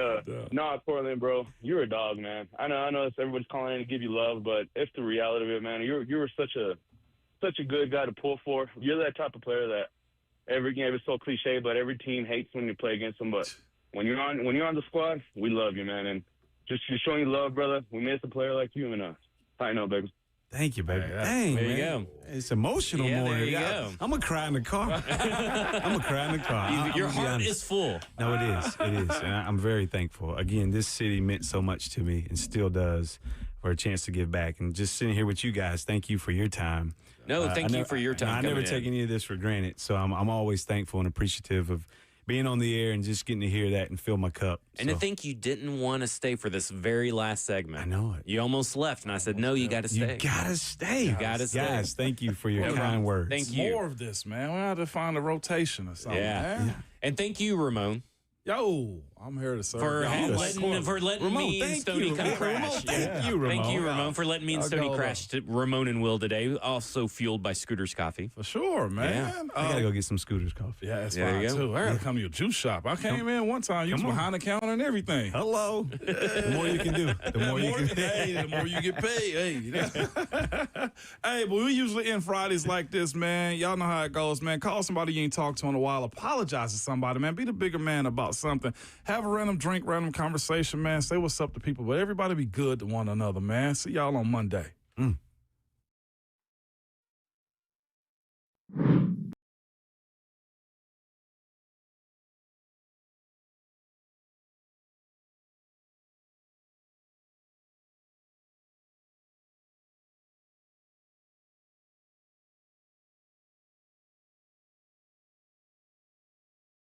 Portland, bro, you're a dog, man. I know it's everybody's calling in to give you love, but it's the reality of it, man. You were such a good guy to pull for. You're that type of player that every game is so cliche, but every team hates when you play against them. But when you're on the squad, we love you, man, and just showing you love, brother. We miss a player like you, and I know, baby. Thank you, baby. There Dang, you go. It's emotional morning. There you go. I'm going to cry in the car. I'm going to cry in the car. Your heart is full. No, it is. It is. And I'm very thankful. Again, this city meant so much to me and still does for a chance to give back. And just sitting here with you guys, thank you for your time. No, thank you for your time. I never take any of this for granted. So I'm always thankful and appreciative of being on the air and just getting to hear that and fill my cup. And to think you didn't want to stay for this very last segment. I know it. You almost left, and I said, no, you got to stay. You got to stay. You got to stay. Guys, thank you for your kind words. Thank you. More of this, man. We have to find a rotation or something, man. And thank you, Ramon. Yo, I'm here to serve. For letting Ramon, me and Stoney come crash. Thank you, Ramon. Thank you, Ramon, for letting me and Stoney crash to Ramon and Will today. Also fueled by Scooter's Coffee. For sure, man. I got to go get some Scooter's coffee. Yeah, that's fine, too. I got to come to your juice shop. I came in one time. You was behind the counter and everything. Hello. The more you can do, the more you can pay. The more you get paid. Hey, hey, but we usually end Fridays like this, man. Y'all know how it goes, man. Call somebody you ain't talked to in a while. Apologize to somebody, man. Be the bigger man about something. Have a random drink, random conversation, man. Say what's up to people. But everybody be good to one another, man. See y'all on Monday.